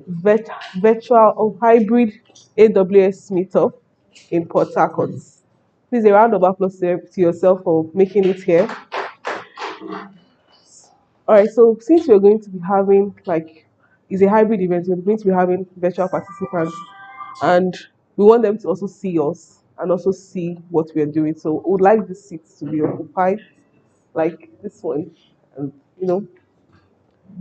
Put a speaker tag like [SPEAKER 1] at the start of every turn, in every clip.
[SPEAKER 1] vet- virtual or hybrid AWS meetup in Port Harcourt. Please, a round of applause to yourself for making it here. All right, so since we're going to be having it's a hybrid event, we're going to be having virtual participants, and we want them to also see us and also see what we're doing. So we would like the seats to be occupied, like this one, and you know,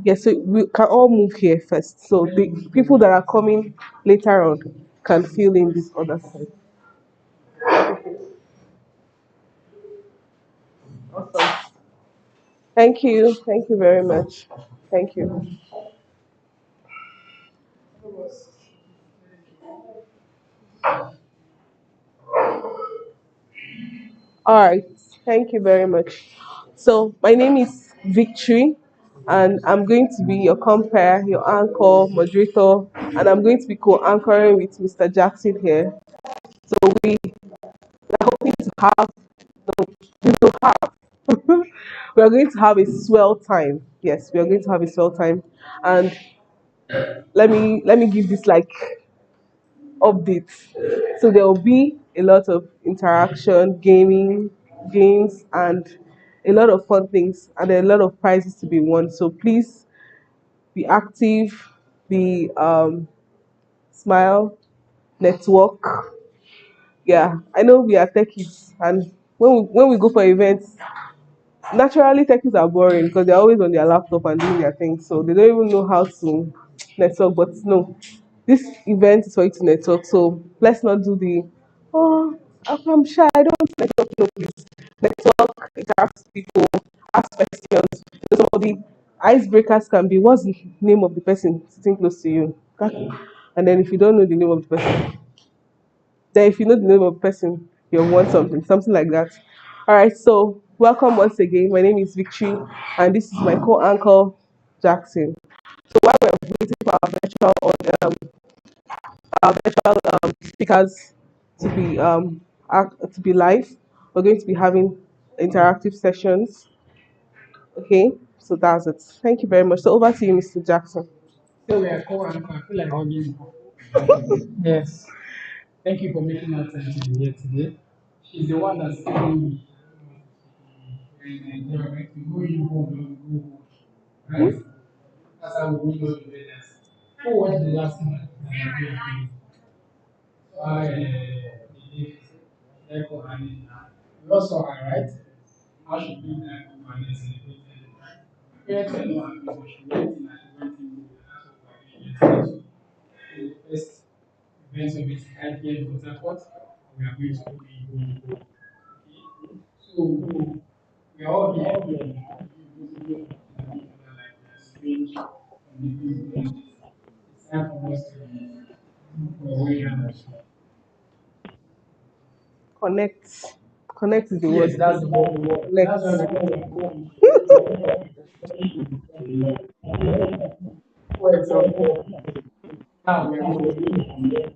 [SPEAKER 1] yeah. So we can all move here first, so the people that are coming later on can fill in this other side. Awesome. Thank you very much. Thank you. All right, thank you very much. So, my name is Victory, and I'm going to be your compere, your anchor, moderator, and I'm going to be co anchoring with Mr. Jackson here. So, we are hoping to have, no, we will have, we are going to have a swell time. Yes, we are going to have a swell time. And let me give this like updates. So there will be a lot of interaction, gaming, games, and a lot of fun things, and there are a lot of prizes to be won. So please be active, be smile, network. Yeah, I know we are techies, and when we go for events, naturally techies are boring because they're always on their laptop and doing their thing, so they don't even know how to network. But no, this event is for you to network, so let's not do the oh I'm shy, I don't network. No, please network, interact with people, ask questions. Some of the icebreakers can be, what's the name of the person sitting close to you? And then if you don't know the name of the person, then if you know the name of the person, you'll want something like that. All right, so welcome once again. My name is Victory, and this is my co-anchor, Jackson. So while we're waiting for our virtual speakers to be live, we're going to be having interactive sessions. Okay, so that's it. Thank you very much. So over to you, Mr. Jackson.
[SPEAKER 2] So we are cool and I feel like hugging. Yes. Thank you for making our time to be here today. She's the one that's telling me when you're right, you go you home, you go home. Right? That's how we know the leaders. Who was the last one that you did? I did Echo and we also are right. How should we that woman is celebrated? Parents are not happy, so she went in and she went in and that's what we're doing yesterday. So the first events of its type here in Port Harcourt. We are going to be going. Okay. So we are all here. Like we are strange and it's time for us to move away and
[SPEAKER 1] Connect. Connect is the
[SPEAKER 2] yes,
[SPEAKER 1] word.
[SPEAKER 2] that's the word.
[SPEAKER 1] Connect.
[SPEAKER 2] That's why for example, now we are going to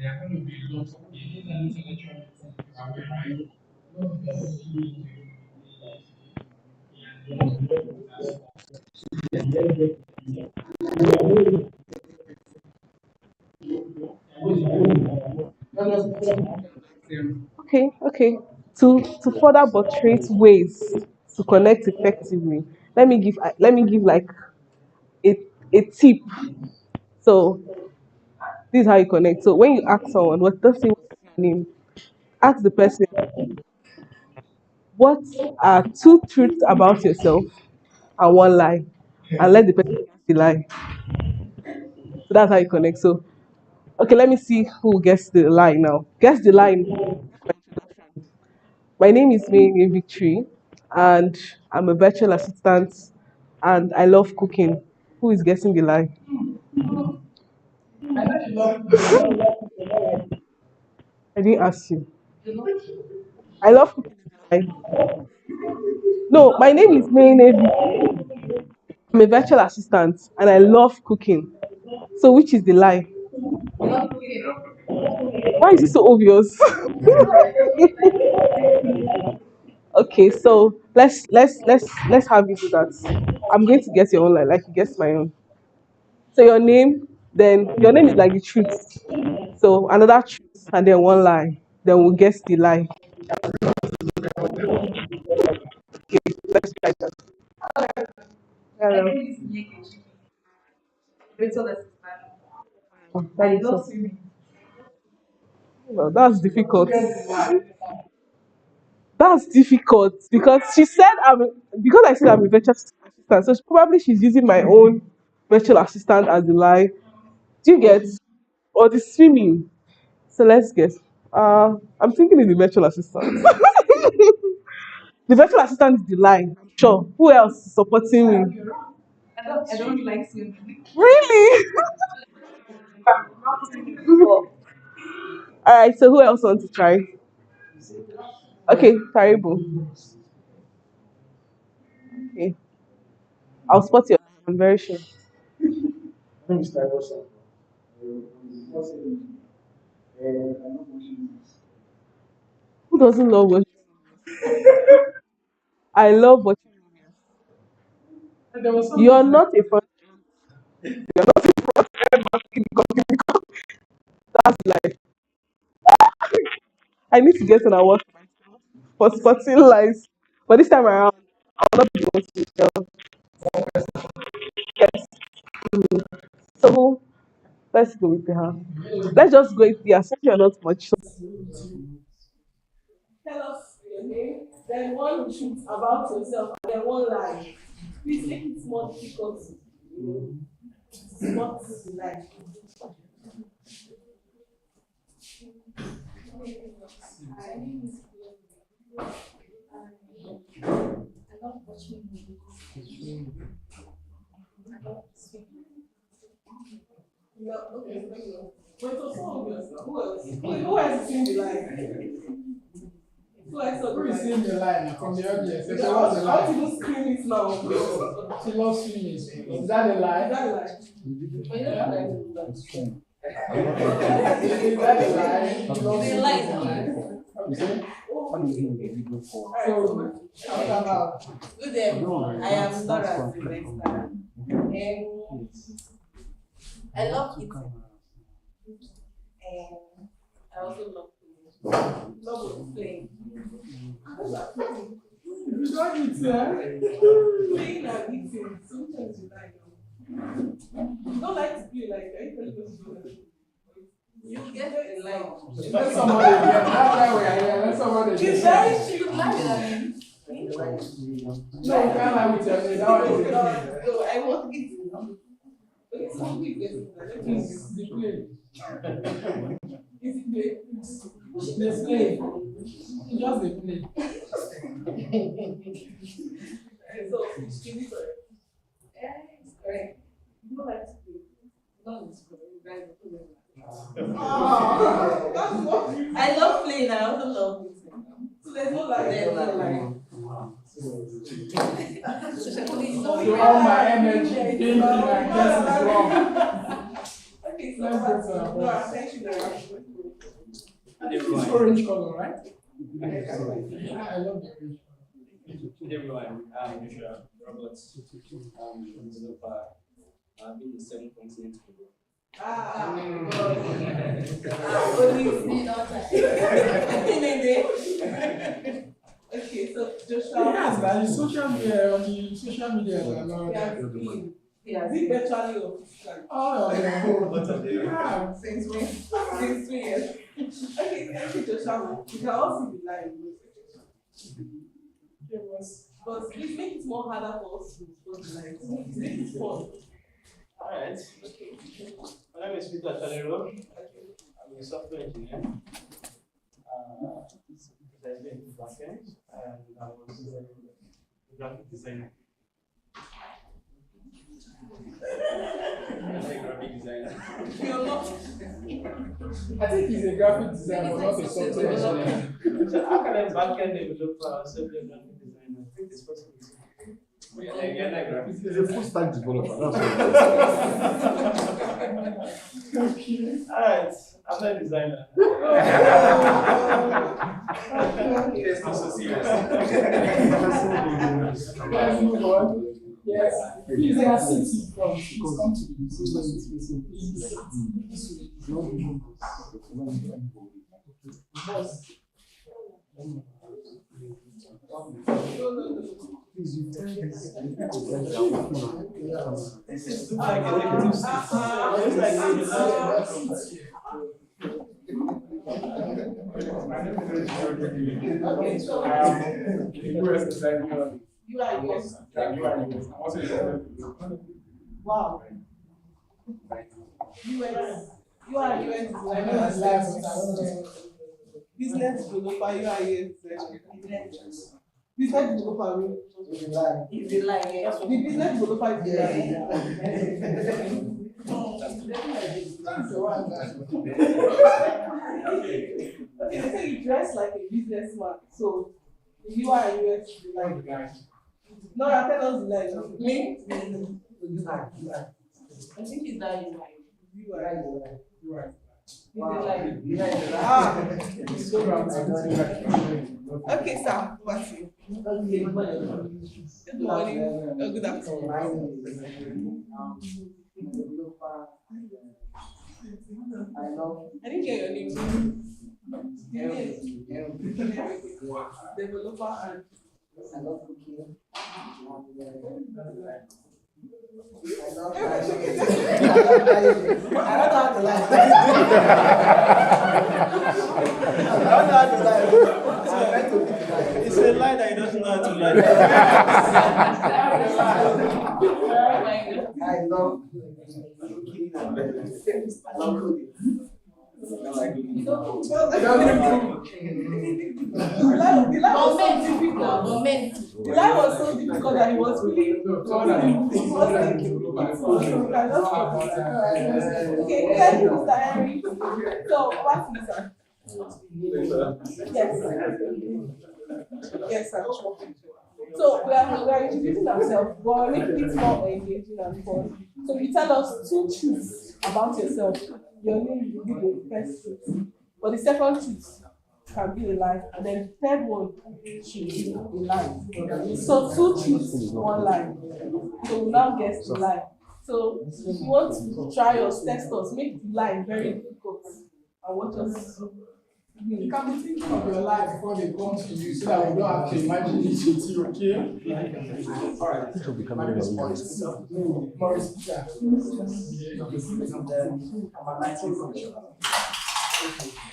[SPEAKER 2] there are going to be lots of these are intellectual you are aware, right? Not busy
[SPEAKER 1] Okay, okay. To further buttress ways to connect effectively, let me give like a, a tip. So this is how you connect. So when you ask someone, what does say what's your name? Ask the person, what are two truths about yourself and one lie, and let the person guess the lie. So that's how you connect. So okay, let me see who gets the lie now. Guess the lie. My name is May Victory, and I'm a virtual assistant, and I love cooking. Who is guessing the lie?
[SPEAKER 2] I know you love
[SPEAKER 1] I didn't ask you. I love cooking. Is the lie. No, my name is May Victory. I'm a virtual assistant, and I love cooking. So which is the lie? Why is it so obvious? Okay, so let's have you do that. I'm going to guess your own line, like you guess my own. So your name, then your name is like the truth. So another truth and then one lie. Then we'll guess the lie. Let's try that. Hello. I love swimming. Well, that's difficult. That's difficult because she said because I said I'm a virtual assistant, so probably she's using my own virtual assistant as the lie. Do you get or the swimming? So let's guess. I'm thinking it's the virtual assistant. The virtual assistant is the lie. I'm sure. Who else is supporting me? I don't like swimming. Really? All right. So who else wants to try? Okay, Taribo. Okay, I'll spot you. I'm very sure. Who doesn't love watching? I love watching.
[SPEAKER 2] There was
[SPEAKER 1] You're
[SPEAKER 2] something like
[SPEAKER 1] not a front. You're not a front end marketing company because that's like I need to get an award for spotting lies. But this time around, I'll not be the one to tell. Yes. So let's go with her. Let's just go with the assumption not much. So tell us your name, then one truth about yourself, and then one lie. Please make it more difficult to spot the lie. No, okay, so but it was so obvious now. Who else? Who else is seen the lie? Who else saw the
[SPEAKER 2] who is
[SPEAKER 1] lie?
[SPEAKER 2] seeing the line from the audience?
[SPEAKER 1] I
[SPEAKER 2] So what's the
[SPEAKER 1] want to
[SPEAKER 2] line?
[SPEAKER 1] even screen it now.
[SPEAKER 2] She loves swimming. Is that the
[SPEAKER 1] Is
[SPEAKER 2] lie?
[SPEAKER 1] that a lie? But you don't like to do that.
[SPEAKER 2] Is that the lie? She loves
[SPEAKER 3] They
[SPEAKER 2] swimming.
[SPEAKER 3] lie
[SPEAKER 2] Is the
[SPEAKER 3] now.
[SPEAKER 2] lie? Okay.
[SPEAKER 1] Alright,
[SPEAKER 2] So
[SPEAKER 1] so
[SPEAKER 2] what about?
[SPEAKER 3] Good everyone. I am Laura Sylvester. I love eating. And I also love playing. Love playing.
[SPEAKER 2] You got it, yeah?
[SPEAKER 1] Playing and eating. Sometimes you like. You don't like to play like that. You don't like to
[SPEAKER 3] You get the light.
[SPEAKER 2] Let somebody again. That's why we are here. Let somebody
[SPEAKER 1] It's
[SPEAKER 2] again.
[SPEAKER 1] very
[SPEAKER 3] You
[SPEAKER 1] cheap.
[SPEAKER 3] like it.
[SPEAKER 2] No, you can't lie with your name. That one is the play.
[SPEAKER 1] So I want it. Okay, so who is getting that? Let me
[SPEAKER 2] It's the play.
[SPEAKER 1] Is it play?
[SPEAKER 2] The play. It's just the play.
[SPEAKER 1] So, is it correct? Yeah, it's correct. You don't like to play. No, it's correct. Oh, that's what you
[SPEAKER 3] I love playing. I also love eating.
[SPEAKER 1] So there's no lie.
[SPEAKER 3] There's no lie.
[SPEAKER 2] So all my energy thinking I guess is wrong.
[SPEAKER 1] Okay, so
[SPEAKER 2] Let's go to our
[SPEAKER 1] no,
[SPEAKER 2] boss.
[SPEAKER 1] thank you very much.
[SPEAKER 2] I think it's orange color, right? I love the orange
[SPEAKER 4] Hey everyone, I'm Joshua Roberts from Zimbabwe. I've been in 7 continents before.
[SPEAKER 3] Only
[SPEAKER 1] Okay, so
[SPEAKER 2] color.
[SPEAKER 1] Joshua.
[SPEAKER 2] Yes, that is social media on the social media.
[SPEAKER 1] Is it virtually or physically?
[SPEAKER 2] All of them. Yeah.
[SPEAKER 1] Since when? Since 3 years. Okay, thank you, Joshua. You can also be live. But please make it more harder for us to respond to live. Make it fun.
[SPEAKER 4] Alright. My name is Peter Chalero. I'm a software engineer. Precisely in backend, and I was a graphic designer. I'm a graphic designer.
[SPEAKER 1] You're not.
[SPEAKER 2] I think he's a graphic designer, but not a software engineer.
[SPEAKER 4] So how can a backend developer serve a graphic designer? I think it's possible.
[SPEAKER 5] He's a full stack developer. That's
[SPEAKER 4] Alright, I'm not a designer. It's not so serious.
[SPEAKER 2] Let's move on. Yes. Please, they are sitting from. Please come to the
[SPEAKER 4] This is like a negative state. It's like
[SPEAKER 3] Okay, so you are yes. Wow. US. You are US designer. Business developer, you are US business developer. Is the line, yes. The business developer is the okay, they say you dress like a businessman, so you are US designer. No, I tell us the line. Me? I think it's that you are. Okay, sir. What's it? Good morning. Good afternoon. I didn't get your name. Developer and I love cooking. I don't know how to lie.
[SPEAKER 4] it's a lie that he doesn't know how to lie.
[SPEAKER 3] I love cooking. I love cooking. The lie was so difficult that he was really okay, thank you, Mr. Henry. So, what is that? Yes. Yes, sir. So we are introducing ourselves, but making it more engaging and fun. So you tell us 2 truths about yourself. Your name will be the first truth, but the second truth can be a lie, and then the third one should be a lie. So 2 truths, 1 lie. So we now guess the lie. So if you want to try us, test us, make the lie very difficult, and watch us.
[SPEAKER 2] You can be thinking of your life before they come to you so that we don't have to imagine it with you, okay? Alright.
[SPEAKER 5] This will be coming in
[SPEAKER 2] Morris. Yeah.
[SPEAKER 3] I'm a 19 professional.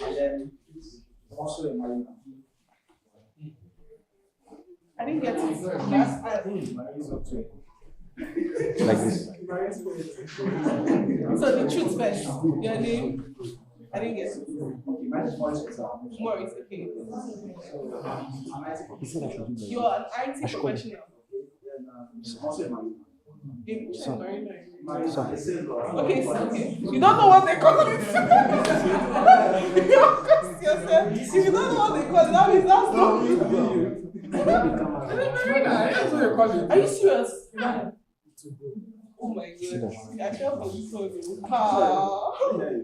[SPEAKER 3] And then also a marine.
[SPEAKER 1] I didn't get it.
[SPEAKER 5] like this.
[SPEAKER 1] So the truth first. Your name. I didn't get it. Morris, okay. You're an IT professional. Okay, so okay. You don't know what they call it. You ask yourself. If you don't know what they call it, that means that's not you. Are you serious? Yeah. Oh my god. I fell for this one.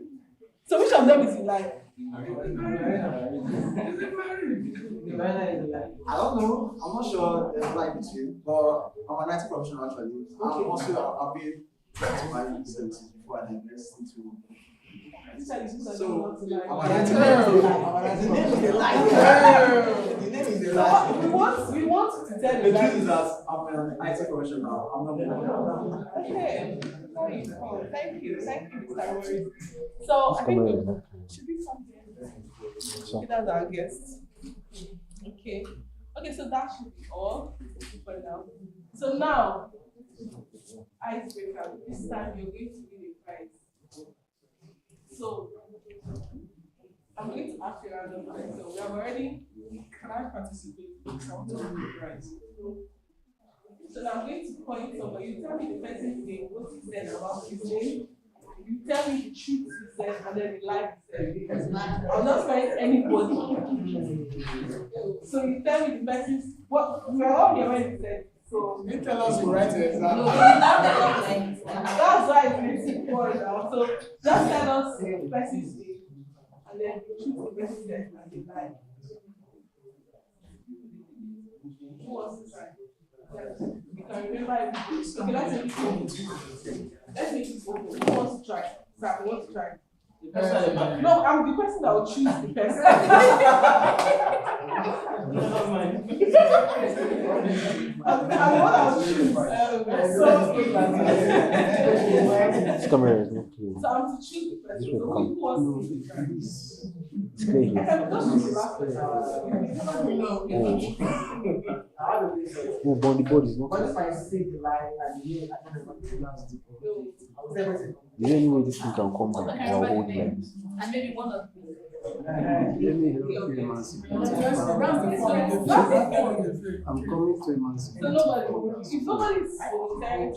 [SPEAKER 1] So which of them is in line?
[SPEAKER 3] I don't know. I'm not sure there's like between, but I'm an IT professional actually. I'm also I've been to my services before and then next into. So I'm an IT
[SPEAKER 1] we want to tell
[SPEAKER 3] the truth is that I'm an IT professional. I'm not.
[SPEAKER 1] Okay. Thank you, Mr. Morris. So I think should be something. Okay, that's our guest. Okay. Okay, so that should be all for now. So now, icebreaker. This time you're going to win a prize. So I'm going to ask you a random question. So we have already. Can I participate? I want to win a prize. So now I'm going to point somebody. You tell me the person's name, what he said about his name. You tell me the truth he said, and then the lie he said. I'm not trying anybody. So you tell me the person's what we are all here when he said.
[SPEAKER 3] So
[SPEAKER 2] You tell us to write an exam.
[SPEAKER 3] that's why it's basic point now. So just tell us the person's name and then choose the person's name and the line. Who wants to try? You can remember everything. Okay, let's make it open. Let's make it open. Who wants to try? Sam, who wants to try? No, I'm the person that will choose the person. I'm the one that will choose.
[SPEAKER 5] This camera is not clear.
[SPEAKER 3] So I'm to choose the person. So who wants to try?
[SPEAKER 5] It's clear here.
[SPEAKER 3] I can just choose the last person.
[SPEAKER 5] Oh, but the board is not clear. Is there any way this thing can come down? I'll hold it like this.
[SPEAKER 6] And maybe one of them.
[SPEAKER 7] Let me help you emancipate. I'm coming to emancipate.
[SPEAKER 3] So nobody, if nobody is volunteering,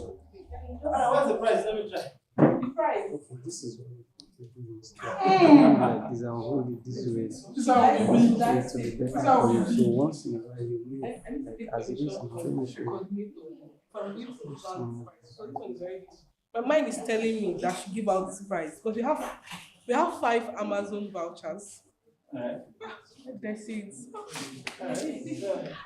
[SPEAKER 4] What's the price? Let me try.
[SPEAKER 3] the price.
[SPEAKER 7] This is like this, I'll hold it this way.
[SPEAKER 2] This is how we be.
[SPEAKER 3] That's
[SPEAKER 7] To be
[SPEAKER 3] it.
[SPEAKER 7] better for you. So once in a while, you will,
[SPEAKER 3] I need to take
[SPEAKER 7] as it is,
[SPEAKER 3] picture
[SPEAKER 7] you finish it.
[SPEAKER 3] from you to balance. So this one is very good. My mind is telling me that I should give out this prize because we have 5 Amazon vouchers. That's it.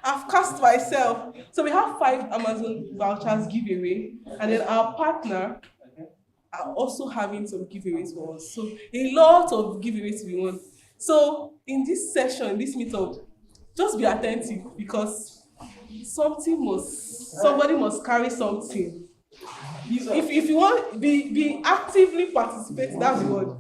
[SPEAKER 3] I've cast myself. So we have 5 Amazon vouchers giveaway, and then our partner are also having some giveaways for us. So a lot of giveaways we want. So in this session, this meetup, just be attentive because somebody must carry something. If you want, be actively participate. That's the word.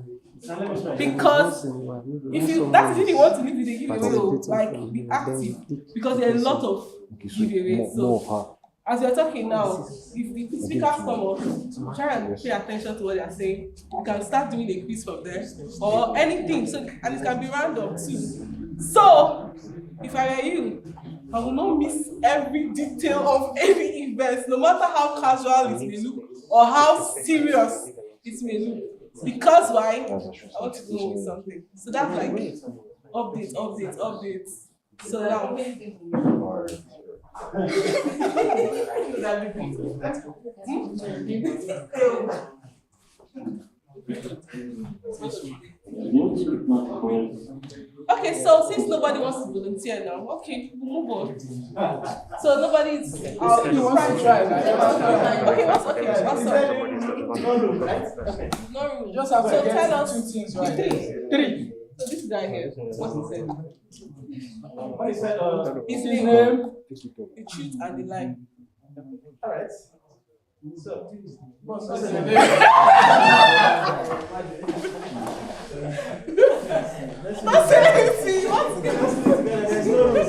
[SPEAKER 3] Because that's if you want to leave with a giveaway, like be active because there are a lot of giveaways. So as you're talking now, if the speakers come up, try and pay attention to what they're saying. You can start doing a quiz from there or anything. So and it can be random too. So if I were you, I will not miss every detail of any event, no matter how casual it may look or how serious it may look. Because why? I want to go with something. So that's like update. So now. Okay, so since nobody wants to volunteer now, okay, we'll move on. So nobody's.
[SPEAKER 2] You want to try?
[SPEAKER 3] Okay, what's okay? Awesome.
[SPEAKER 4] No room, right?
[SPEAKER 3] No room.
[SPEAKER 2] You just have to
[SPEAKER 3] So
[SPEAKER 2] get
[SPEAKER 3] tell us
[SPEAKER 2] 2 things right.
[SPEAKER 3] 3. So this guy here, what's he said?
[SPEAKER 4] What is that?
[SPEAKER 3] His
[SPEAKER 2] His
[SPEAKER 3] name,
[SPEAKER 2] name.
[SPEAKER 3] the truth and the lie.
[SPEAKER 4] Alright. So, what's
[SPEAKER 2] What's
[SPEAKER 4] the
[SPEAKER 2] the
[SPEAKER 4] name?
[SPEAKER 2] name?
[SPEAKER 3] Personality, what's
[SPEAKER 4] There's no room.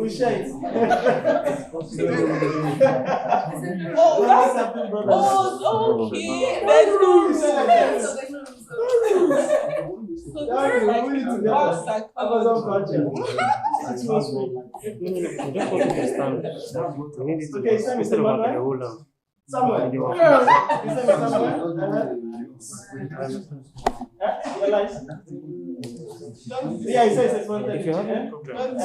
[SPEAKER 4] We share it.
[SPEAKER 3] Oh,
[SPEAKER 4] What's
[SPEAKER 3] that's
[SPEAKER 4] happening, brother?
[SPEAKER 3] okay. There's no room. So this is like
[SPEAKER 4] Amazon
[SPEAKER 3] reverse psychology.
[SPEAKER 4] culture. 6 months ago. Okay, his name is Emmanuel. Samuel. His name is Samuel. Your license? Yeah, he says it's one
[SPEAKER 5] If you have
[SPEAKER 4] thing.
[SPEAKER 5] any problem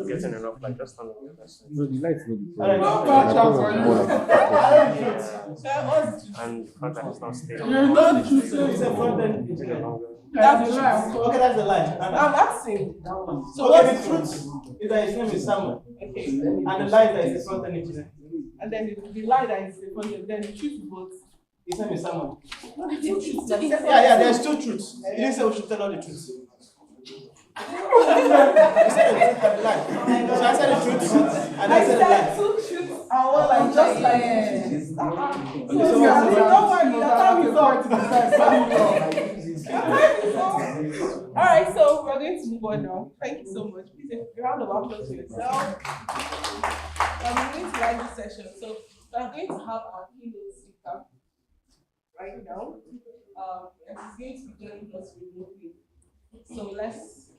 [SPEAKER 5] getting enough light, just stand on the other side.
[SPEAKER 7] No, the light will be
[SPEAKER 4] Alright.
[SPEAKER 2] No voucher for you.
[SPEAKER 5] And the fact that it's not stable.
[SPEAKER 2] You don't choose
[SPEAKER 4] It's a
[SPEAKER 2] it.
[SPEAKER 4] front end engineer.
[SPEAKER 2] That's the lie.
[SPEAKER 4] Okay, that's the lie.
[SPEAKER 3] I'm asking. So
[SPEAKER 4] Okay,
[SPEAKER 3] what's
[SPEAKER 4] the truth is that his name is Samuel.
[SPEAKER 3] okay?
[SPEAKER 4] And the lie is that he's a front end engineer.
[SPEAKER 3] And then the lie that is the front, then the truth is what?
[SPEAKER 4] His name is Samuel.
[SPEAKER 3] No, the truth is
[SPEAKER 4] Yeah, there's 2 truths. He didn't say we should tell all the truth. He said the truth and the lie. So I said the truth and I said the lie.
[SPEAKER 3] 2 truths are all like just like this.
[SPEAKER 2] So don't worry, your time is up to decide.
[SPEAKER 3] Alright, so we're going to move on now. Thank you so much. Please a round of applause to yourself. I'm going to like this session. So we're going to have our keynote speaker right now. And he's going to be joining us remotely. So let's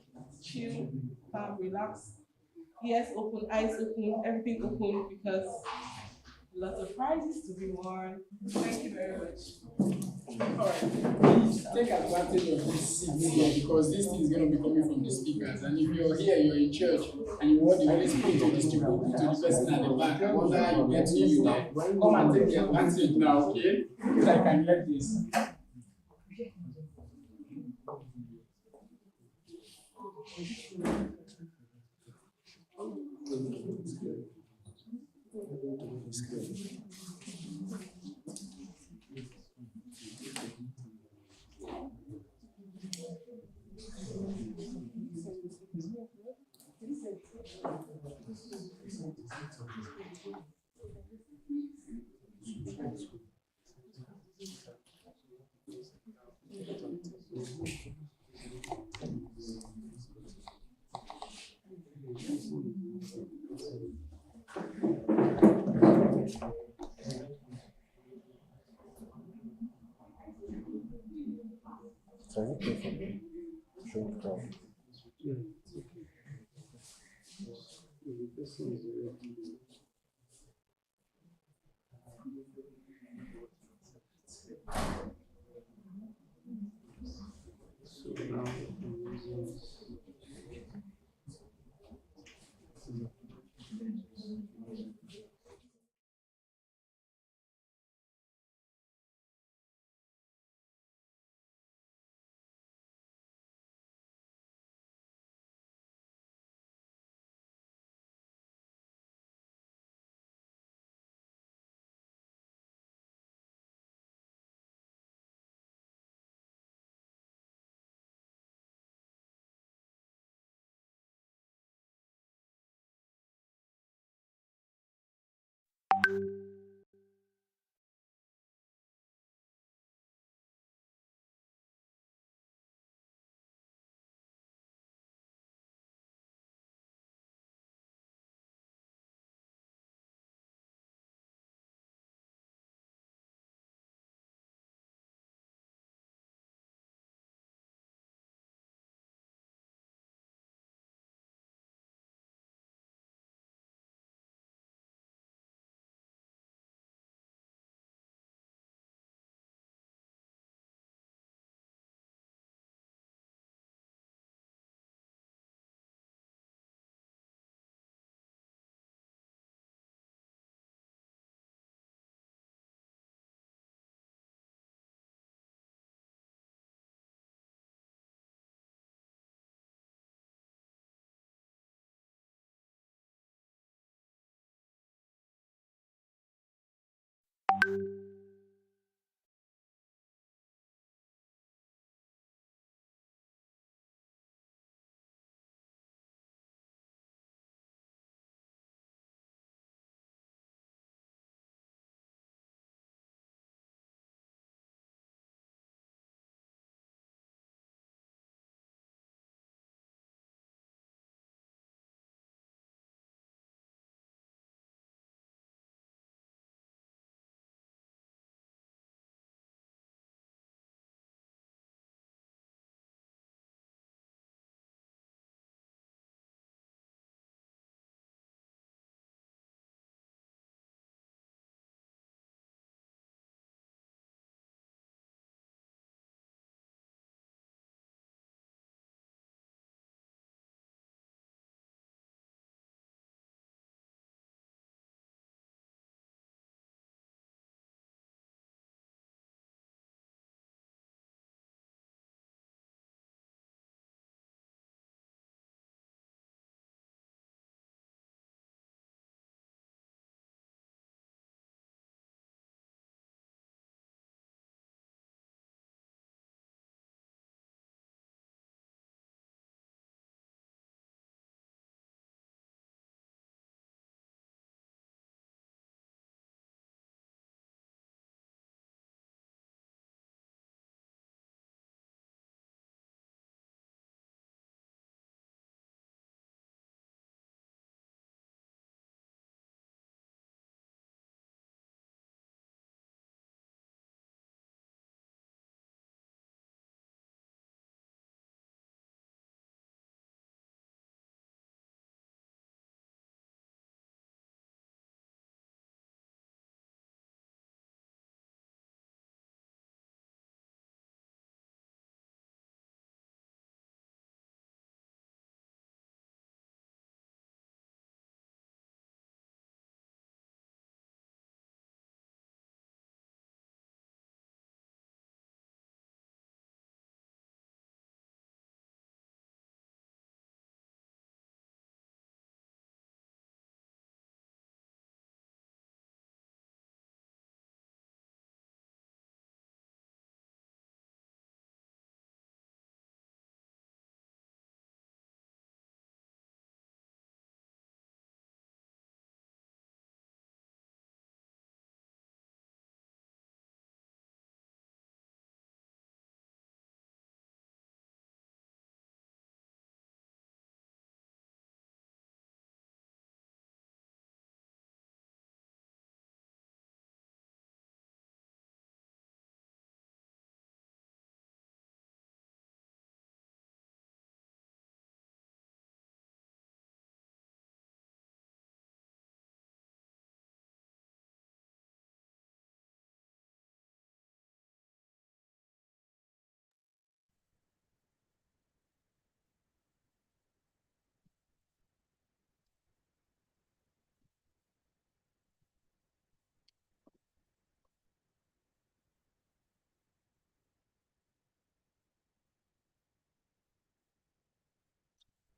[SPEAKER 3] chill, relax, ears open, eyes open, everything open because lots of prizes to be won. Thank you very much.
[SPEAKER 2] Please take advantage of this seat here because this thing is going to be coming from the speakers. And if you're here, you're in church, and you want the Holy Spirit to distribute to the person at the back, I wonder how you get to you now. Come and take the advantage now, okay? So I can let this.
[SPEAKER 5] Sorry, showing crowd.
[SPEAKER 7] The person is ready. So now I'm using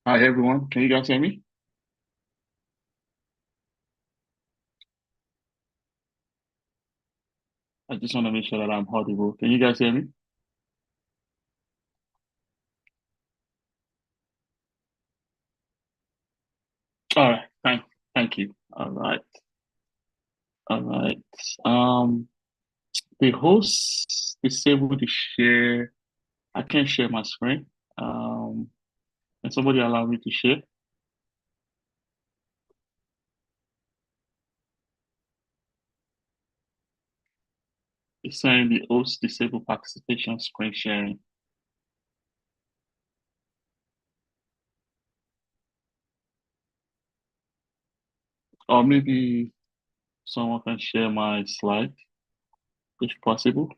[SPEAKER 6] Hi everyone, can you guys hear me? I just want to make sure that I'm audible. Can you guys hear me? All right, thank you. All right, all right. Um, the host is able to share. I can't share my screen. Can somebody allow me to share? It's saying the host disable participation screen sharing. Or maybe someone can share my slide, if possible.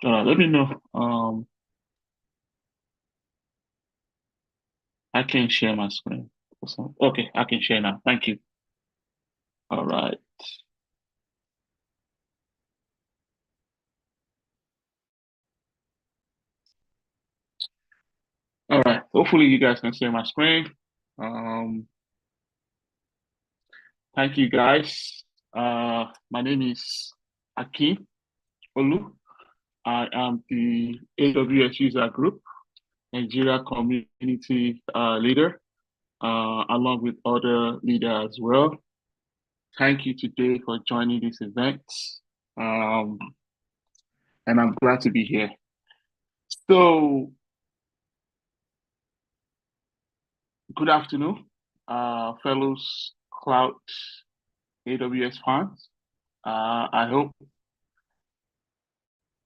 [SPEAKER 6] Let me know. I can share my screen. Awesome. Okay, I can share now. Thank you. All right. All right. Hopefully you guys can see my screen. Um, Thank you guys. My name is Akin Olu. I am the AWS user group Nigeria community leader, along with other leaders as well. Thank you today for joining this event. Um, and I'm glad to be here. So, good afternoon, fellows Cloud AWS fans. I hope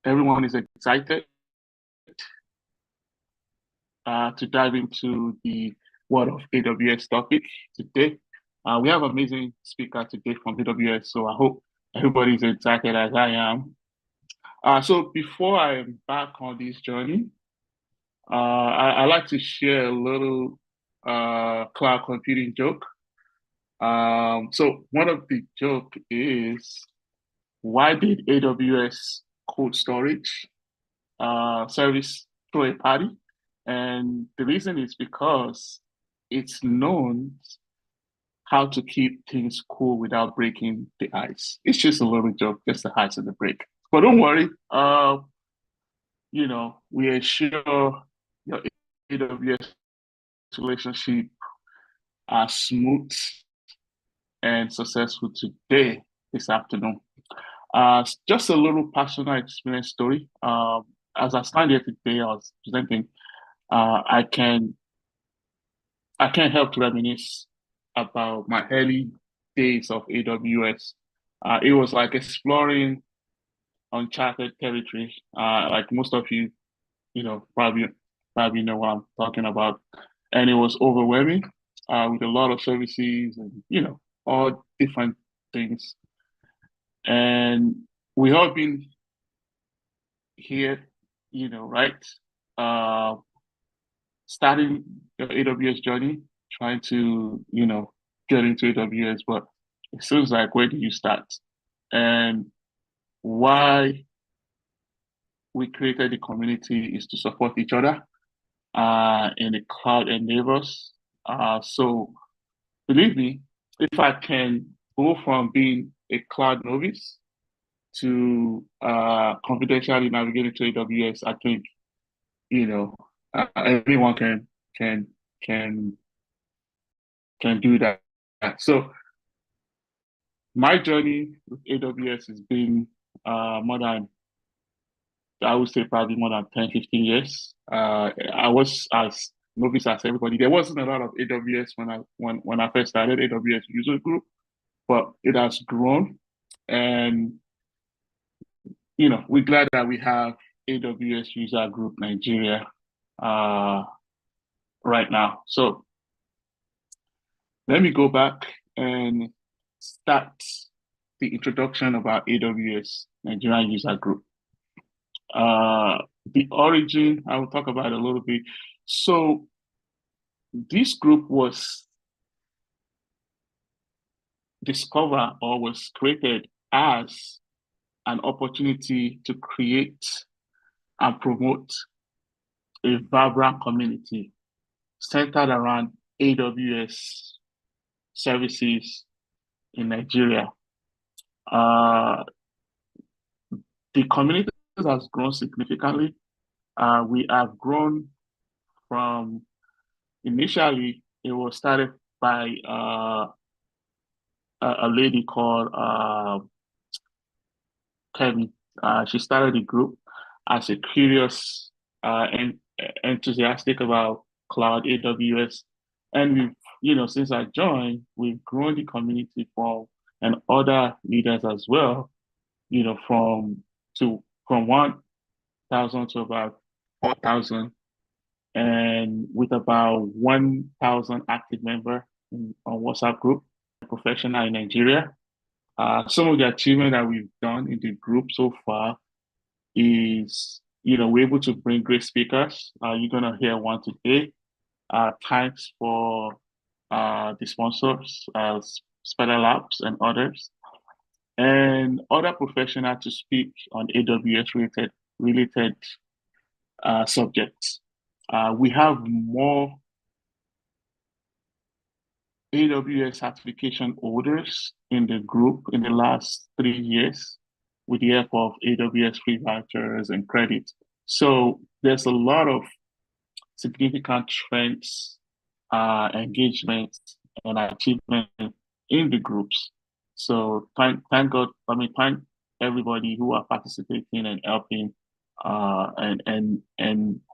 [SPEAKER 6] everyone is excited to dive into the world of AWS topic today. We have an amazing speaker today from AWS, so I hope everybody's excited as I am. So before I embark on this journey, I like to share a little cloud computing joke. So one of the joke is, why did AWS cold storage service throw a party? And the reason is because it's known how to keep things cool without breaking the ice. It's just a little joke, just the ice and the break. But don't worry, we ensure your AWS relationship are smooth and successful today, this afternoon. Just a little personal experience story. As I stand here today, I was presenting. I can't help to reminisce about my early days of AWS. It was like exploring uncharted territory. Like most of you, probably know what I'm talking about. And it was overwhelming with a lot of services and all different things. And we have been here, right? Uh, Starting your AWS journey, trying to, get into AWS, but it seems like, where do you start? And why we created the community is to support each other in the cloud endeavors. So believe me, if I can go from being a cloud novice to confidentially navigating to AWS, I think anyone can can can do that. So my journey with AWS has been more than, I would say, probably more than 10, 15 years. I was as novice as everybody. There wasn't a lot of AWS when I first started AWS user group, but it has grown, and we're glad that we have AWS user group Nigeria uh, right now. So let me go back and start the introduction about AWS Nigerian user group. The origin, I will talk about a little bit. So this group was discovered or was created as an opportunity to create and promote a vibrant community centered around AWS services in Nigeria. The community has grown significantly. We have grown from initially, it was started by a lady called Kevin. She started the group as a curious and enthusiastic about cloud AWS. And since I joined, we've grown the community and other leaders as well, from 1,000 to about 4,000, and with about 1,000 active members on WhatsApp group, professional in Nigeria. Some of the achievement that we've done in the group so far is, we're able to bring great speakers. You're gonna hear one today. Thanks for the sponsors, SpitalLabs and others, and other professionals to speak on AWS related subjects. We have more AWS certification holders in the group in the last 3 years with the help of AWS free vouchers and credit. So there's a lot of significant trends, engagement, and achievement in the groups. So thank God. Thank everybody who are participating and helping, and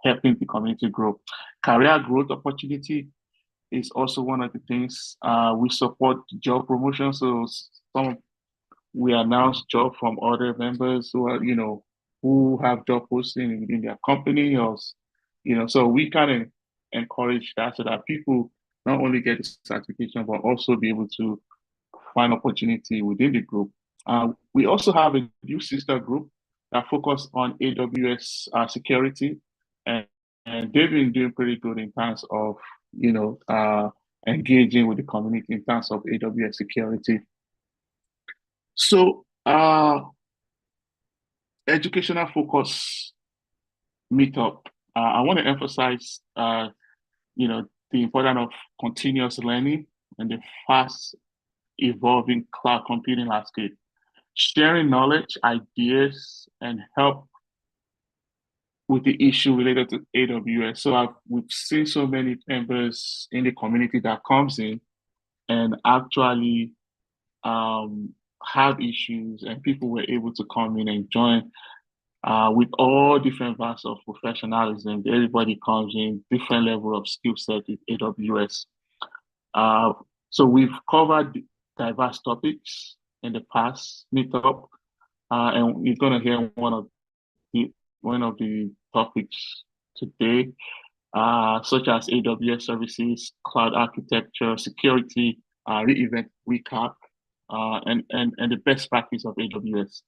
[SPEAKER 6] helping the community grow. Career growth opportunity is also one of the things. We support job promotion. So we announce job from other members who are, who have job posting within their company, or, so we kind of encourage that so that people not only get the certification, but also be able to find opportunity within the group. We also have a new sister group that focus on AWS security, and they've been doing pretty good in terms of, engaging with the community in terms of AWS security. So, educational focus meetup. I want to emphasize, the importance of continuous learning and the fast evolving cloud computing landscape. Sharing knowledge, ideas, and help with the issue related to AWS. So we've seen so many members in the community that comes in and actually have issues, and people were able to come in and join with all different parts of professionalism. Everybody comes in different level of skill set with AWS. So we've covered diverse topics in the past meetup, and you're gonna hear one of the topics today, such as AWS services, cloud architecture, security, re-event recap, and the best practice of AWS.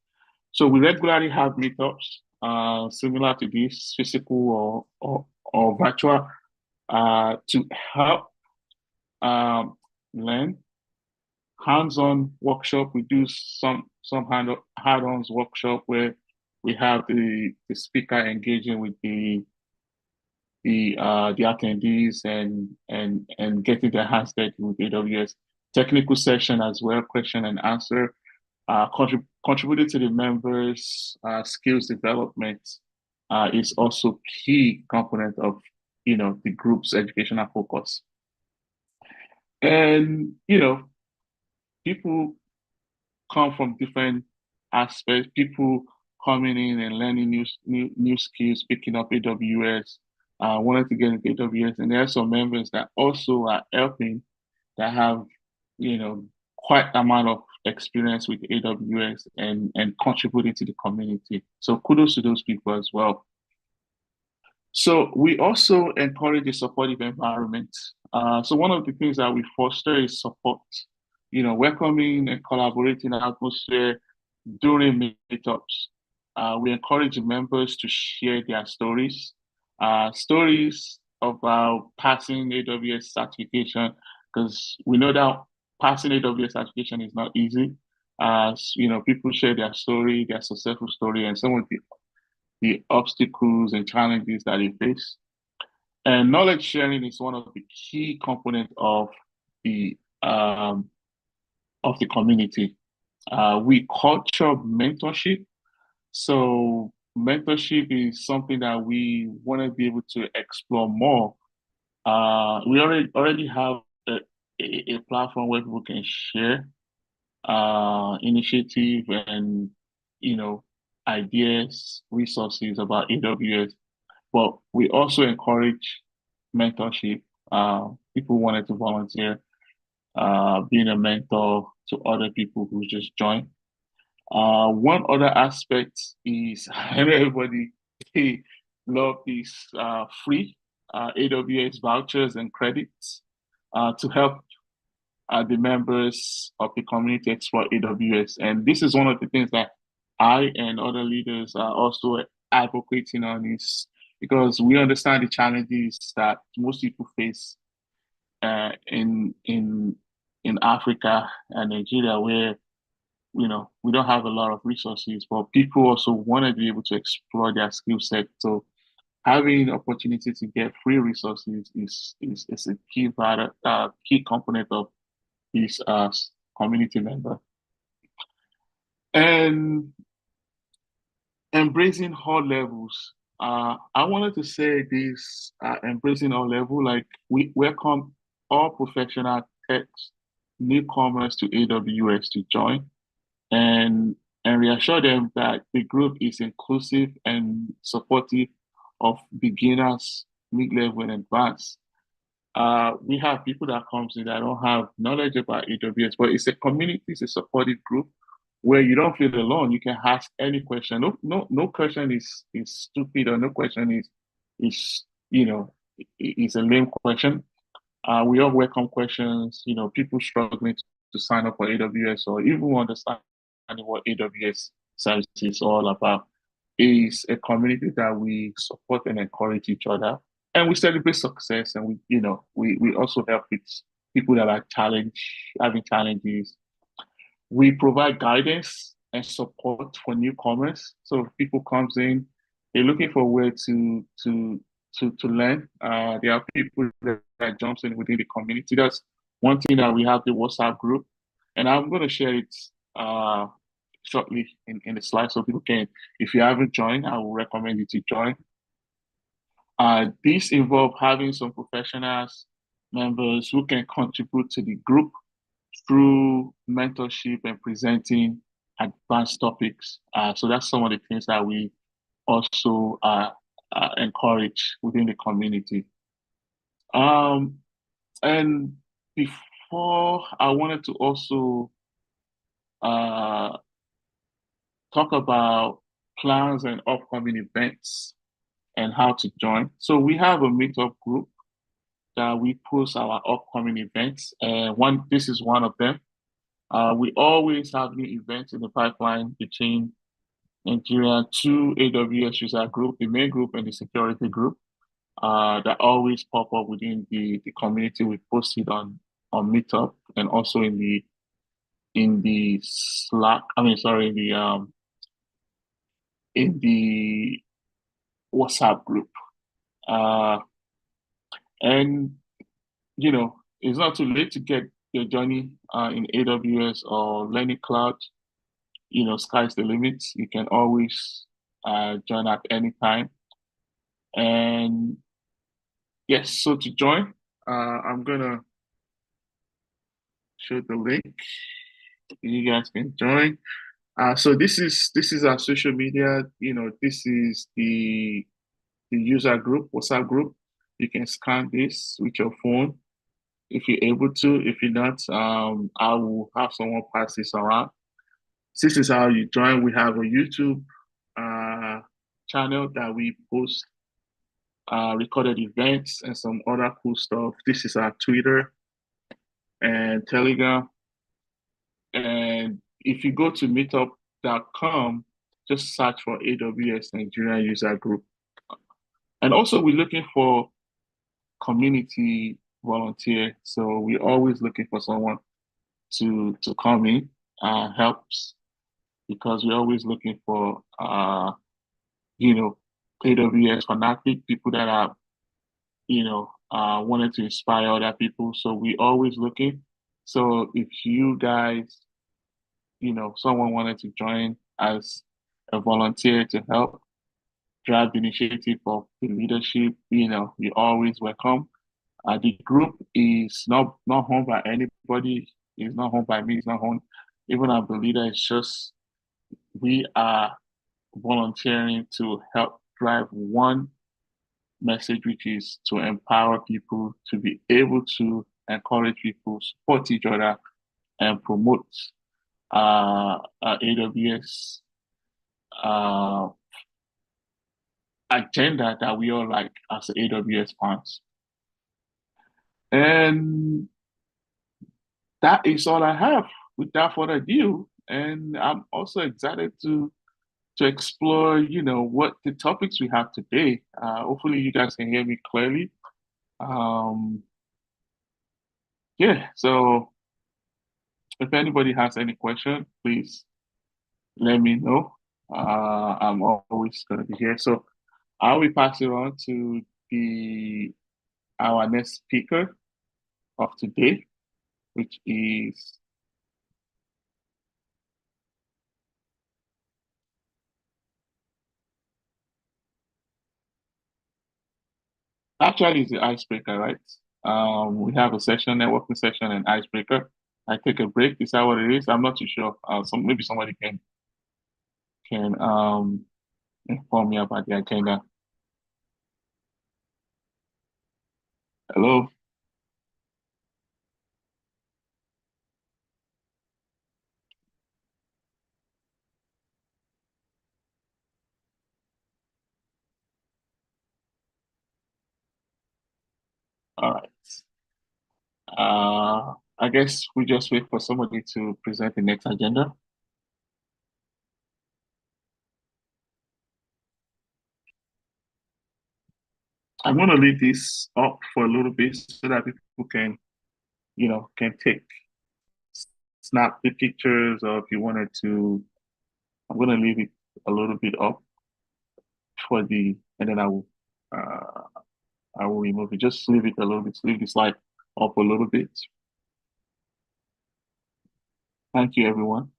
[SPEAKER 6] So we regularly have meetups similar to this, physical or virtual, to help learn. Hands-on workshop. We do some hard-on workshop where we have the speaker engaging with the attendees and getting their hands dirty with AWS. Technical session as well, question and answer. Contributing to the members' skills development is also key component of the group's educational focus. And people come from different aspects. People coming in and learning new skills, picking up AWS, wanting to get into AWS, and there are some members that also are helping that have quite amount of experience with AWS and contributing to the community. So kudos to those people as well. So we also encourage a supportive environment. So one of the things that we foster is support, welcoming and collaborating atmosphere during meetups. We encourage members to share their stories about passing AWS certification, because we know that passing AWS certification is not easy. as people share their story, their successful story, and some of the obstacles and challenges that they face. And knowledge sharing is one of the key components the um, of the community. We culture mentorship. So mentorship is something that we want to be able to explore more. We already have a platform where people can share initiative and ideas, resources about AWS. But we also encourage mentorship. People wanted to volunteer, being a mentor to other people who just joined. One other aspect is I know everybody love these free AWS vouchers and credits to help the members of the community explore AWS. And this is one of the things that I and other leaders are also advocating on is because we understand the challenges that most people face in Africa and Nigeria, where we don't have a lot of resources, but people also want to be able to explore their skill set. So having opportunity to get free resources is a key component of this community member. And embracing all levels. I wanted to say this, embracing all level, like we welcome all professional techs, newcomers to AWS to join and reassure them that the group is inclusive and supportive of beginners, mid-level, and advanced. We have people that comes in that don't have knowledge about AWS, but it's a community, it's a supportive group where you don't feel alone. You can ask any question. No question is stupid, or no question is is a lame question. We all welcome questions. People struggling to sign up for AWS or even understanding what AWS service is all about. Is a community that we support and encourage each other, and we celebrate success, and we also help with people that are having challenges. We provide guidance and support for newcomers. So if people comes in, they're looking for a way to learn. There are people that jumps in within the community. That's one thing that we have the WhatsApp group, and I'm going to share it shortly in the slide so people can. If you haven't joined, I will recommend you to join. This involves having some professionals, members who can contribute to the group through mentorship and presenting advanced topics. So that's some of the things that we also encourage within the community. And before, I wanted to also talk about plans and upcoming events and how to join. So we have a Meetup group that we post our upcoming events, and this is one of them. We always have new events in the pipeline between Nigeria, two AWS user group, the main group and the security group, that always pop up within the community. We post it on Meetup and also in the Slack. In the WhatsApp group. And it's not too late to get your journey in AWS or Learning Cloud. Sky's the limit. You can always join at any time. And yes, so to join, I'm gonna show the link. You guys can join. So this is our social media. This is the user group, WhatsApp group. You can scan this with your phone if you're able to. If you're not, I will have someone pass this around. This is how you join. We have a YouTube channel that we post recorded events and some other cool stuff. This is our Twitter and Telegram. And if you go to meetup.com, just search for AWS Nigeria User Group. And also, we're looking for community volunteer. So we're always looking for someone to come in. helps because we're always looking for you know, AWS fanatic people that are wanting to inspire other people. So we always looking. So if you guys, someone wanted to join as a volunteer to help drive the initiative of the leadership, you're always welcome. The group is not owned by anybody. It's not owned by me. It's not owned even as the leader. It's just we are volunteering to help drive one message, which is to empower people to be able to encourage people, support each other, and promote AWS uh, agenda that we all like as AWS fans. And that is all I have without further ado. And I'm also excited to explore, what the topics we have today. Hopefully you guys can hear me clearly. Um, yeah, so if anybody has any question, please let me know. I'm always going to be here. So I will pass it on to the our next speaker of today, which is actually it's the icebreaker, right? We have a session, networking session, and icebreaker. I take a break. Is that what it is? I'm not too sure. Maybe somebody can inform me about the agenda. Hello. All right. I guess we just wait for somebody to present the next agenda. I'm going to leave this up for a little bit so that people can take snap the pictures, or if you wanted to, I'm going to leave it a little bit up and then uh, I will remove it. Just leave it a little bit, leave the slide up a little bit. Thank you, everyone.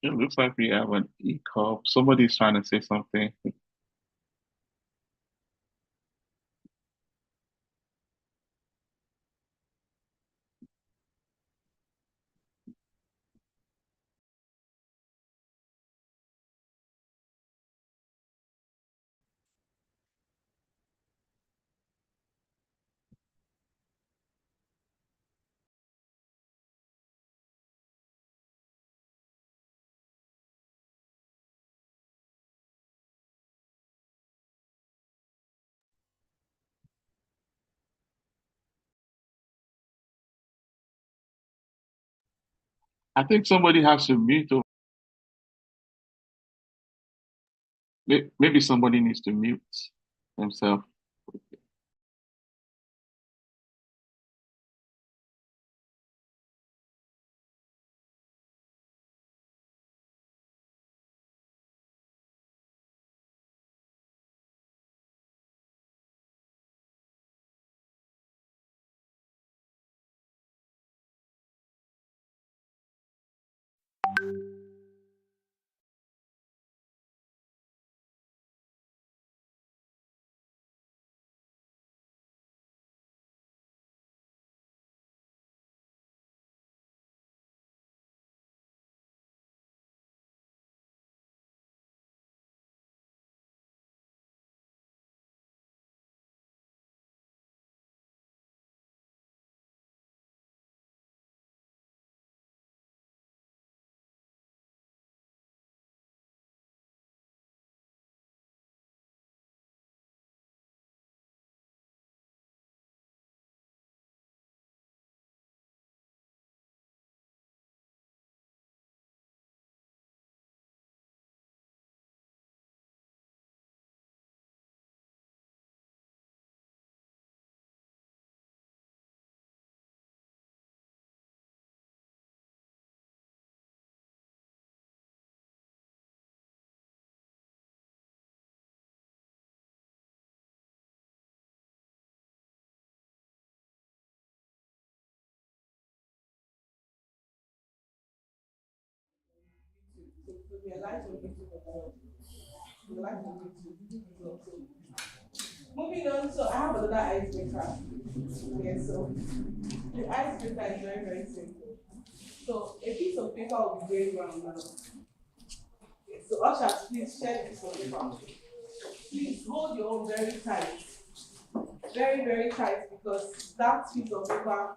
[SPEAKER 6] It looks like we have an e-call. Somebody's trying to say something. I think somebody has to mute, or maybe somebody needs to mute themselves.
[SPEAKER 3] So we are live on YouTube as well. We are live on YouTube as well. So moving on, so I have another icebreaker. Yeah, so the icebreaker is very, very simple. So a piece of paper will be going around now. Okay, so ushers, please share the piece of paper. Please hold your own very tight. Very, very tight because that piece of paper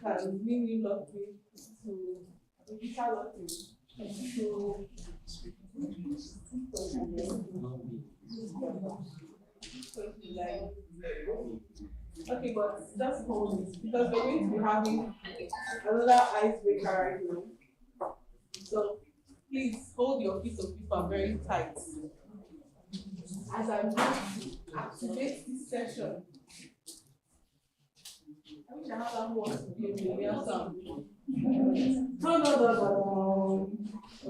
[SPEAKER 3] can mean you nothing to digital nothing. So okay, but just hold it because we're going to be having another icebreaker right now. So please hold your piece of paper very tight as I'm going to activate this session. I wish I had that one to give me a real sound. No, no, no, no.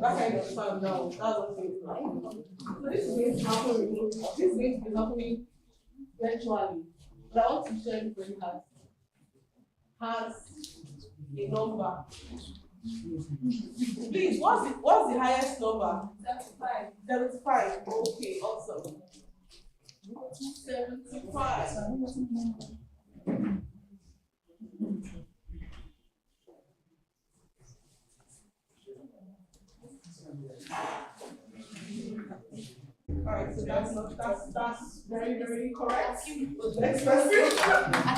[SPEAKER 3] That kind of sound now. That's what it's like. So this is going to happen. This is going to be happening virtually. But I want to share everybody has a number. Please, what's the highest number? 75. 75. Okay, awesome. 75. Alright, so that's very, very correct. Next person.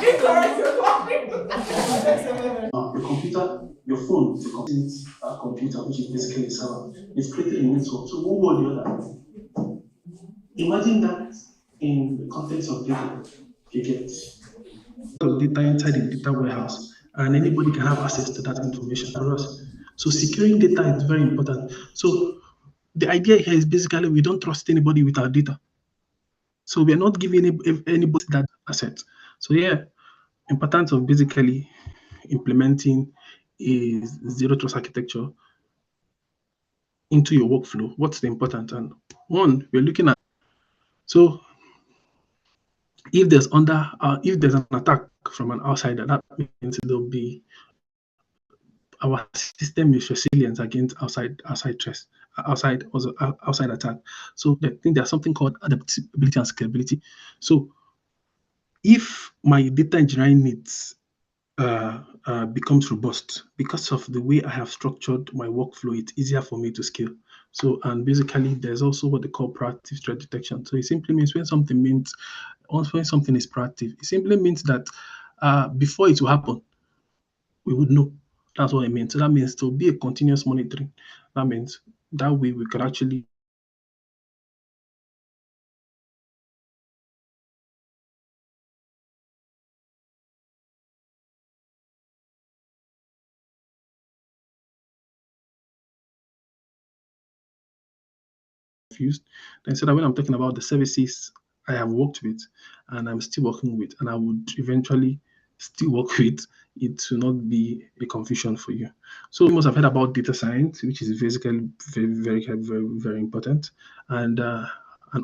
[SPEAKER 3] Incorrect, you're talking.
[SPEAKER 8] Your computer, your phone is a computer, which is basically a server. It's created a network. So one way or the other. Imagine that in the context of data, you get data inside the data warehouse, and anybody can have access to that information for us. So securing data is very important. So the idea here is basically we don't trust anybody with our data. So we're not giving anybody that asset. So yeah, importance of basically implementing a zero trust architecture into your workflow. What's the important? And one, we're looking at so if there's an attack from an outsider, that means there'll be our system is resilient against outside threats, outside attack. So I think there's something called adaptability and scalability. So if my data engineering needs becomes robust because of the way I have structured my workflow, it's easier for me to scale. So, and basically, there's also what they call proactive threat detection. So it simply means when something is proactive, it simply means that before it will happen, we would know. That's what it means. So that means to be a continuous monitoring. That means that way we could actually confused. Then so that when I'm talking about the services I have worked with and I'm still working with, and I would eventually still work with, it will not be a confusion for you. So you must have heard about data science, which is basically very important, and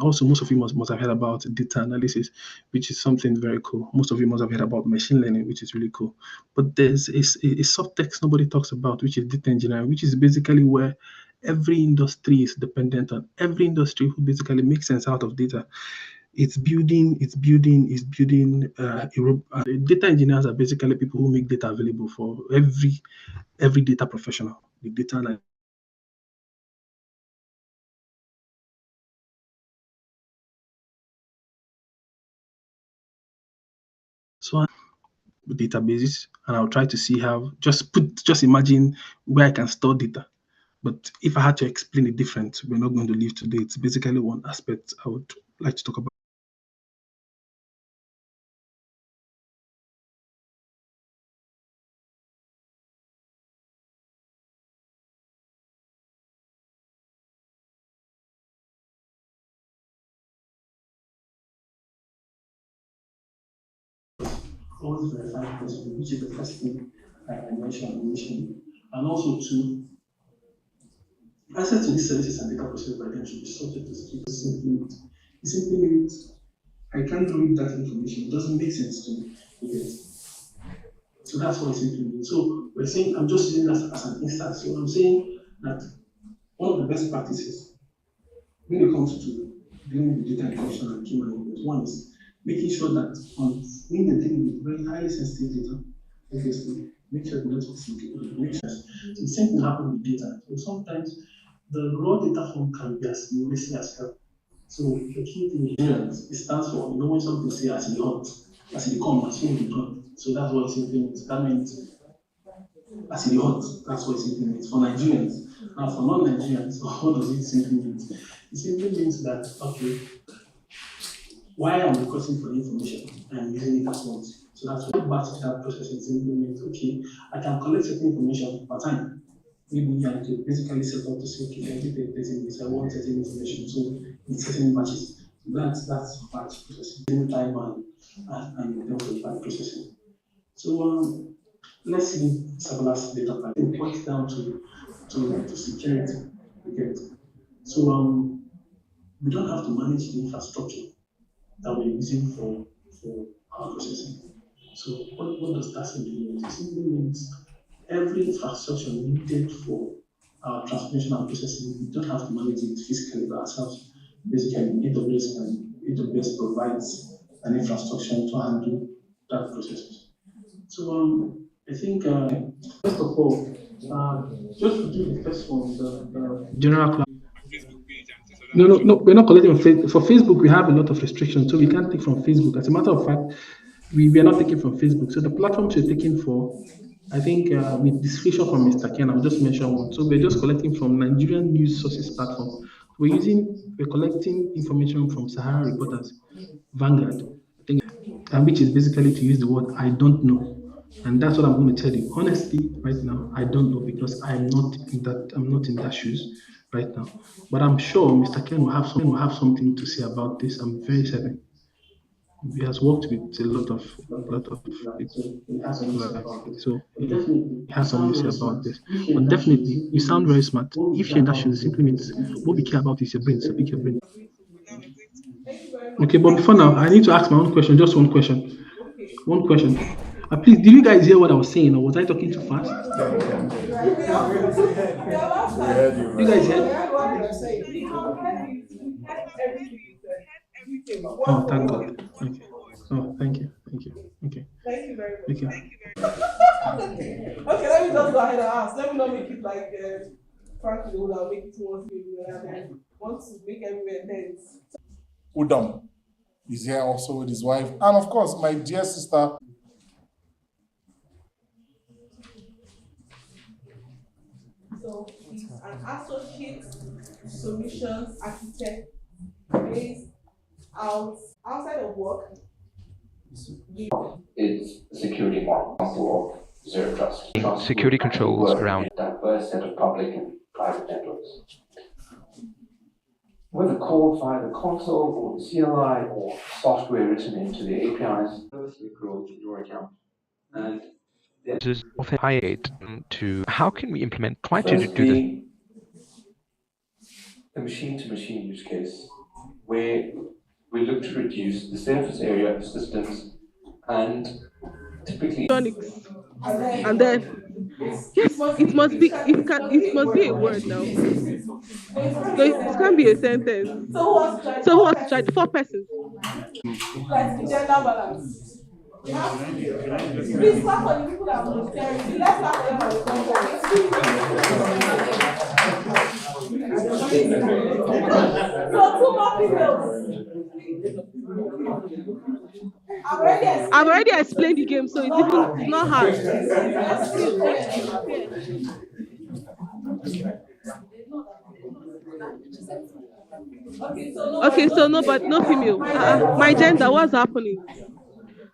[SPEAKER 8] also most of you must have heard about data analysis, which is something very cool. Most of you must have heard about machine learning, which is really cool. But there's a subtext nobody talks about, which is data engineering, which is basically where every industry is dependent on. Every industry who basically makes sense out of data. It's building. Data engineers are basically people who make data available for every data professional. The data like so databases, and I'll try to see how just imagine where I can store data. But if I had to explain it different, we're not going to leave today. It's basically one aspect I would like to talk about. Always verify the person, which is the first thing I mentioned initially. And also to access to these services and data processed by them should be subject to security. It simply means I can't read that information. It doesn't make sense to me. Yet. So that's what it simply means. So we're saying I'm just using that as an instance. So I'm saying that one of the best practices when it comes to dealing with data encryption and key management, one is making sure that when you're dealing with very highly sensitive data, obviously, make sure not to make sure. So the same thing happens with data. So sometimes the raw data form can be as messy as hell. So the key thing here is it stands for, when something say as it hot, as it come, as it done. So that's what it simply means. That means as it hot, that's what it simply means. For Nigerians, now for non-Nigerians, what does it simply mean? It simply means that, okay, why I'm requesting for the information and using it as once. So that's what batch data processing simply means. Okay, I can collect certain information per time. Maybe I could basically set up to say, okay, every 30 minutes, I want certain information. So in certain batches. So that's batch processing, same time and in terms of batch processing. So let's see serverless data pipeline. It boils down to security. Okay. So we don't have to manage the infrastructure that we're using for our processing. So what does that simply mean? It simply means every infrastructure needed for our transformation and processing, we don't have to manage it physically by ourselves. Basically, AWS provides an infrastructure to handle that process. So I think first of all, just to do the first one, the general cloud. No, we're not collecting on Facebook. For Facebook, we have a lot of restrictions, so we can't take from Facebook. As a matter of fact, we are not taking from Facebook. So the platforms we're taking for, I think, with discretion from Mr. Ken, I'll just mention one. So we're just collecting from Nigerian news sources platform. We're collecting information from Sahara Reporters, Vanguard, and which is basically to use the word I don't know. And that's what I'm going to tell you. Honestly, right now, I don't know because I'm not in that shoes right now. But I'm sure Mr. Ken will have something to say about this. I'm very certain. He has worked with a lot of people. Like, so he has something to say about this. But definitely, you sound very smart. If you're in that shoes, it simply means what we care about is your brain. So pick your brain. Okay, but before now, I need to ask my own question. Just one question.
[SPEAKER 3] Okay.
[SPEAKER 8] One question. Please, did you guys hear what I was saying, or was I talking too fast? You guys heard? Oh, thank God. Okay. Oh, thank you. Okay.
[SPEAKER 3] Thank you very much.
[SPEAKER 8] Okay.
[SPEAKER 3] Okay, let me just go ahead and ask. Let me not make it like Frank the Old, I'll make it one thing and then want to make everywhere tense.
[SPEAKER 9] Udam is here also with his wife, and of course, my dear sister.
[SPEAKER 3] So he's an associate solutions architect based outside of work.
[SPEAKER 10] It's security model of zero trust.
[SPEAKER 11] Security controls around
[SPEAKER 10] a diverse set of public and private networks. Whether called via the console or the CLI or software written into the APIs, the growth in your account. And
[SPEAKER 11] this is often highlighted to how can we try to do this?
[SPEAKER 10] The machine-to-machine use case, where we look to reduce the surface area of systems and typically.
[SPEAKER 1] And then yes, it must be a word now. So it can't be a sentence.
[SPEAKER 3] So
[SPEAKER 1] who wants to try? Four persons.
[SPEAKER 3] like the gender balance. Please clap for the people that are volunteering. Let's clap for them So two more females.
[SPEAKER 1] I've already explained the game, so it's not hard. Okay, so no female. My gender, what's happening?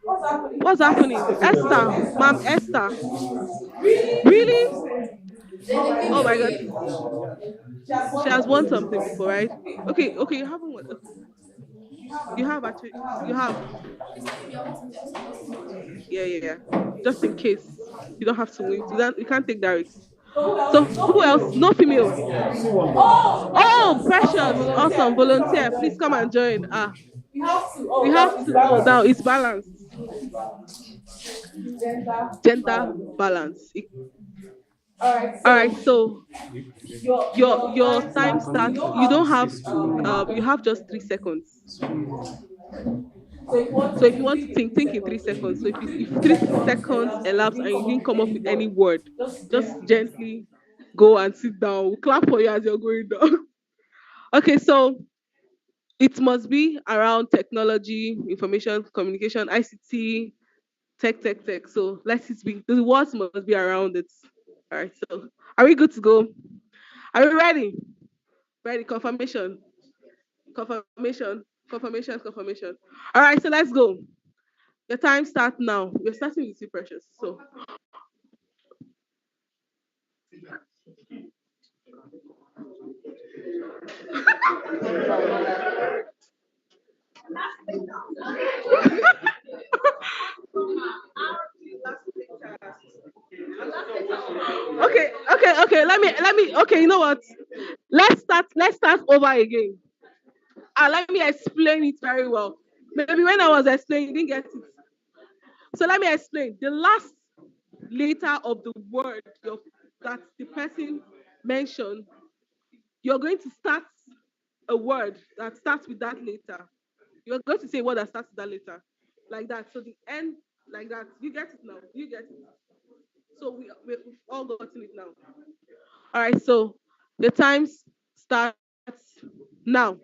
[SPEAKER 1] What's happening? Esther, Ma'am Esther. Really? Oh my God. She has won something before, right? Okay, you haven't won. You have actually. You have. Yeah. Just in case you don't have to win, you can't take that risk. So who else? No female. Oh, precious, awesome. Volunteer, please come and join. We have to. Oh, now it's balanced. Gender balance.
[SPEAKER 3] All right,
[SPEAKER 1] All right,
[SPEAKER 3] so
[SPEAKER 1] so
[SPEAKER 3] your
[SPEAKER 1] your
[SPEAKER 3] time
[SPEAKER 1] time
[SPEAKER 3] starts.
[SPEAKER 1] starts.
[SPEAKER 3] You don't
[SPEAKER 1] You don't
[SPEAKER 3] have
[SPEAKER 1] have you have just 3 seconds.
[SPEAKER 3] so if you want
[SPEAKER 1] So if
[SPEAKER 3] to
[SPEAKER 1] you want to
[SPEAKER 3] think in three
[SPEAKER 1] think in three
[SPEAKER 3] seconds. So
[SPEAKER 1] seconds. So if
[SPEAKER 3] if
[SPEAKER 1] three
[SPEAKER 3] 3 seconds
[SPEAKER 1] seconds
[SPEAKER 3] elapsed and you
[SPEAKER 1] elapse and
[SPEAKER 3] didn't
[SPEAKER 1] you
[SPEAKER 3] come
[SPEAKER 1] didn't
[SPEAKER 3] up with
[SPEAKER 1] come up
[SPEAKER 3] any
[SPEAKER 1] with any
[SPEAKER 3] word,
[SPEAKER 1] word,
[SPEAKER 3] just
[SPEAKER 1] just
[SPEAKER 3] gently.
[SPEAKER 1] gently go and sit down. We'll clap for you as you're going down. Okay, so it must be around technology, information, communication, ICT, tech. So let it be. The words must be around it. All right. So are we good to go? Are we ready? Ready? Confirmation. All right. So let's go. Your time starts now. We're starting with you, Precious. So okay. Let me. Okay, you know what? Let's start over again. Let me explain it very well. Maybe when I was explaining, you didn't get it. So let me explain. The last letter of the word that the person mentioned, you're going to start a word that starts with that letter. You're going to say a word that starts with that letter. Like that. So the end, like that. You get it now. You get it. So we've all gotten it now. All right. So the time starts now.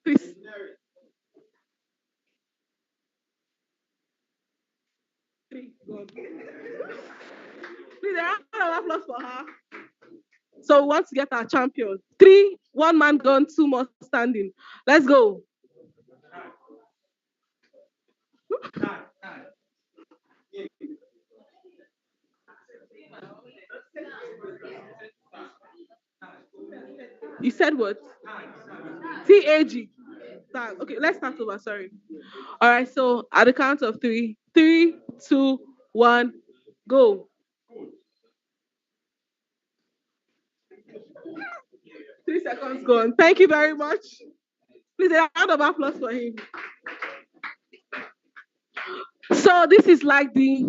[SPEAKER 1] Please. Three. Go on. Please, a round of applause for her. So we want to get our champion. Three, one man gone, two more standing. Let's go. You said what? TAG. Okay, let's start over. Sorry. All right, so at the count of three, three, two, one, go. 3 seconds gone. Thank you very much. Please, a round of applause for him. So this is like the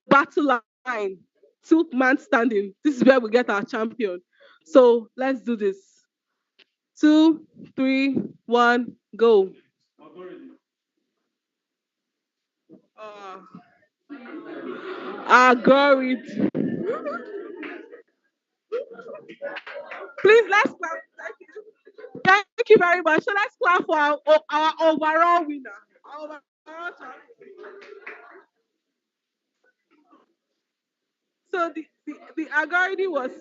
[SPEAKER 1] battle line. Two man standing. This is where we get our champion. So let's do this. 2, 3, 1, go. Uh, algorithm. Please let's clap. Thank you very much. So let's clap for our overall winner. Our overall champion. So the algorithm was.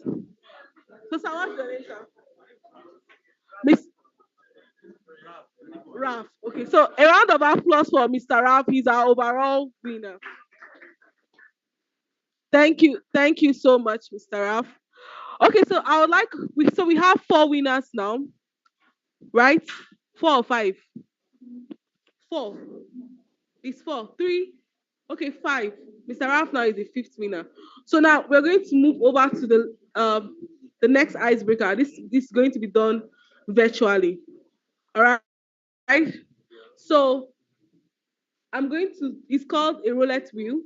[SPEAKER 1] So sir, what's your name, sir? Miss Raf. Okay, so a round of applause for Mr. Raf. He's our overall winner. Thank you so much, Mr. Raf. Okay, so I would like we have 4 winners now, right? 4 or 5. 4. It's 4. 3. Okay, 5. Mr. Ralph now is the 5th winner. So now we're going to move over to the next icebreaker. This is going to be done virtually. All right. So I'm going to. It's called a roulette wheel.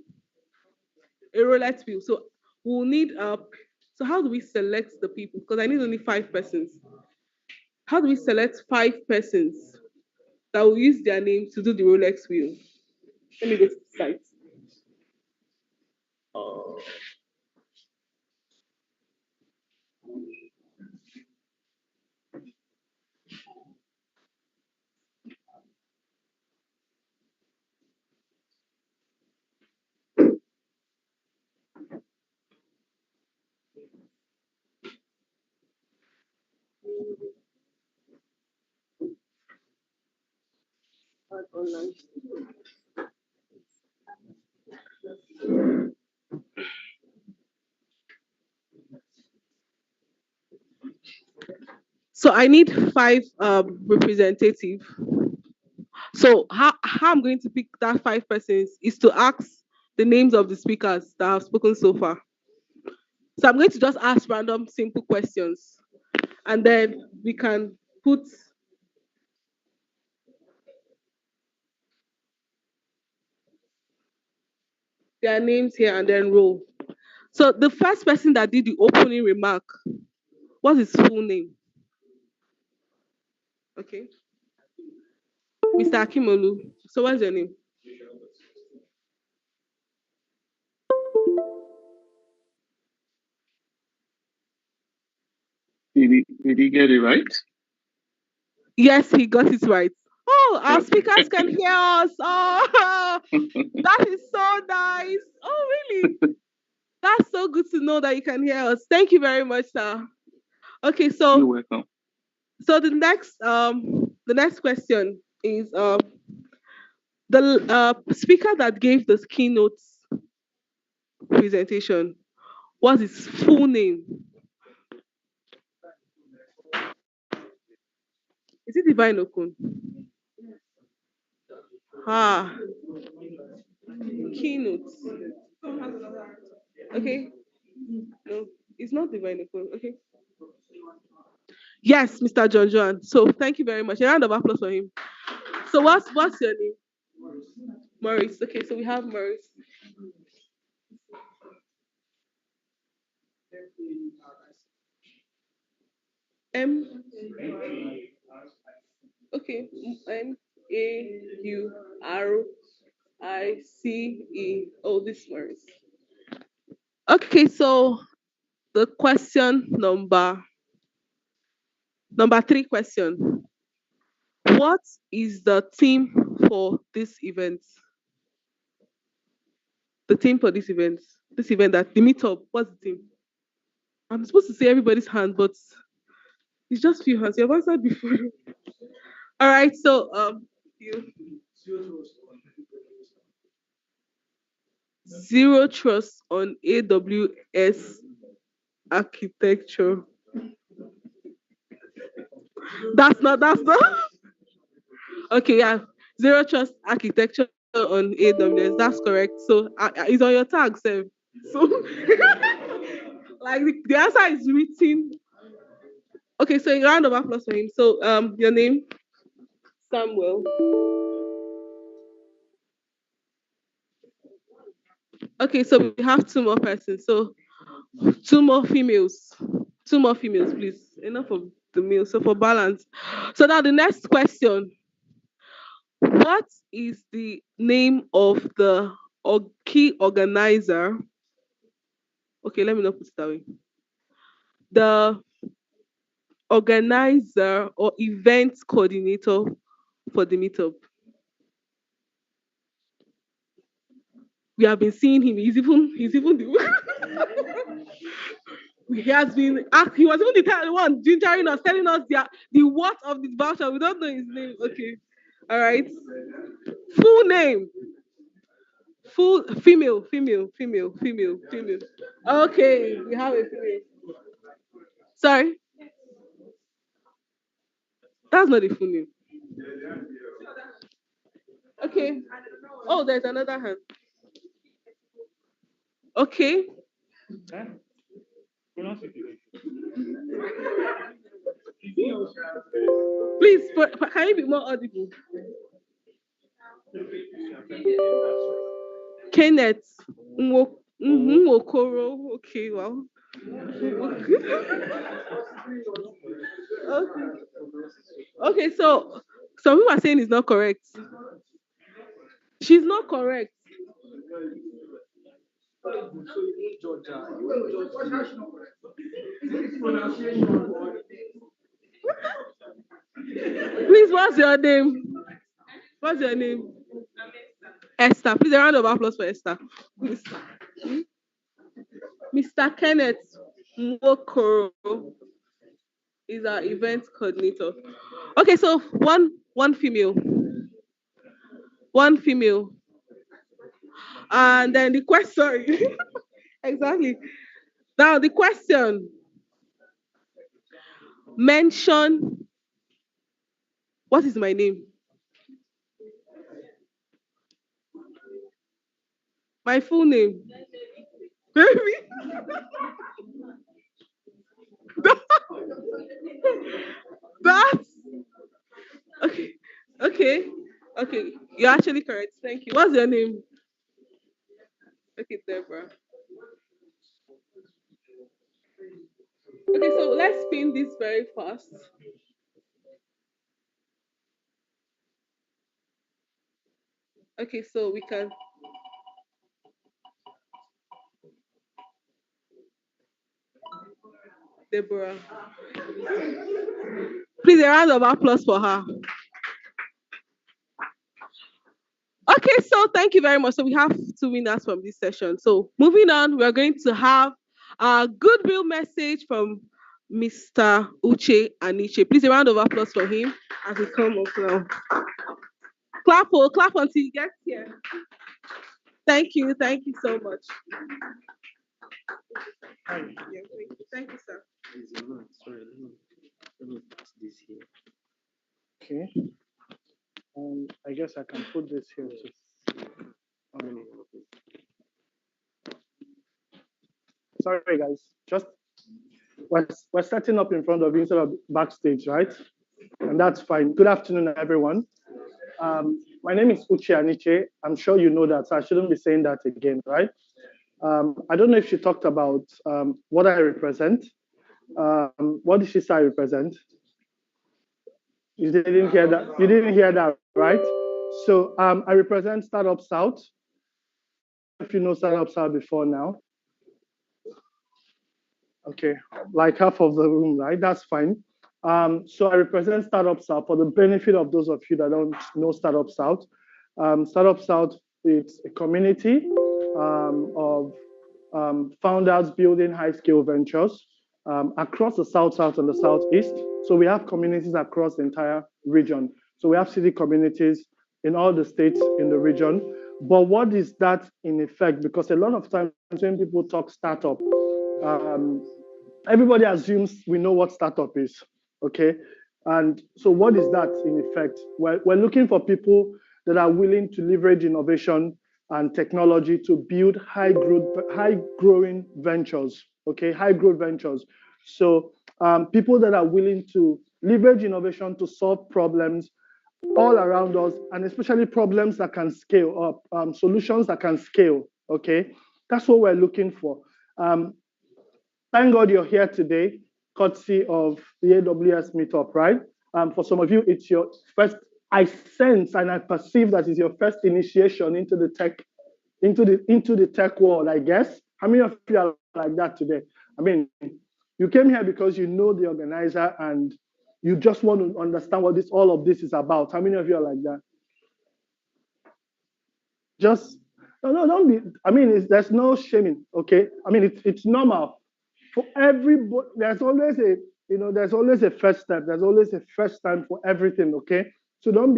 [SPEAKER 1] A roulette wheel. So we'll need So how do we select the people? Because I need only 5 persons. How do we select 5 persons that will use their name to do the roulette wheel? Let me go to the site. Online. So I need 5 representative. So how I'm going to pick that 5 persons is to ask the names of the speakers that have spoken so far. So I'm going to just ask random simple questions, and then we can put. their names here and then roll. So the first person that did the opening remark, what's his full name? Okay. Mr. Akimolu. So what's your name?
[SPEAKER 6] Did he get it right?
[SPEAKER 1] Yes, he got it right. Oh, our speakers can hear us. Oh, that is so nice. Oh, really? That's so good to know that you can hear us. Thank you very much, sir. Okay,
[SPEAKER 6] You're
[SPEAKER 1] so
[SPEAKER 6] welcome.
[SPEAKER 1] the next question is the speaker that gave the keynote presentation. What's his full name? Is it Divine Okun? Ah, keynote. Okay. No, it's not Divine Okun. Okay. Yes, Mr. John John. So thank you very much. A round of applause for him. So what's your name? Maurice. Okay, so we have Maurice. M. Okay. Maurice. Oh, this Maurice. Okay, so the question number 3 question. What is the theme for this event? The theme for this event. This event that the meetup. What's the theme? I'm supposed to say everybody's hand, but it's just few hands. You have answered before. All right, so you zero trust on AWS architecture. That's not okay, yeah. Zero trust architecture on AWS. That's correct. So it's on your tag, Sam. So like the answer is written. Okay, so a round of applause for him. So your name? Samuel. Okay, so we have 2 more persons. So 2 more females. 2 more females, please. Enough of the males. So for balance. So now the next question. What is the name of the key organizer? Okay, let me not put it that way. The organizer or event coordinator for the meetup. We have been seeing him. He's even the he was even the one gingering us, telling us the what of this voucher. We don't know his name. Okay. All right. Full name. Full female. Okay, we have a female. Sorry, that's not the full name. Okay. Oh, there's another hand. Okay. Please, can you be more audible? Kenneth Nwokoro. Okay, well. Okay. Okay, so some people are saying it's not correct. She's not correct. Please, what's your name? What's your name? Esther. Please, a round of applause for Esther. Please. Mr. Kenneth Nwokoro is our event coordinator. Okay, so one female. One female. And then the question. Exactly. Now the question. Mention what is my name? My full name. Baby. That's okay. Okay. Okay. You're actually correct. Thank you. What's your name?
[SPEAKER 3] Okay, Deborah. Okay, so let's spin this very fast. Okay, so we can. Deborah. Please, a round of applause for her. Okay, so thank you very much. So we have two winners from this session. So moving on, we are going to have a goodwill message from Mr. Uche Aniche. Please, a round of applause for him as he comes up now. Clap until he gets here. Thank you so much. Yeah, thank you, sir.
[SPEAKER 7] Sorry, let me put this here.
[SPEAKER 4] Okay. I guess I can put this here too. Sorry, guys. Just we're setting up in front of you instead of backstage, right? And that's fine. Good afternoon, everyone. My name is Uche Aniche. I'm sure you know that, so I shouldn't be saying that again, right? I don't know if she talked about what I represent. What did she say I represent? You didn't hear that. You didn't hear that, right? So I represent Startup South. If you know Startup South before now. Okay, like half of the room, right? That's fine. So I represent Startup South for the benefit of those of you that don't know Startup South. Startup South is a community of founders building high-scale ventures across the South and the Southeast. So we have communities across the entire region. So we have city communities in all the states in the region. But what is that in effect? Because a lot of times when people talk startup, everybody assumes we know what startup is, okay? And so what is that in effect? We're looking for people that are willing to leverage innovation and technology to build high growing ventures, okay? High growth ventures. So people that are willing to leverage innovation to solve problems all around us, and especially problems that can scale up, solutions that can scale, okay? That's what we're looking for. Thank God you're here today, courtesy of the AWS Meetup, right? For some of you, it's your first, I sense and I perceive that it's your first initiation into the tech world, I guess. How many of you are like that today? I mean, you came here because you know the organizer and you just want to understand what all of this is about. How many of you are like that? Just, no, don't be, I mean, there's no shaming, okay? I mean, it's normal. For everybody, there's always a first step. There's always a first time for everything, okay? So don't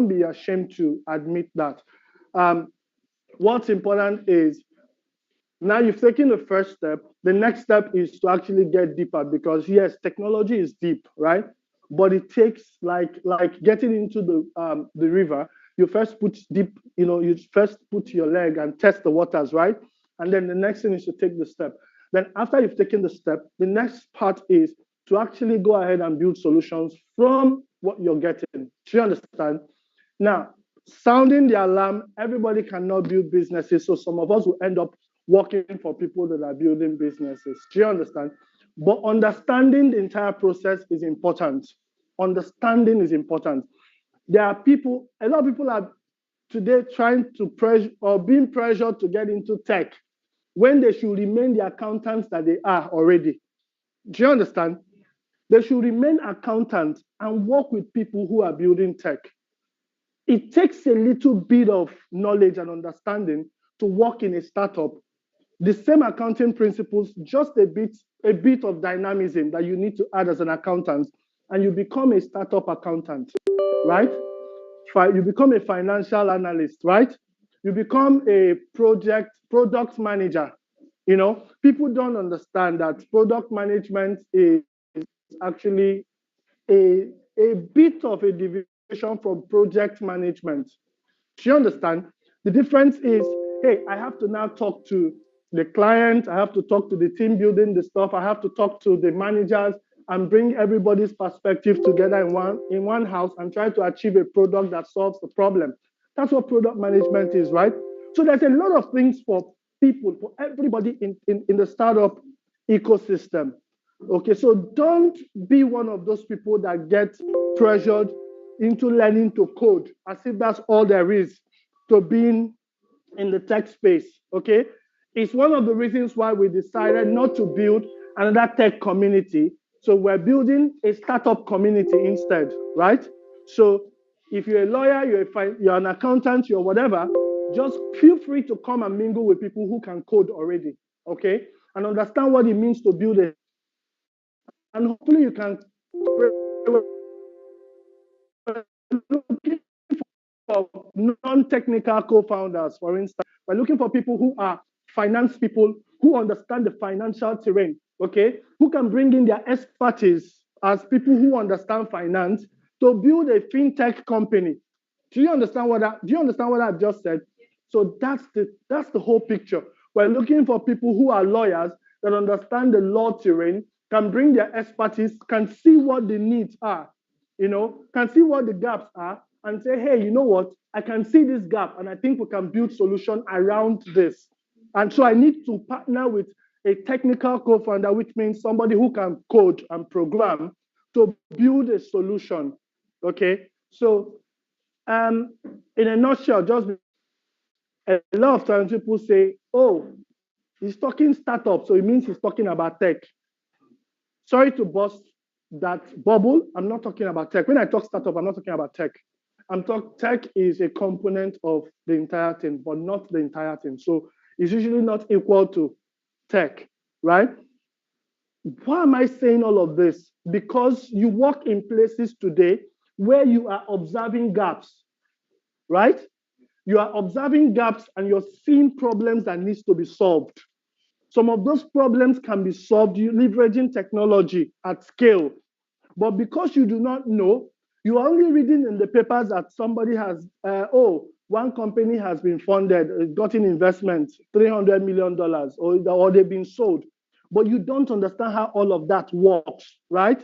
[SPEAKER 4] be ashamed to admit that. What's important is now you've taken the first step. The next step is to actually get deeper because yes, technology is deep, right? But it takes like getting into the river. You first put deep, you first put your leg and test the waters, right? And then the next thing is to take the step. Then after you've taken the step, the next part is to actually go ahead and build solutions from what you're getting. Do you understand? Now, sounding the alarm, everybody cannot build businesses. So some of us will end up working for people that are building businesses. Do you understand? But understanding the entire process is important. Understanding is important. There are people, a lot of people are today trying to pressure or being pressured to get into tech when they should remain the accountants that they are already. Do you understand? They should remain accountants and work with people who are building tech. It takes a little bit of knowledge and understanding to work in a startup. The same accounting principles, just a bit of dynamism that you need to add as an accountant, and you become a startup accountant, right? You become a financial analyst, right? You become a product manager. People don't understand that product management is actually a bit of a deviation from project management. Do you understand? The difference is, hey, I have to now talk to the client, I have to talk to the team building the stuff, I have to talk to the managers and bring everybody's perspective together in one house and try to achieve a product that solves the problem. That's what product management is, right? So there's a lot of things for people, for everybody in the startup ecosystem. Okay, so don't be one of those people that get pressured into learning to code as if that's all there is to being in the tech space. Okay, it's one of the reasons why we decided not to build another tech community. So we're building a startup community instead, right? So if you're a lawyer, you're an accountant, you're whatever, just feel free to come and mingle with people who can code already, okay? And understand what it means to build it. And hopefully you can for non-technical co-founders, for instance. We're looking for people who are finance people, who understand the financial terrain, okay? Who can bring in their expertise as people who understand finance to build a fintech company. Do you understand what I've just said? So that's the whole picture. We're looking for people who are lawyers that understand the law terrain, can bring their expertise, can see what the needs are, can see what the gaps are, and say, hey, you know what? I can see this gap, and I think we can build solution around this. And so I need to partner with a technical co-founder, which means somebody who can code and program to build a solution. Okay, so in a nutshell, just a lot of times people say, oh, he's talking startup, so it means he's talking about tech. Sorry to burst that bubble. I'm not talking about tech. When I talk startup, I'm not talking about tech. Tech is a component of the entire thing, but not the entire thing. So it's usually not equal to tech, right? Why am I saying all of this? Because you work in places today where you are observing gaps, right? You are observing gaps and you're seeing problems that needs to be solved. Some of those problems can be solved leveraging technology at scale. But because you do not know, you are only reading in the papers that somebody has, one company has been funded, gotten investment, $300 million, or they've been sold. But you don't understand how all of that works, right?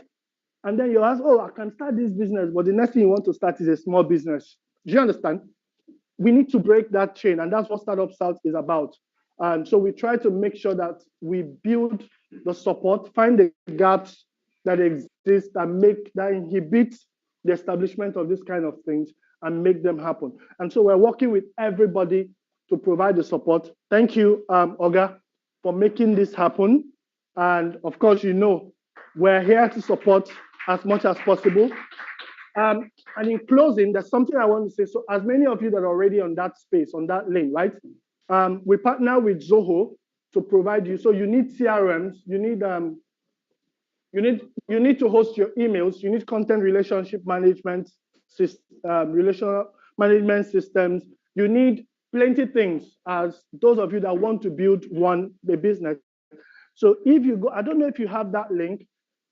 [SPEAKER 4] And then you ask, oh, I can start this business, but the next thing you want to start is a small business. Do you understand? We need to break that chain, and that's what Startup South is about. And so we try to make sure that we build the support, find the gaps that exist that inhibit the establishment of this kind of things and make them happen. And so we're working with everybody to provide the support. Thank you, Oga, for making this happen. And of course, we're here to support as much as possible. And in closing, there's something I want to say. So as many of you that are already on that space, on that lane, right? We partner with Zoho to provide you. So you need CRMs, you need to host your emails, you need content relationship management, relational management systems. You need plenty things as those of you that want to build a business. So if you go, I don't know if you have that link.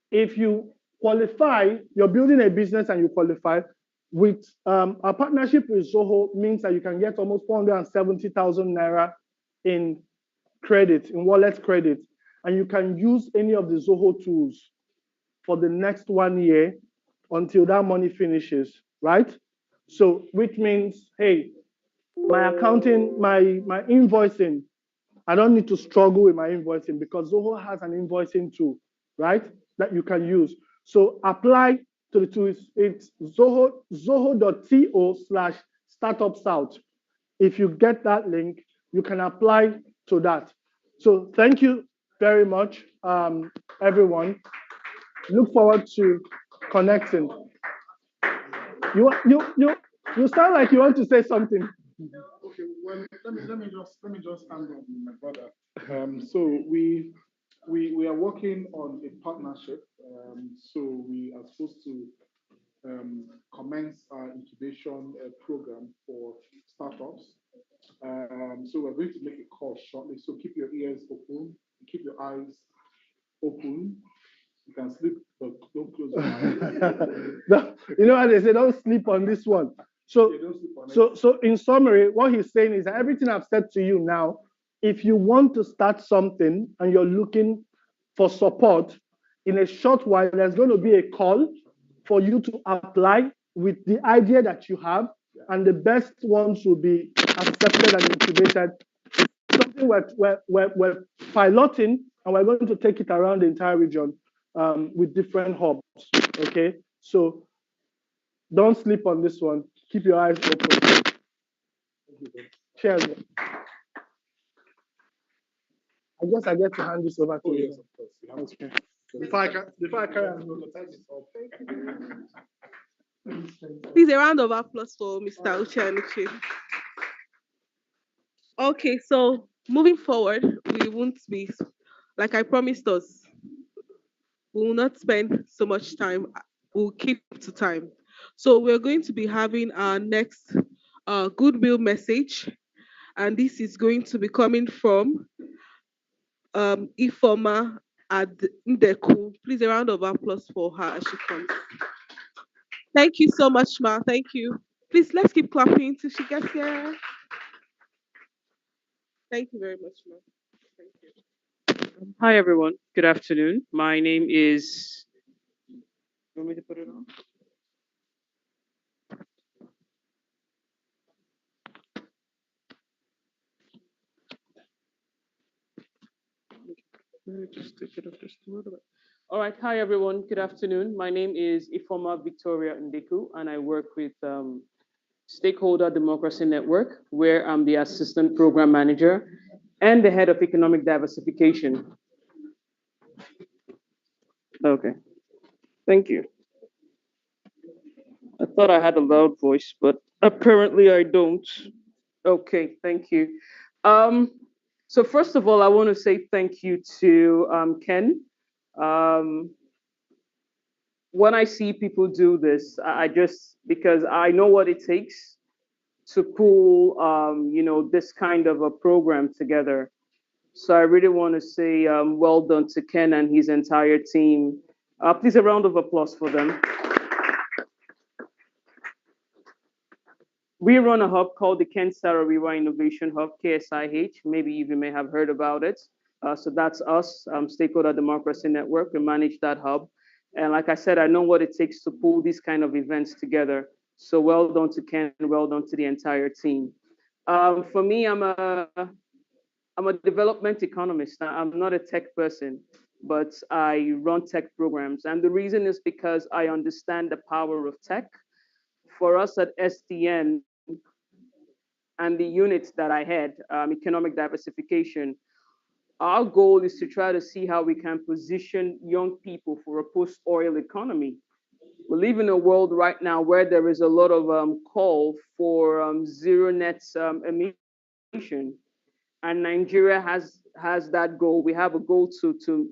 [SPEAKER 4] If you qualify, you're building a business and you qualify with our partnership with Zoho means that you can get almost 470,000 naira in credit, in wallet credit, and you can use any of the Zoho tools for the next 1 year until that money finishes, right? So, which means, hey, my accounting, my invoicing, I don't need to struggle with my invoicing because Zoho has an invoicing tool, right? That you can use. So apply to the tools. It's zoho.to/startupsouth. If you get that link, you can apply to that. So thank you very much, everyone. Look forward to connecting. You sound like you want to say something.
[SPEAKER 9] Okay, well, let me just stand on my brother. So we are working on a partnership. So we are supposed to commence our incubation program for startups. So we're going to make a call shortly. So keep your ears open, keep your eyes open. You can sleep, but don't close your eyes.
[SPEAKER 4] You know what they say, don't sleep on this one. So in summary, what he's saying is that everything I've said to you now, if you want to start something and you're looking for support, in a short while, there's going to be a call for you to apply with the idea that you have, and the best ones will be accepted and incubated something we're piloting, and we're going to take it around the entire region with different hubs. Okay, so don't sleep on this one. Keep your eyes open. Cheers. I guess I get to hand this over to you.
[SPEAKER 9] Yes, of course. You have to. Before I carry on, the time is up.
[SPEAKER 3] Please, a round of applause for Mr. Uche Anuche. Okay, so moving forward, we won't be, like I promised us, we will not spend so much time. We'll keep to time. So we're going to be having our next goodwill message, and this is going to be coming from Ifoma at Ndeku. Please, a round of applause for her as she comes. Thank you so much, Ma. Thank you. Please, let's keep clapping till she gets here. Thank you very much, Ma. Thank you.
[SPEAKER 7] Hi, everyone. Good afternoon. My name is. You want me to put it on? Let me just take it up just a little bit. All right. Hi, everyone. Good afternoon. My name is Ifoma Victoria Ndeku, and I work with Stakeholder Democracy Network, where I'm the Assistant Program Manager and the Head of Economic Diversification. Okay. Thank you. I thought I had a loud voice, but apparently I don't. Okay, thank you. Um, so first of all, I want to say thank you to Ken. Um, when I see people do this, I just, because I know what it takes to pull, this kind of a program together. So I really want to say well done to Ken and his entire team. Please, a round of applause for them. We run a hub called the Ken Sarawiwa Innovation Hub, KSIH. Maybe you may have heard about it. So that's us, Stakeholder Democracy Network. We manage that hub. And like I said, I know what it takes to pull these kind of events together. So well done to Ken, well done to the entire team. For me, I'm a development economist. I'm not a tech person, but I run tech programs. And the reason is because I understand the power of tech. For us at SDN, and the units that I had, economic diversification, our goal is to try to see how we can position young people for a post-oil economy. We live in a world right now where there is a lot of call for zero net emission, and Nigeria has that goal. We have a goal to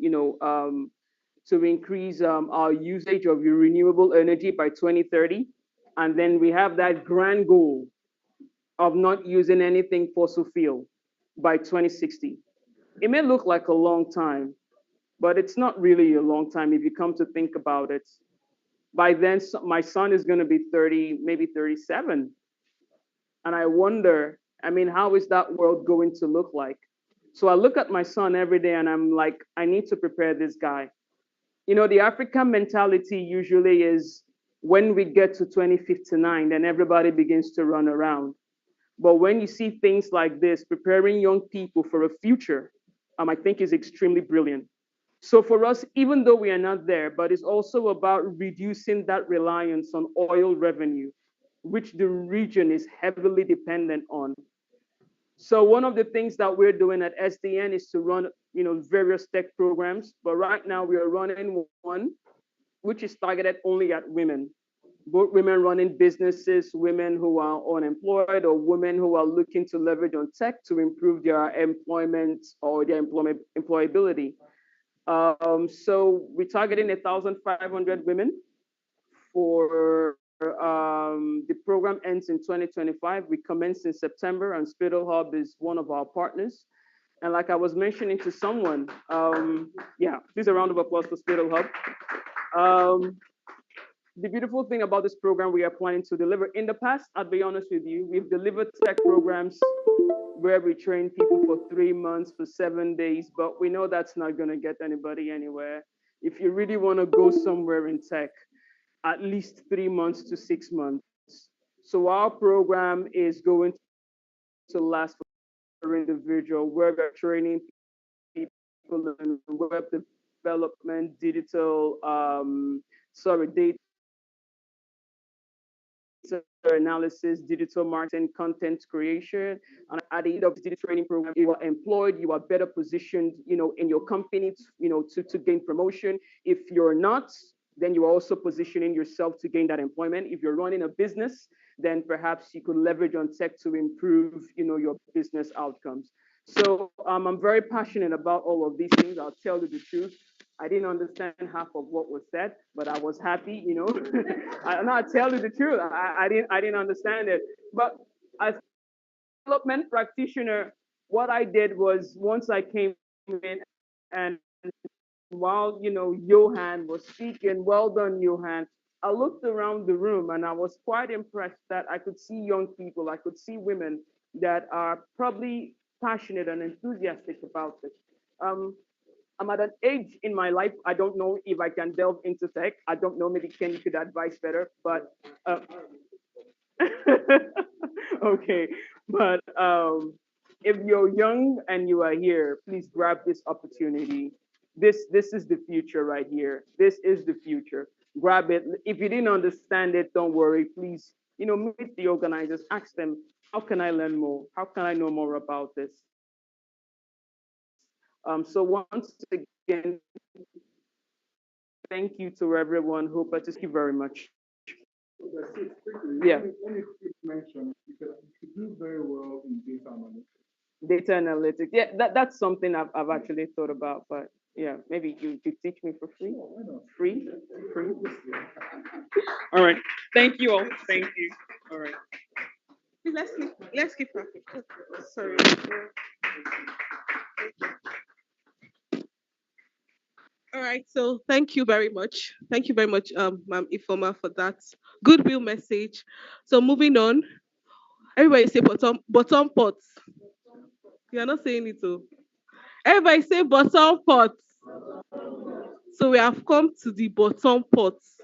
[SPEAKER 7] increase our usage of renewable energy by 2030, and then we have that grand goal of not using anything fossil fuel by 2060. It may look like a long time, but it's not really a long time if you come to think about it. By then, my son is going to be 30, maybe 37. And I wonder, I mean, how is that world going to look like? So I look at my son every day and I'm like, I need to prepare this guy. You know, the African mentality usually is when we get to 2059, then everybody begins to run around. But when you see things like this, preparing young people for a future, I think is extremely brilliant. So for us, even though we are not there, but it's also about reducing that reliance on oil revenue, which the region is heavily dependent on. So one of the things that we're doing at SDN is to run, various tech programs. But right now we are running one, which is targeted only at women. Both women running businesses, women who are unemployed, or women who are looking to leverage on tech to improve their employment or their employability. So we're targeting 1,500 women for the program ends in 2025. We commenced in September, and SpitalHub is one of our partners. And like I was mentioning to someone, please a round of applause for SpitalHub. The beautiful thing about this program we are planning to deliver, in the past, I'll be honest with you, we've delivered tech programs where we train people for 3 months, for 7 days, but we know that's not going to get anybody anywhere. If you really want to go somewhere in tech, at least 3 months to 6 months. So our program is going to last individual where we're training people in web development, digital, data analysis, digital marketing, content creation. And at the end of the digital training program, you are employed, you are better positioned, in your company, to gain promotion. If you're not, then you are also positioning yourself to gain that employment. If you're running a business, then perhaps you could leverage on tech to improve, your business outcomes. So I'm very passionate about all of these things. I'll tell you the truth. I didn't understand half of what was said, but I was happy, I'll tell you the truth. I didn't understand it. But as a development practitioner, what I did was once I came in and while Johan was speaking, well done, Johan. I looked around the room and I was quite impressed that I could see young people, I could see women that are probably passionate and enthusiastic about it. I'm at an age in my life, I don't know if I can delve into tech. I don't know, maybe Ken, you could advise better, but okay. But if you're young and you are here, please grab this opportunity. This is the future right here. This is the future. Grab it. If you didn't understand it, don't worry. Please, meet the organizers. Ask them, how can I learn more? How can I know more about this? So once again, thank you to everyone who participated. Thank you very much. Yeah.
[SPEAKER 9] Let me mention, you could do very well in data analytics.
[SPEAKER 7] Data analytics. Yeah, that's something I've actually thought about, but yeah, maybe you could teach me for free. Free? Free? All right. Thank you all. Thank you. All right.
[SPEAKER 1] Let's keep her. Sorry. All right, so thank you very much. Thank you very much, Ma'am Ifoma, for that goodwill message. So moving on, everybody say bottom pots. You are not saying it too. Everybody say bottom pots. So we have come to the bottom pots.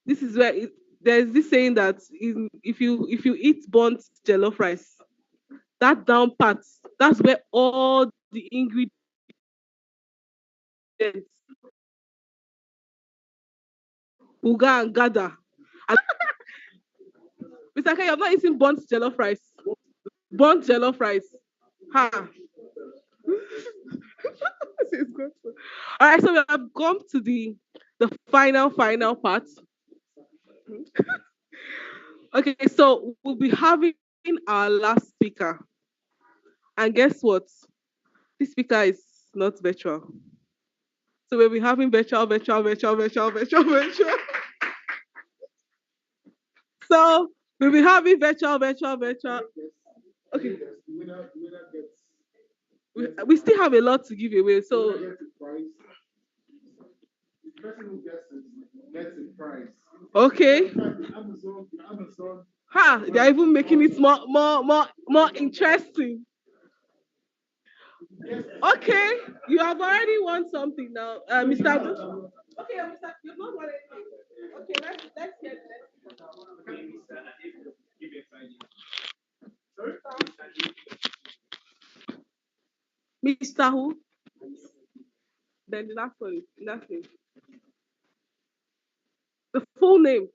[SPEAKER 1] This is where there's this saying that if you eat burnt jollof rice, that down part, that's where all the ingredients will go and gather. And Mr. K, you're not eating burnt jollof rice. Burnt jollof rice. Ha. This is good. All right, so we have come to the final part. Okay, so we'll be having our last speaker. And guess what? This speaker is not virtual. So we'll be having virtual. So we'll be having virtual. Okay. We still have a lot to give away. So
[SPEAKER 9] The person who gets the prize.
[SPEAKER 1] okay.
[SPEAKER 9] Amazon.
[SPEAKER 1] Ha! They're even making it more interesting. Okay, you have already won something now, Mr. Okay, Mr. You've not won anything. Okay, let's get Mr. Who? Then the last one is last name. The full name.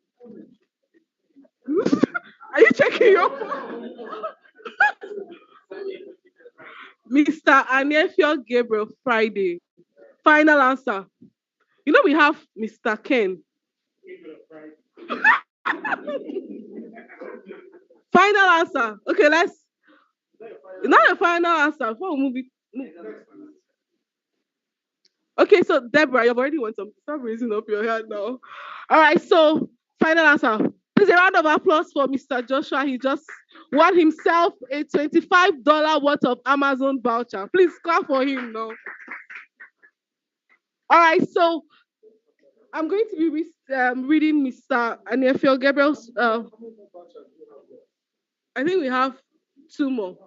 [SPEAKER 1] Are you checking your phone? Mr. Anefio Gabriel Friday. Final answer. You know we have Mr. Ken. Final answer. Okay, let's. Not a final answer. Before we move. Okay, so Deborah, you've already won something. Stop raising up your hand now. All right, so final answer. Please a round of applause for Mr. Joshua. He just won himself a $25 worth of Amazon voucher. Please clap for him now. All right, so I'm going to be reading Mr. Anefio Gabriel's. I think we have two more.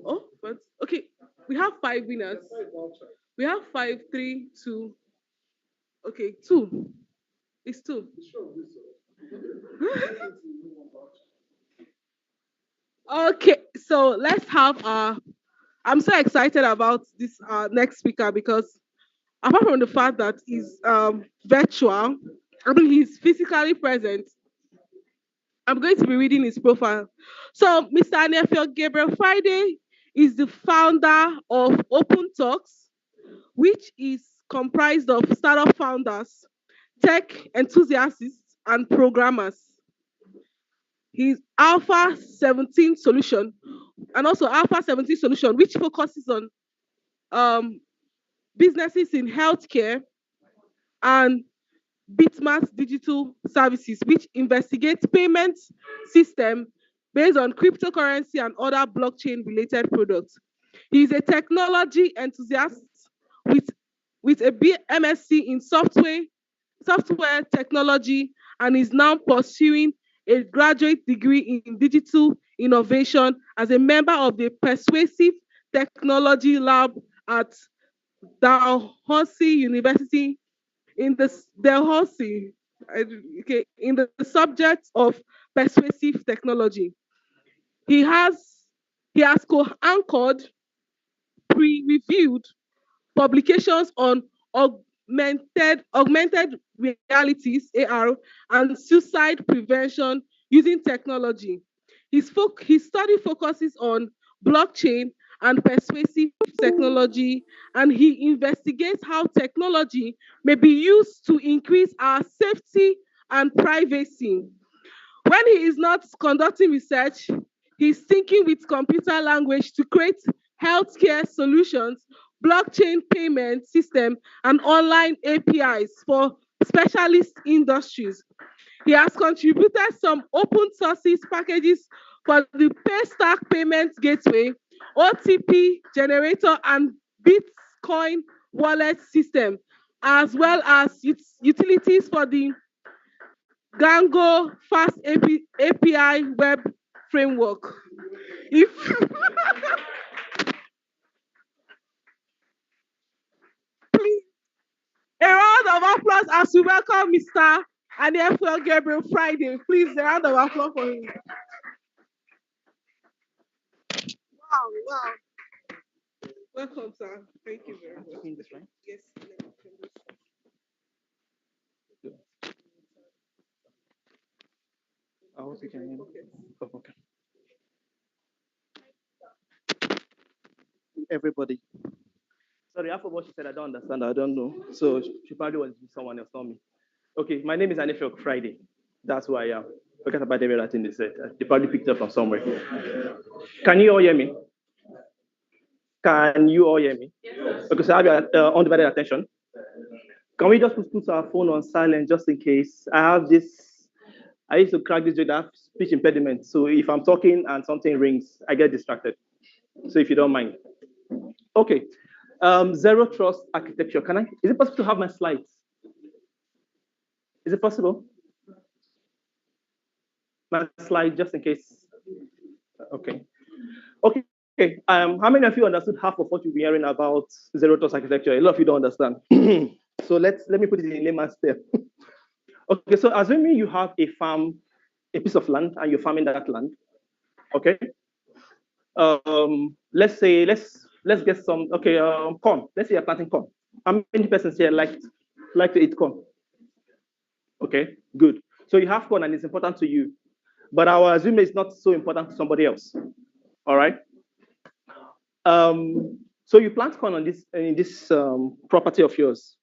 [SPEAKER 1] Oh, but okay, we have 5 winners. We have 5, 3, 2. Okay, 2. It's 2.
[SPEAKER 3] Okay, so let's have I'm so excited about this next speaker because apart from the fact that he's virtual, I mean he's physically present. I'm going to be reading his profile. So Mr. Anefio Gabriel Friday is the founder of Open Talks, which is comprised of startup founders, tech enthusiasts, and programmers. He's Alpha 17 Solution, and also Alpha 17 Solution, which focuses on um, businesses in healthcare, and Bitmax Digital Services, which investigates payment system based on cryptocurrency and other blockchain-related products. He is a technology enthusiast with, with a MSc in software technology, and is now pursuing a graduate degree in digital innovation as a member of the Persuasive Technology Lab at Dalhousie University in the Dalhousie, okay, in the subject of persuasive technology. He has he has co-anchored pre-reviewed publications on augmented realities (AR) and suicide prevention using technology. His study focuses on blockchain and persuasive technology, and he investigates how technology may be used to increase our safety and privacy. When he is not conducting research, he's thinking with computer language to create healthcare solutions, blockchain payment system, and online APIs for specialist industries. He has contributed some open sources packages for the Paystack payment gateway, OTP generator, and Bitcoin wallet system, as well as utilities for the Gango Fast API web framework. If please, a round of applause as we welcome Mr. Anefio Gabriel Friday. Please, a round of applause for him. Wow, wow. Welcome, sir. Thank you very much. Yes.
[SPEAKER 12] I hope you can hear me. Oh, okay. Everybody. Sorry, half of what she said I don't understand. I don't know. So she probably was someone else, not me. Okay, my name is Anefio Friday. That's who I am. Forget about every other thing they said. They probably picked up from somewhere. Can you all hear me? Can you all hear me? Yes. Okay, so I have your undivided attention. Can we just put our phone on silent just in case? I used to crack this joke that I have speech impediment. So if I'm talking and something rings, I get distracted. So if you don't mind. Okay. Zero trust architecture. Is it possible to have my slides? Is it possible? My slide, just in case. Okay. Okay. How many of you understood half of what you've been hearing about zero trust architecture? A lot of you don't understand. So let me put it in layman's terms. Okay, so assuming you have a farm, a piece of land, and you're farming that land. Okay. Let's get some corn. Let's say you're planting corn. How many persons here like to eat corn? Okay, good. So you have corn and it's important to you, but I will assume it's not so important to somebody else. All right. So you plant corn on in this property of yours.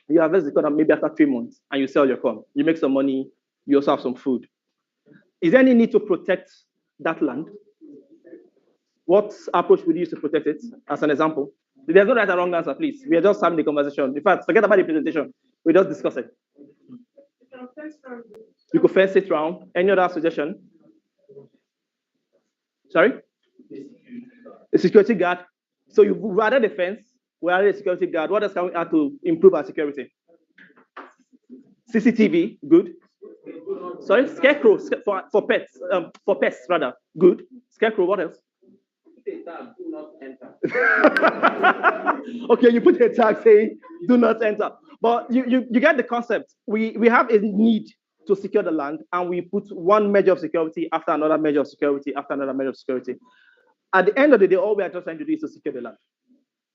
[SPEAKER 12] You harvest the corn maybe after 3 months, and you sell your corn. You make some money. You also have some food. Is there any need to protect that land? What approach would you use to protect it? As an example, there's no right or wrong answer, please. We are just having the conversation. In fact, forget about the presentation. We just discuss it. You could fence it round. Any other suggestion? Sorry? A security guard. So you rather the fence, rather a security guard. What else can we add to improve our security? CCTV, good. Sorry, scarecrow for pets, for pests rather, good. Scarecrow, what else? Do not enter. Okay, you put a tag saying "do not enter," but you get the concept. We have a need to secure the land, and we put one measure of security after another measure of security after another measure of security. At the end of the day, all we are just trying to do is to secure the land.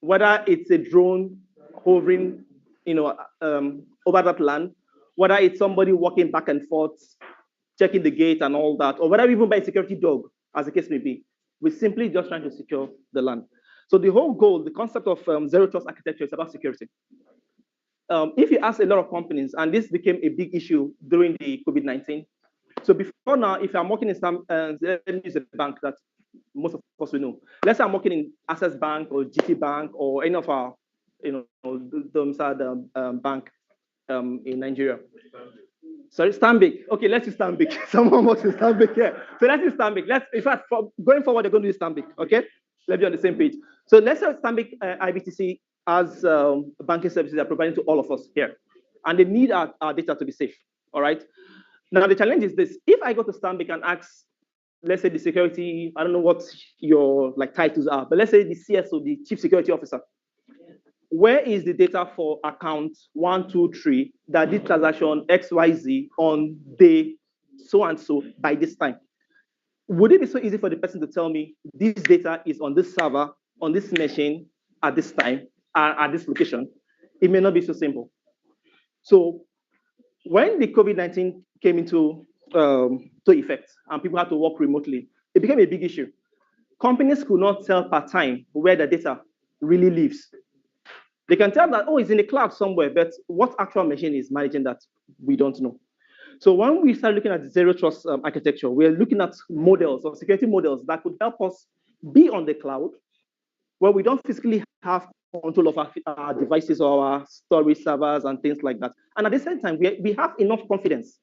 [SPEAKER 12] Whether it's a drone hovering, over that land, whether it's somebody walking back and forth, checking the gate and all that, or whether we even buy a security dog, as the case may be, we're simply just trying to secure the land. So the whole goal, the concept of zero trust architecture is about security. If you ask a lot of companies, and this became a big issue during the COVID-19. So before now, if I'm working in some, let me use a bank that most of us will know. Let's say I'm working in Access Bank or GT Bank or any of our, bank in Nigeria. Sorry, Stanbic. Okay, let's use Stanbic. Someone works in Stanbic, yeah. So let's use Stanbic. In fact, going forward, they're going to use Stanbic, okay? Let's be on the same page. So let's say Stanbic IBTC has banking services they're providing to all of us here. And they need our data to be safe, all right? Now, the challenge is this. If I go to Stanbic and ask, let's say the security, I don't know what your titles are, but let's say the CSO, the Chief Security Officer, where is the data for account 123 that did transaction XYZ on day so and so by this time? Would it be so easy for the person to tell me this data is on this server, on this machine, at this time, at this location? It may not be so simple. So when the COVID-19 came into effect and people had to work remotely, it became a big issue. Companies could not tell per time where the data really lives. They can tell that, oh, it's in the cloud somewhere, but what actual machine is managing that, we don't know. So when we start looking at zero trust architecture, we're looking at models or security models that could help us be on the cloud, where we don't physically have control of our devices or our storage servers and things like that. And at the same time, we have enough confidence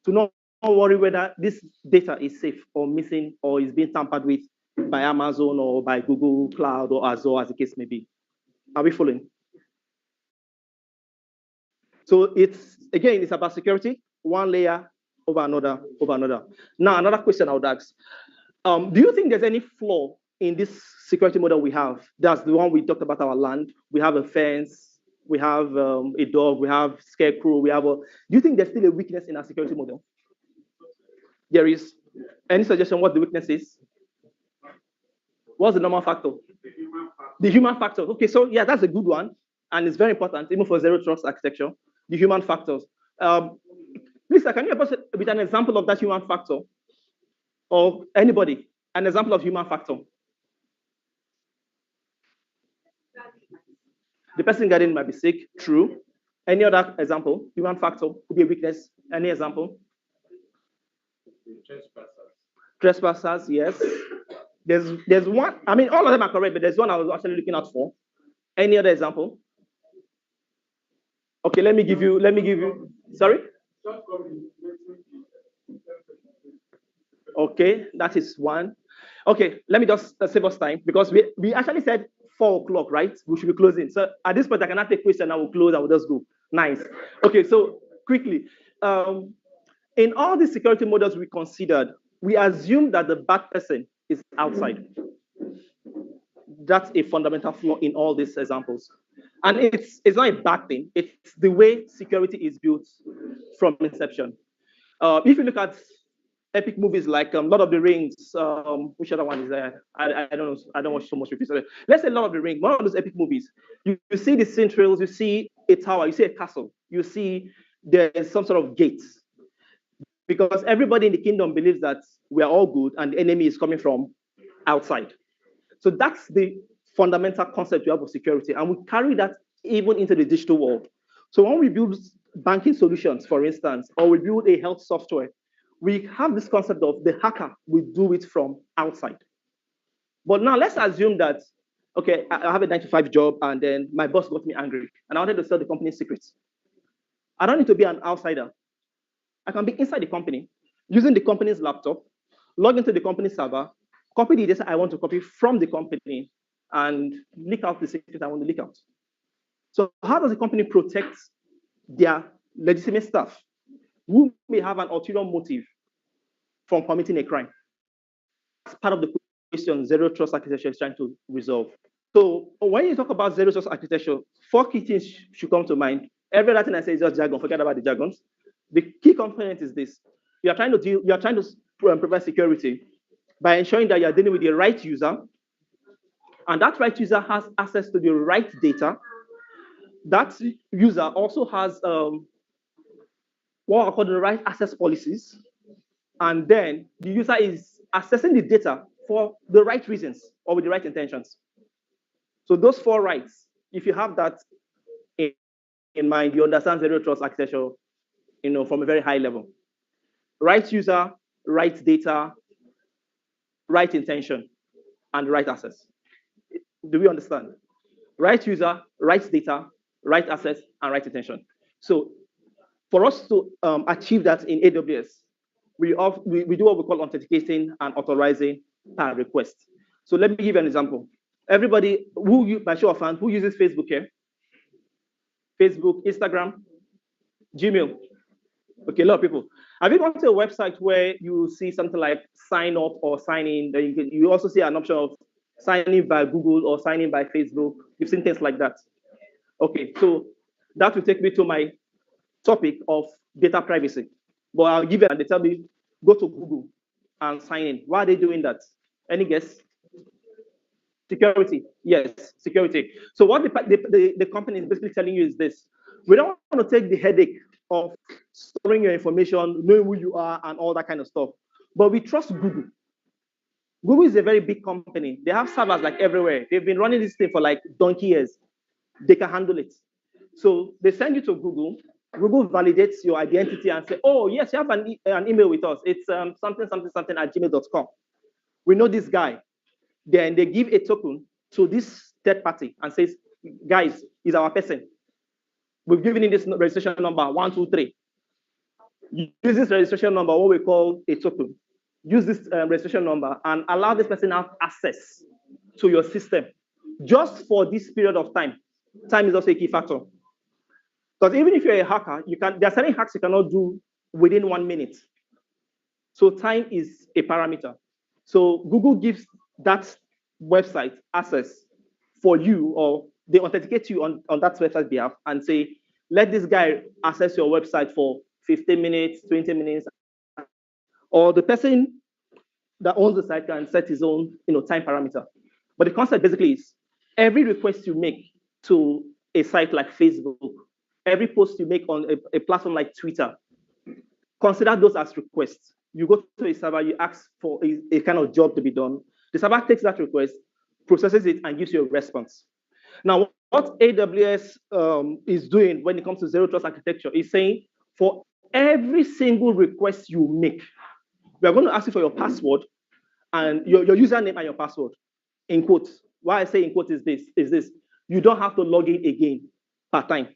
[SPEAKER 12] to not worry whether this data is safe or missing or is being tampered with by Amazon or by Google Cloud or Azure, as the case may be. Are we following? So it's about security, one layer over another, over another. Now, another question I would ask, do you think there's any flaw in this security model we have? That's the one we talked about, our land. We have a fence, we have a dog, we have scarecrow, do you think there's still a weakness in our security model? There is. Any suggestion what the weakness is? What's the normal factor? The human factor. Okay, so yeah, that's a good one. And it's very important, even for zero trust architecture, the human factors. Lisa, can you help us with an example of that human factor? Or anybody, an example of human factor? The person getting might be sick, true. Any other example? Human factor could be a weakness. Any example? Trespassers, yes. There's one, I mean, all of them are correct, but there's one I was actually looking out for. Any other example? Okay, let me give you, sorry? Okay, that is one. Okay, let me just save us time because we actually said 4 o'clock, right? We should be closing. So at this point, I cannot take question, I will close, I will just go. Nice. Okay, so quickly. In all the security models we considered, we assume that the bad person is outside. That's a fundamental flaw in all these examples. And it's not a bad thing. It's the way security is built from inception. If you look at epic movies like Lord of the Rings, which other one is there? I don't know. I don't watch so much movies. Let's say Lord of the Rings, one of those epic movies. You see the scene trails, you see a tower, you see a castle, you see there's some sort of gates. Because everybody in the kingdom believes that we are all good and the enemy is coming from outside. So that's the fundamental concept we have of security. And we carry that even into the digital world. So when we build banking solutions, for instance, or we build a health software, we have this concept of the hacker will do it from outside. But now let's assume that, okay, I have a 9-to-5 job and then my boss got me angry and I wanted to sell the company's secrets. I don't need to be an outsider. I can be inside the company, using the company's laptop, log into the company server, copy the data I want to copy from the company, and leak out the secret I want to leak out. So how does the company protect their legitimate staff who may have an ulterior motive from committing a crime? That's part of the question zero trust architecture is trying to resolve. So when you talk about zero trust architecture, 4 key things should come to mind. Every other thing I say is just jargon, forget about the jargons. The key component is this: you are trying to provide security by ensuring that you are dealing with the right user, and that right user has access to the right data. That user also has what are called the right access policies, and then the user is accessing the data for the right reasons or with the right intentions. So those 4 rights, if you have that in mind, you understand zero trust architecture, from a very high level. Right user, right data, right intention, and right access. Do we understand? Right user, right data, right access, and right intention. So for us to achieve that in AWS, we do what we call authenticating and authorizing per request. So let me give you an example. Everybody by show of hands, who uses Facebook here? Facebook, Instagram, Gmail. Okay, a lot of people. Have you gone to a website where you see something like sign up or sign in? Then you also see an option of sign in by Google or sign in by Facebook. You've seen things like that. Okay, so that will take me to my topic of data privacy. But I'll give it, and they tell me, go to Google and sign in. Why are they doing that? Any guess? Security. Yes, security. So what the company is basically telling you is this: we don't want to take the headache of storing your information, knowing who you are, and all that kind of stuff. But we trust Google. Google is a very big company. They have servers like everywhere. They've been running this thing for like donkey years. They can handle it. So they send you to Google. Google validates your identity and say, oh, yes, you have an email with us. It's something at gmail.com. We know this guy. Then they give a token to this third party and says, guys, he's our person. We've given him this registration number, 123. Use this registration number, what we call a token. Use this registration number and allow this person to have access to your system just for this period of time. Time is also a key factor. Because even if you're a hacker, there are certain hacks you cannot do within 1 minute. So time is a parameter. So Google gives that website access for you, or they authenticate you on that website's behalf and say, let this guy access your website for 15 minutes, 20 minutes. Or the person that owns the site can set his own time parameter. But the concept basically is every request you make to a site like Facebook, every post you make on a platform like Twitter, consider those as requests. You go to a server, you ask for a kind of job to be done. The server takes that request, processes it, and gives you a response. Now, what AWS is doing when it comes to zero trust architecture is saying, for every single request you make, we are going to ask you for your password and your username and your password, in quotes. Why I say in quotes is this: you don't have to log in again per time.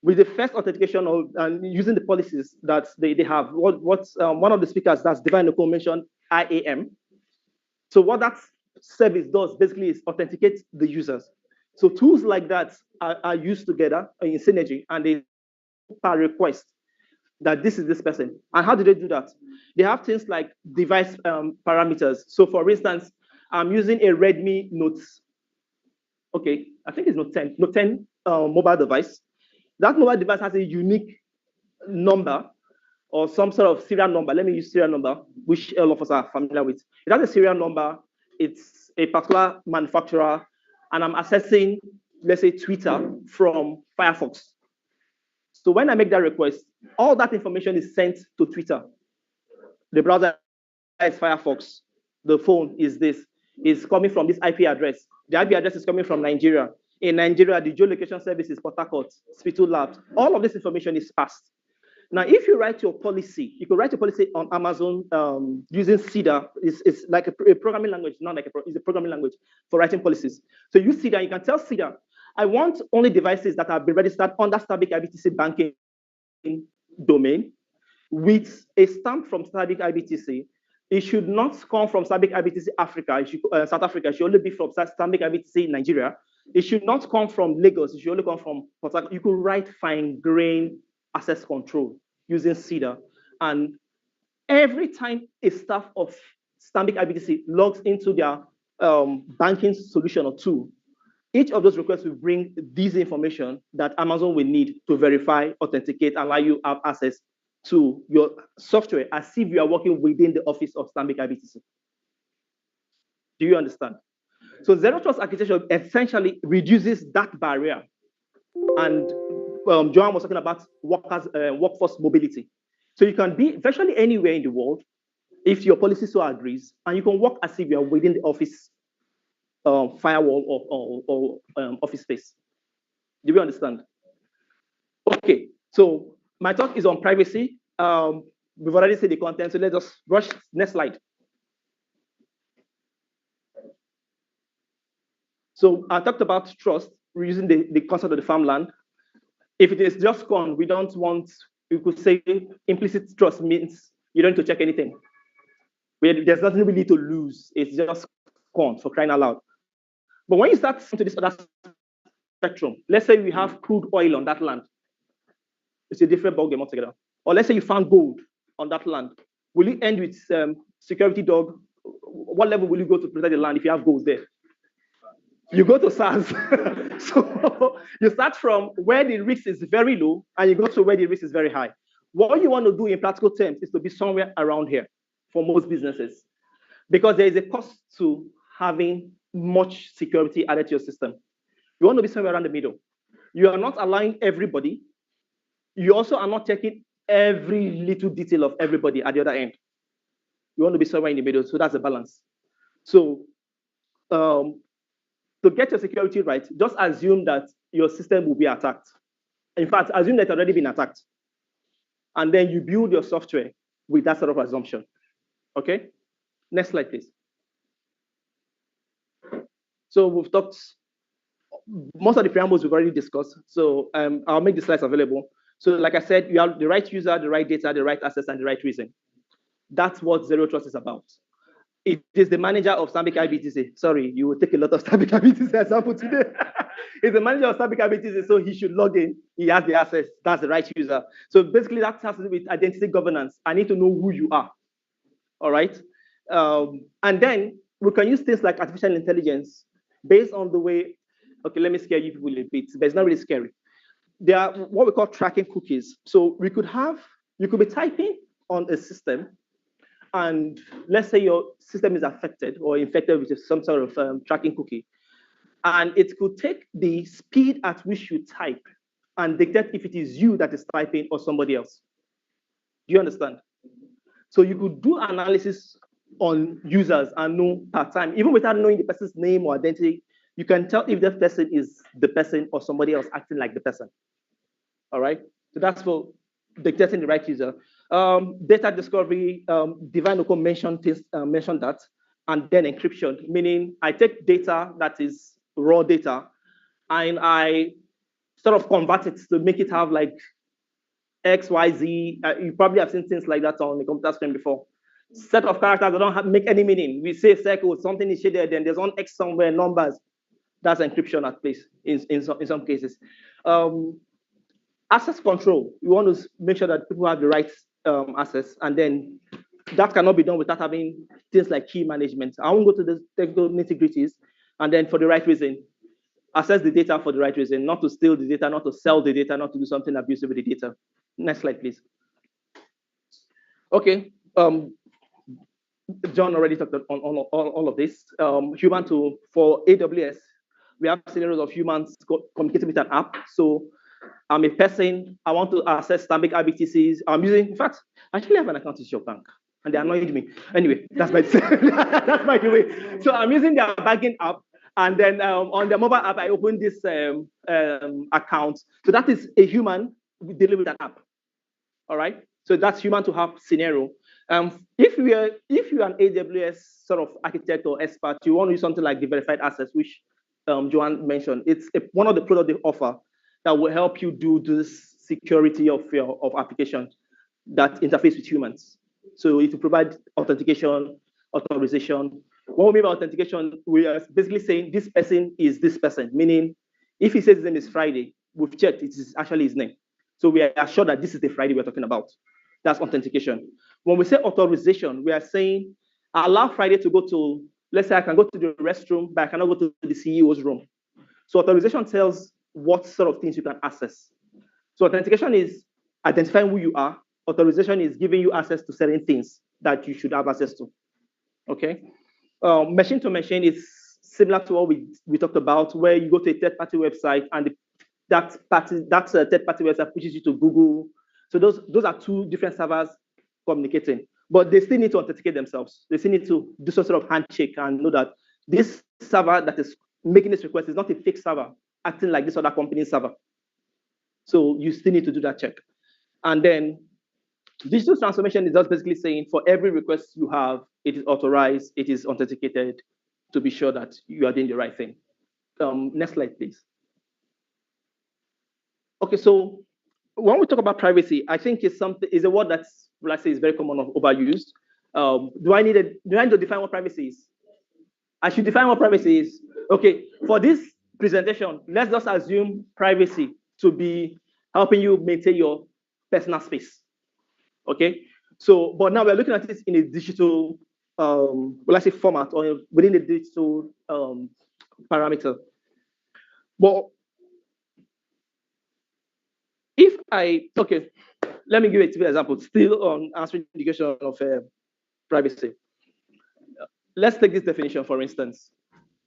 [SPEAKER 12] With the first authentication and using the policies that they have, one of the speakers, that's Divine Nicole, mentioned IAM. So what that service does basically is authenticate the users. So tools like that are used together in synergy, and they per request that this is this person. And how do they do that? They have things like device parameters. So for instance, I'm using a Redmi Note, okay, I think it's Note 10 mobile device. That mobile device has a unique number or some sort of serial number. Let me use serial number, which all of us are familiar with. It has a serial number. It's a particular manufacturer, and I'm accessing, let's say, Twitter from Firefox. So when I make that request, all that information is sent to Twitter. The browser is Firefox. The phone is coming from this IP address. The IP address is coming from Nigeria. In Nigeria, the geolocation service is Port Harcourt, SpitalLabs. All of this information is passed. Now, if you write your policy, you could write your policy on Amazon using CEDAR. It's like a programming language, not like it's a programming language for writing policies. So you CEDAR, you can tell CEDAR, I want only devices that have been registered under Stabic IBTC banking domain with a stamp from Stabic IBTC. It should not come from Stabic IBTC Africa, South Africa. It should only be from Stabic IBTC Nigeria. It should not come from Lagos. It should only come from Port Harcourt. You could write fine-grained access control using CEDAR. And every time a staff of Stabic IBTC logs into their banking solution or tool, Each of those requests will bring this information that Amazon will need to verify, authenticate, allow you have access to your software as if you are working within the office of Stanbic IBTC. Do you understand? So zero trust architecture essentially reduces that barrier. And Joanne was talking about workforce mobility. So you can be virtually anywhere in the world if your policy so agrees, and you can work as if you are within the office firewall or office space. Do we understand? Okay, so my talk is on privacy. We've already seen the content, so let's just rush. Next slide. So I talked about trust. We're using the concept of the farmland. If it is just gone, we don't want, you could say implicit trust means you don't need to check anything. There's nothing really to lose. It's just gone, for crying out loud. But when you start into this other spectrum, let's say we have crude oil on that land. It's a different ballgame altogether. Or let's say you found gold on that land. Will you end with security dog? What level will you go to protect the land if you have gold there? You go to SARS. So you start from where the risk is very low and you go to where the risk is very high. What you want to do in practical terms is to be somewhere around here for most businesses, because there is a cost to having much security added to your system. You want to be somewhere around the middle. You are not allowing everybody. You also are not taking every little detail of everybody at the other end. You want to be somewhere in the middle, so that's a balance. So to get your security right, just assume that your system will be attacked. In fact, assume that it's already been attacked. And then you build your software with that sort of assumption. Okay? Next slide, please. So we've talked, most of the preambles we've already discussed. So I'll make the slides available. So like I said, you have the right user, the right data, the right access, and the right reason. That's what Zero Trust is about. It is the manager of Stanbic IBTC. Sorry, you will take a lot of Stanbic IBTC example today. It's the manager of Stanbic IBTC, so he should log in. He has the access. That's the right user. So basically, that has to do with identity governance. I need to know who you are. All right. And then we can use things like artificial intelligence based on the way. Okay, let me scare you people a bit, but it's not really scary. There are what we call tracking cookies. So you could be typing on a system, and let's say your system is affected or infected with some sort of tracking cookie. And it could take the speed at which you type and detect if it is you that is typing or somebody else. Do you understand? So you could do analysis on users and know per time, even without knowing the person's name or identity, you can tell if that person is the person or somebody else acting like the person. All right? So that's for detecting the right user. Data discovery, Divine Oko mentioned that, and then encryption, meaning I take data that is raw data and I sort of convert it to make it have like X, Y, Z. You probably have seen things like that on the computer screen before. Set of characters that don't make any meaning. We say circle, something is shaded, then there's one X somewhere, numbers. That's encryption at place in some cases. Access control, you want to make sure that people have the right access, and then that cannot be done without having things like key management. I won't go to the technical nitty-gritties, and then for the right reason, access the data for the right reason, not to steal the data, not to sell the data, not to do something abusive with the data. Next slide, please. Okay, John already talked on all of this. For AWS, we have scenarios of humans communicating with an app. So I'm a person, I want to access Stanbic IBTCs. I'm using, in fact, I actually have an account with your bank, and they annoyed me. Anyway, that's my that's my way. So I'm using their banking app, and then on the mobile app, I open this account. So that is a human dealing with an app. All right. So that's human to have scenario. If you're an AWS sort of architect or expert, you want to use something like the verified access, which Joanne mentioned. It's one of the products they offer that will help you do this security of applications that interface with humans. So it will provide authentication, authorization. What we mean by authentication, we are basically saying this person is this person, meaning if he says his name is Friday, we've checked, it is actually his name. So we are sure that this is the Friday we're talking about. That's authentication. When we say authorization, we are saying allow Friday to go to, let's say I can go to the restroom, but I cannot go to the CEO's room. So authorization tells what sort of things you can access. So authentication is identifying who you are. Authorization is giving you access to certain things that you should have access to. Okay. Machine to machine is similar to what we talked about, where you go to a third-party website and that third-party website pushes you to Google. So those are two different servers communicating, but they still need to authenticate themselves. They still need to do some sort of handshake and know that this server that is making this request is not a fake server acting like this other company's server. So you still need to do that check. And then digital transformation is just basically saying for every request you have, it is authorized, it is authenticated to be sure that you are doing the right thing. Next slide, please. Okay, so when we talk about privacy, I think it's a word that's, let's say, is very common or overused. Do I need to define what privacy is? I should define what privacy is. Okay, for this presentation, let's just assume privacy to be helping you maintain your personal space. Okay, so but now we're looking at this in a digital, let's say, format or within the digital parameter. But if okay, let me give a typical example, still on answering the question of privacy. Let's take this definition, for instance.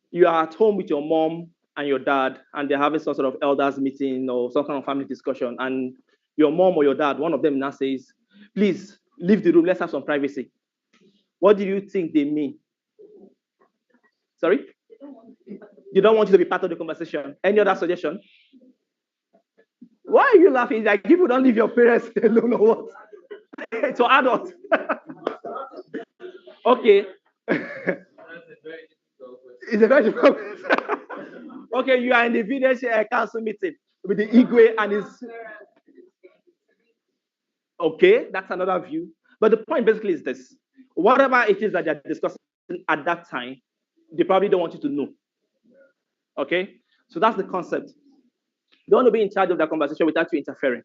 [SPEAKER 12] You are at home with your mom and your dad, and they're having some sort of elders meeting or some kind of family discussion, and your mom or your dad, one of them now says, please leave the room, let's have some privacy. What do you think they mean? Sorry? They don't want you to be part of the conversation. Any other suggestion? Why are you laughing? Like people don't leave your parents alone or what? It's for adults. Okay. It's a very difficult question. Okay, you are in the village council meeting with the Igwe and his. Okay, that's another view. But the point basically is this: whatever it is that they're discussing at that time, they probably don't want you to know. Okay, so that's the concept. They want to be in charge of that conversation without you interfering.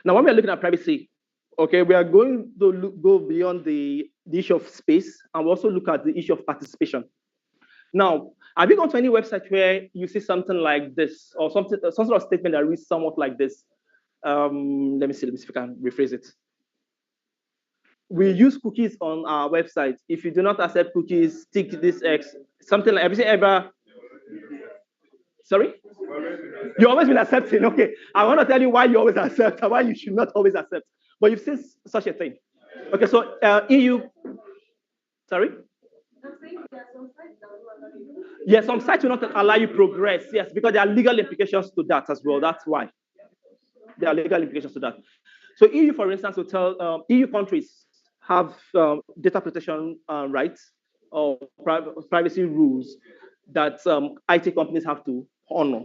[SPEAKER 12] Now, when we're looking at privacy, okay, we are going to go beyond the issue of space, and we also look at the issue of participation. Now, have you gone to any website where you see something like this, or some sort of statement that reads somewhat like this? Let me see if I can rephrase it. We use cookies on our website. If you do not accept cookies, tick this X. Something like, have you seen ever? Sorry? You always been accepting. Okay, I want to tell you why you always accept and why you should not always accept. But you've seen such a thing. Okay, so EU. Sorry? Yes, some sites will not allow you progress. Yes, because there are legal implications to that as well. That's why there are legal implications to that. So EU, for instance, will tell EU countries have data protection rights or privacy rules that IT companies have to honor.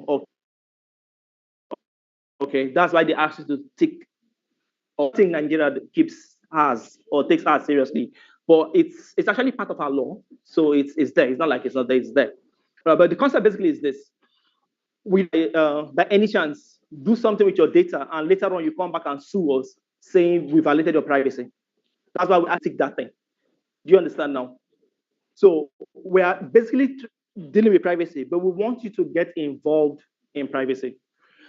[SPEAKER 12] Okay, that's why they ask you to tick or think Nigeria takes ours seriously. But it's actually part of our law, so it's there. It's not like it's not there. It's there. But the concept basically is this: we, by any chance, do something with your data, and later on you come back and sue us, saying we violated your privacy. That's why we tick that thing. Do you understand now? So we are basically dealing with privacy, but we want you to get involved in privacy.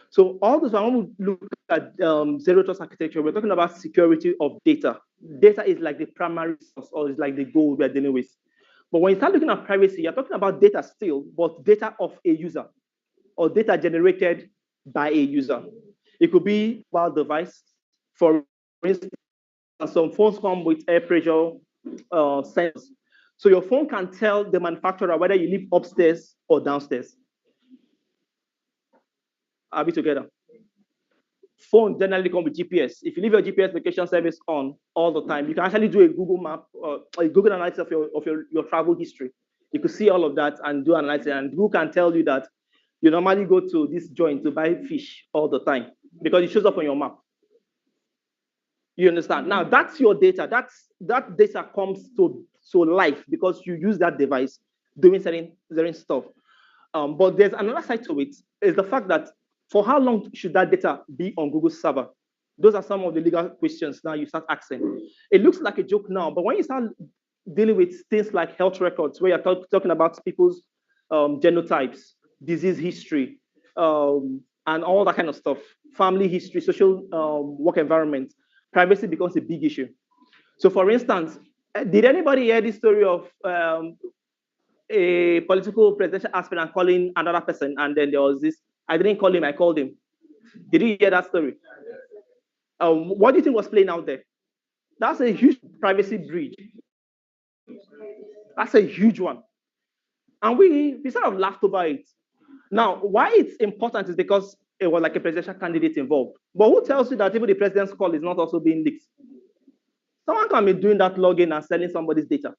[SPEAKER 12] So all this, when we look at zero trust architecture, we're talking about security of data. Data is like the primary source, or is like the goal we're dealing with. But when you start looking at privacy, you're talking about data still, but data of a user or data generated by a user. It could be while device. For instance, some phones come with air pressure sensors. So your phone can tell the manufacturer whether you live upstairs or downstairs. Are we together? Phones generally come with GPS. If you leave your GPS location service on all the time, you can actually do a Google map or a Google analysis of your travel history. You could see all of that and do analysis, and Google can tell you that you normally go to this joint to buy fish all the time because it shows up on your map. You understand? Now that's your data. That data comes to life because you use that device doing certain stuff. But there's another side to it, is the fact that for how long should that data be on Google's server? Those are some of the legal questions now you start asking. It looks like a joke now, but when you start dealing with things like health records, where you're talking about people's genotypes, disease history, and all that kind of stuff, family history, social work environment, privacy becomes a big issue. So for instance, did anybody hear this story of a political presidential aspirant calling another person, and then there was this, I didn't call him, I called him. Did you hear that story? What do you think was playing out there? That's a huge privacy breach. That's a huge one. And we sort of laughed over it. Now, why it's important is because it was like a presidential candidate involved. But who tells you that even the president's call is not also being leaked? Someone can be doing that login and selling somebody's data.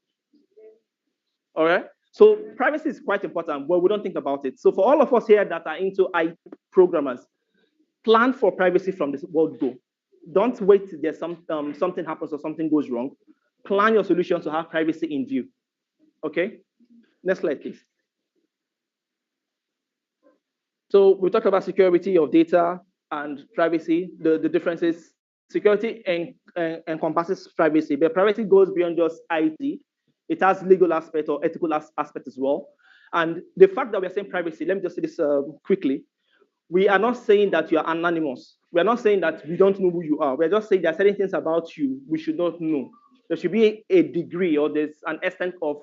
[SPEAKER 12] All right? So privacy is quite important, but we don't think about it. So for all of us here that are into IT programmers, plan for privacy from this word go. Don't wait till there's something happens or something goes wrong. Plan your solution to have privacy in view. Okay? Next slide, please. So we talked about security of data and privacy, the differences. Security encompasses privacy, but privacy goes beyond just IT. It has legal aspect or ethical aspect as well. And the fact that we're saying privacy, let me just say this quickly. We are not saying that you are anonymous. We're not saying that we don't know who you are. We're just saying there are certain things about you we should not know. There should be a degree or there's an extent of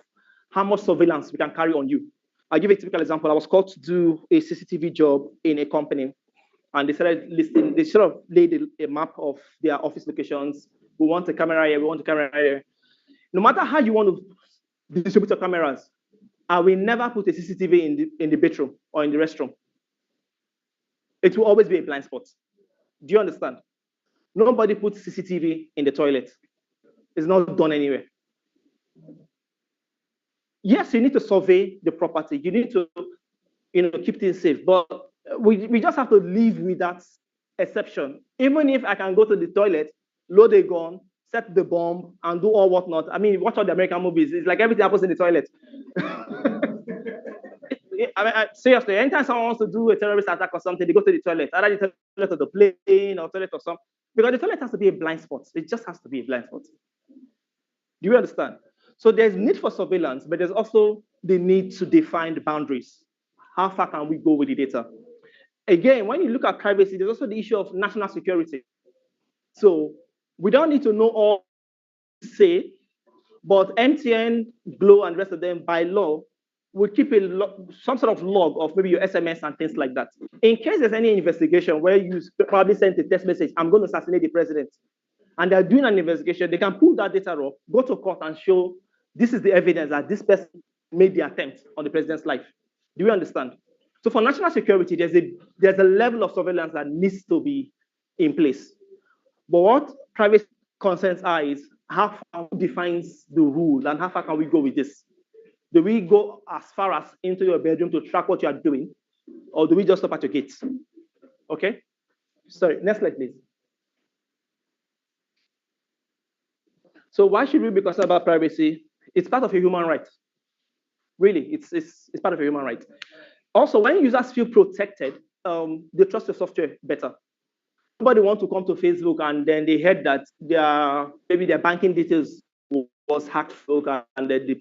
[SPEAKER 12] how much surveillance we can carry on you. I'll give a typical example. I was called to do a CCTV job in a company, and they started listing, they sort of laid a map of their office locations. We want a camera here, we want a camera here. No matter how you want to distribute your cameras, I will never put a CCTV in the bedroom or in the restroom. It will always be a blind spot. Do you understand? Nobody puts CCTV in the toilet. It's not done anywhere. Yes, you need to survey the property. You need to, keep things safe. But we just have to live with that exception. Even if I can go to the toilet, load a gun, set the bomb, and do all whatnot. I mean, watch all the American movies. It's like everything happens in the toilet. Seriously, anytime someone wants to do a terrorist attack or something, they go to the toilet, either the toilet of the plane or toilet or something. Because the toilet has to be a blind spot. It just has to be a blind spot. Do you understand? So there's need for surveillance, but there's also the need to define the boundaries. How far can we go with the data? Again, when you look at privacy, there's also the issue of national security. So we don't need to know all say, but MTN, Glo, and the rest of them by law will keep some sort of log of maybe your SMS and things like that. In case there's any investigation where you probably sent a text message, I'm going to assassinate the president, and they're doing an investigation, they can pull that data up, go to court and show this is the evidence that this person made the attempt on the president's life. Do you understand? So for national security, there's a level of surveillance that needs to be in place. But what private concerns are is how far defines the rule and how far can we go with this? Do we go as far as into your bedroom to track what you are doing? Or do we just stop at your gates? Okay? Sorry, next slide, please. So why should we be concerned about privacy? It's part of a human right. Really, it's part of a human right. Also, when users feel protected, they trust the software better. Nobody wants to come to Facebook and then they heard that maybe their banking details was hacked, and then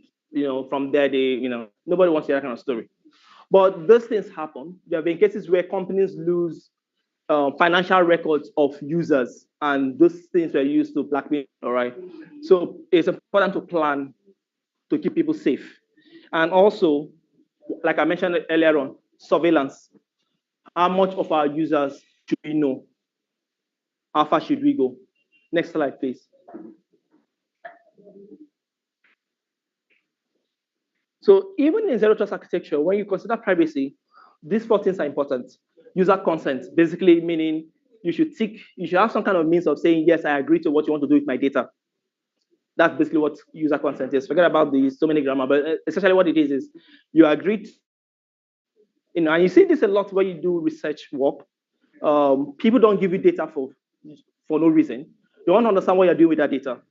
[SPEAKER 12] from there nobody wants to hear that kind of story. But those things happen. There have been cases where companies lose financial records of users, and those things were used to blackmail. All right. So it's important to plan to keep people safe, and also, like I mentioned earlier on, surveillance. How much of our users should we know? How far should we go? Next slide, please. So even in zero trust architecture, when you consider privacy, these 4 things are important. User consent, basically meaning you should have some kind of means of saying, yes, I agree to what you want to do with my data. That's basically what user consent is. Forget about the so many grammar, but essentially what it is you agree, and you see this a lot when you do research work. People don't give you data for no reason. You want to understand what you're doing with that data.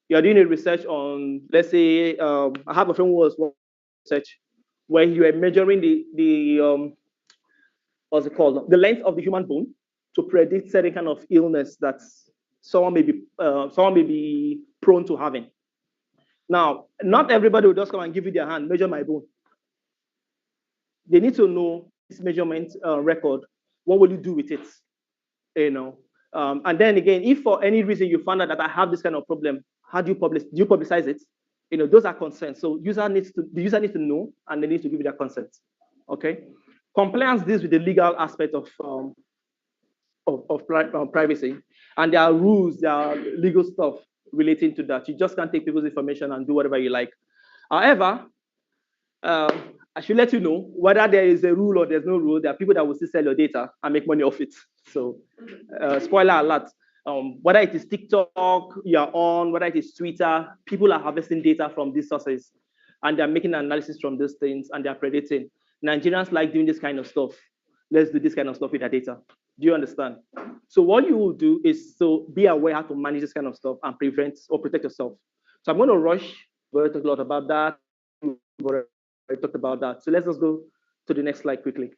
[SPEAKER 12] You're doing a research on, let's say, I have a friend who was research where you are measuring the what's it called? The length of the human bone to predict certain kind of illness that someone may be prone to having. Now, not everybody will just come and give you their hand, measure my bone. They need to know this measurement record. What will you do with it? And then again, if for any reason you found out that I have this kind of problem, how do you publish? Do you publicize it? Those are concerns. So the user needs to know, and they need to give you their consent. Okay. Compliance deals with the legal aspect of privacy, and there are rules, there are legal stuff relating to that. You just can't take people's information and do whatever you like. However, I should let you know whether there is a rule or there's no rule. There are people that will still sell your data and make money off it. So, spoiler alert. Whether it is TikTok you're on, whether it is Twitter, people are harvesting data from these sources, and they're making analysis from those things, and they're predicting. Nigerians like doing this kind of stuff. Let's do this kind of stuff with our data. Do you understand? So what you will do is to be aware how to manage this kind of stuff and prevent or protect yourself. So I'm going to rush. We'll talk a lot about that. I talked about that. So let's just go to the next slide quickly.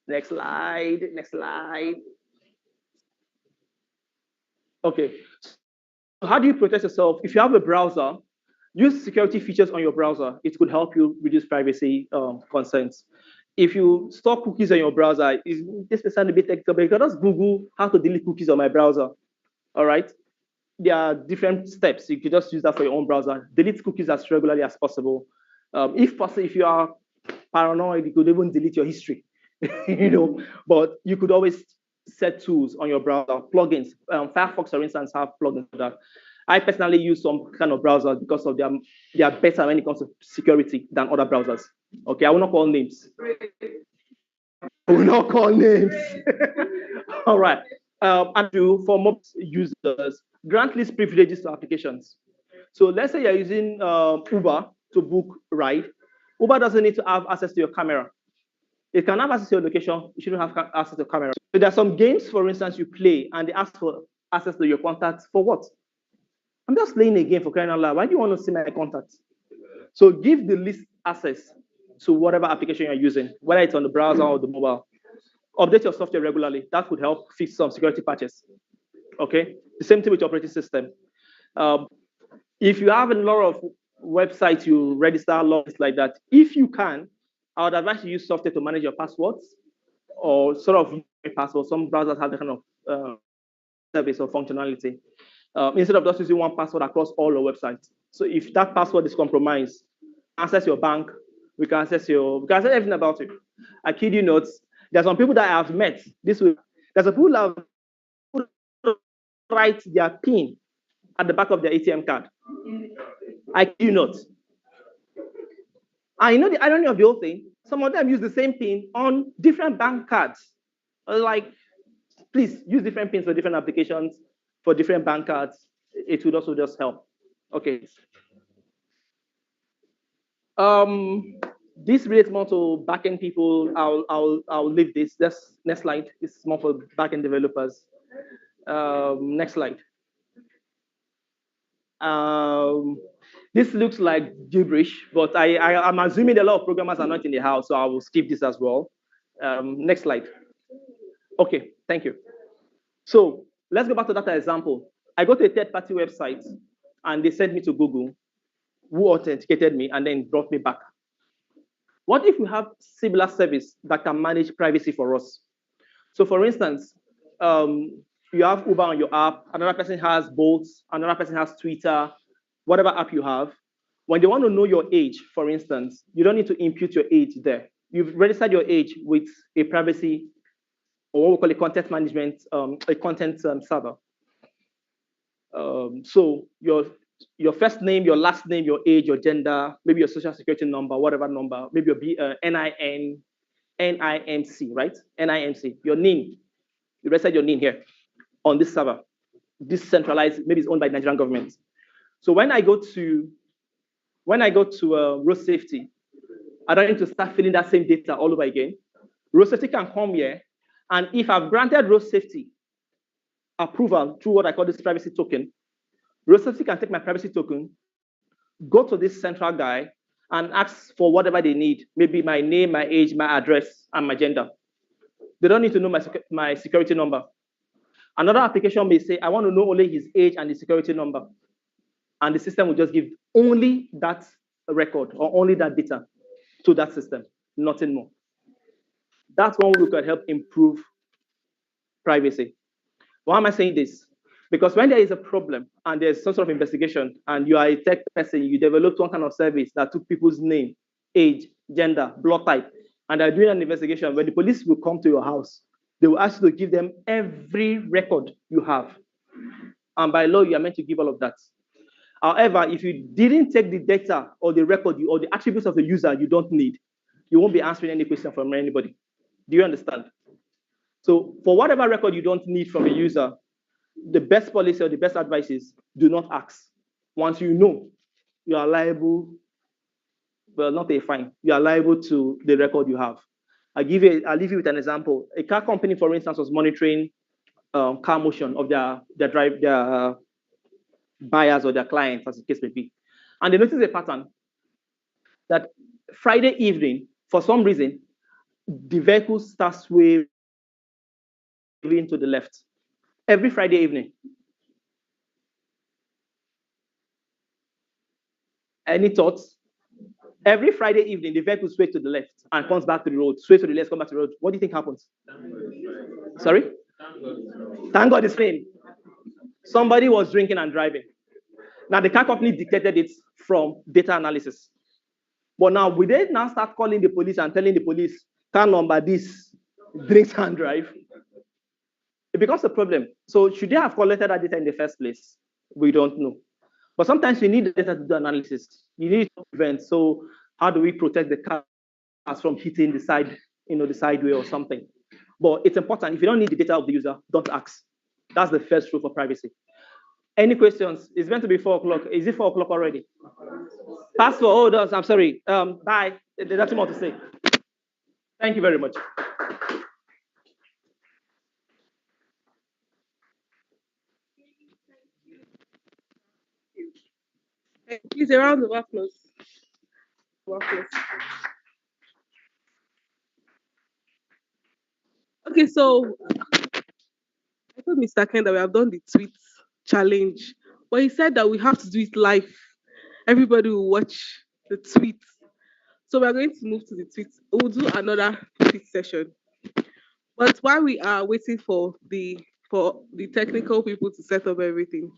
[SPEAKER 12] Next slide, next slide. Okay, so how do you protect yourself? If you have a browser, use security features on your browser. It could help you reduce privacy concerns. If you store cookies on your browser, this may sound a bit technical, but you can just Google how to delete cookies on my browser. All right, there are different steps. You can just use that for your own browser. Delete cookies as regularly as possible. If possible, if you are paranoid, you could even delete your history, but you could always set tools on your browser, plugins. Firefox, for instance, have plugins for that. I personally use some kind of browsers because of they are better when it comes to security than other browsers. Okay, I will not call names. I will not call names. All right. And for most users, grant list privileges to applications. So let's say you're using Uber to book ride. Uber doesn't need to have access to your camera. It can have access to your location. You shouldn't have access to your camera. So there are some games, for instance, you play and they ask for access to your contacts for what? I'm just playing a game for crying out loud. Why do you want to see my contacts? So give the list access to whatever application you're using, whether it's on the browser or the mobile. Update your software regularly. That could help fix some security patches. Okay, the same thing with your operating system. If you have a lot of websites you register, logs like that, if you can, I would advise you use software to manage your passwords or sort of passwords. Some browsers have that kind of service or functionality. Instead of just using one password across all your websites. So if that password is compromised, access your bank, we can access everything about you. I kid you not, there's some people that I have met this week. There's some people that have write their PIN at the back of their ATM card. I kid you not. I know the irony of the whole thing. Some of them use the same PIN on different bank cards. Like, please use different PINs for different applications, for different bank cards. It would also just help. Okay. This relates more to backend people. I'll leave this. Next slide. This is more for backend developers. Next slide. This looks like gibberish, but I'm assuming a lot of programmers are not in the house, so I will skip this as well. Next slide. Okay, thank you. So let's go back to that example. I go to a third-party website, and they sent me to Google, who authenticated me, and then brought me back. What if we have similar service that can manage privacy for us? So for instance, you have Uber on your app, another person has Bolt, another person has Twitter, whatever app you have. When they want to know your age, for instance, you don't need to impute your age there. You've registered your age with a privacy, or what we call a content management, a content server. So your first name, your last name, your age, your gender, maybe your social security number, whatever number, maybe your NIN, NIMC, right? NIMC, your NIN. You registered your NIN here on this server. This centralized, maybe it's owned by the Nigerian government. So when I go to road safety, I don't need to start filling that same data all over again. Road safety can come here, and if I've granted road safety approval through what I call this privacy token, road safety can take my privacy token, go to this central guy, and ask for whatever they need, maybe my name, my age, my address, and my gender. They don't need to know my security number. Another application may say, I want to know only his age and his security number. And the system will just give only that record or only that data. to that system, nothing more. That's one way we could help improve privacy. Why am I saying this? Because when there is a problem and there's some sort of investigation and you are a tech person, you developed one kind of service that took people's name, age, gender, blood type, and they're doing an investigation, when the police will come to your house, they will ask you to give them every record you have. And by law, you are meant to give all of that. However, if you didn't take the data or the record or the attributes of the user you don't need, you won't be answering any question from anybody. Do you understand? So for whatever record you don't need from a user, the best policy or the best advice is do not ask. Once you know, you are liable, well, not a fine, you are liable to the record you have. I'll leave you with an example. A car company, for instance, was monitoring car motion of their buyers or their clients, as the case may be. And they noticed a pattern that Friday evening, for some reason, the vehicle starts swerving to the left. Every Friday evening. Any thoughts? Every Friday evening, the vehicle sways to the left and comes back to the road, sways to the left, comes back to the road. What do you think happens? Sorry? Thank God it's rain. Somebody was drinking and driving. Now, the car company detected it from data analysis. But now, will they now start calling the police and telling the police, car number this, drinks and drive? It becomes a problem. So should they have collected that data in the first place? We don't know. But sometimes you need the data to do analysis. You need to prevent. So how do we protect the cars from hitting the side, the sideway or something? But it's important. If you don't need the data of the user, don't ask. That's the first rule for privacy. Any questions? It's meant to be 4 o'clock. Is it 4 o'clock already? Past 4. Oh, I'm sorry. Bye. There's nothing more to say. Thank you very much.
[SPEAKER 3] Please, a round of applause. Okay, so I told Mr. Ken that we have done the tweet challenge, but he said that we have to do it live. Everybody will watch the tweet. So we're going to move to the tweet. We'll do another tweet session. But while we are waiting for the technical people to set up everything,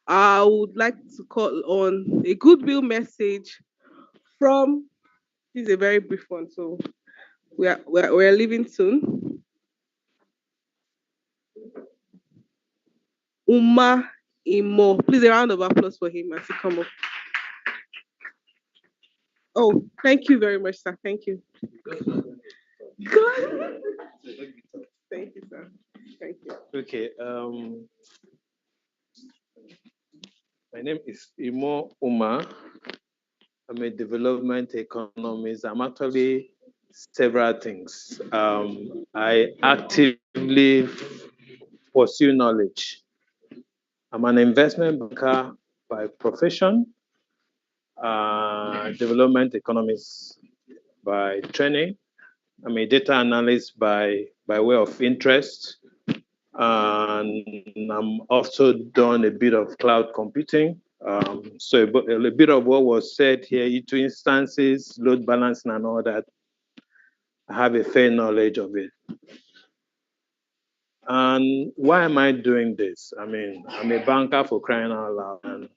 [SPEAKER 3] I would like to call on a goodwill message. This is a very brief one, so we're leaving soon. Uma Imo. Please, a round of applause for him as he come up. Oh, thank you very much, sir. Thank you. Good. Thank you, sir. Thank you.
[SPEAKER 13] Okay. My name is Imo Uma. I'm a development economist. I'm actually several things. I actively pursue knowledge. I'm an investment banker by profession, development economist by training. I'm a data analyst by way of interest. And I'm also done a bit of cloud computing. So a bit of what was said here, E2 instances, load balancing and all that, I have a fair knowledge of it. And why am I doing this? I mean, I'm a banker for crying out loud. And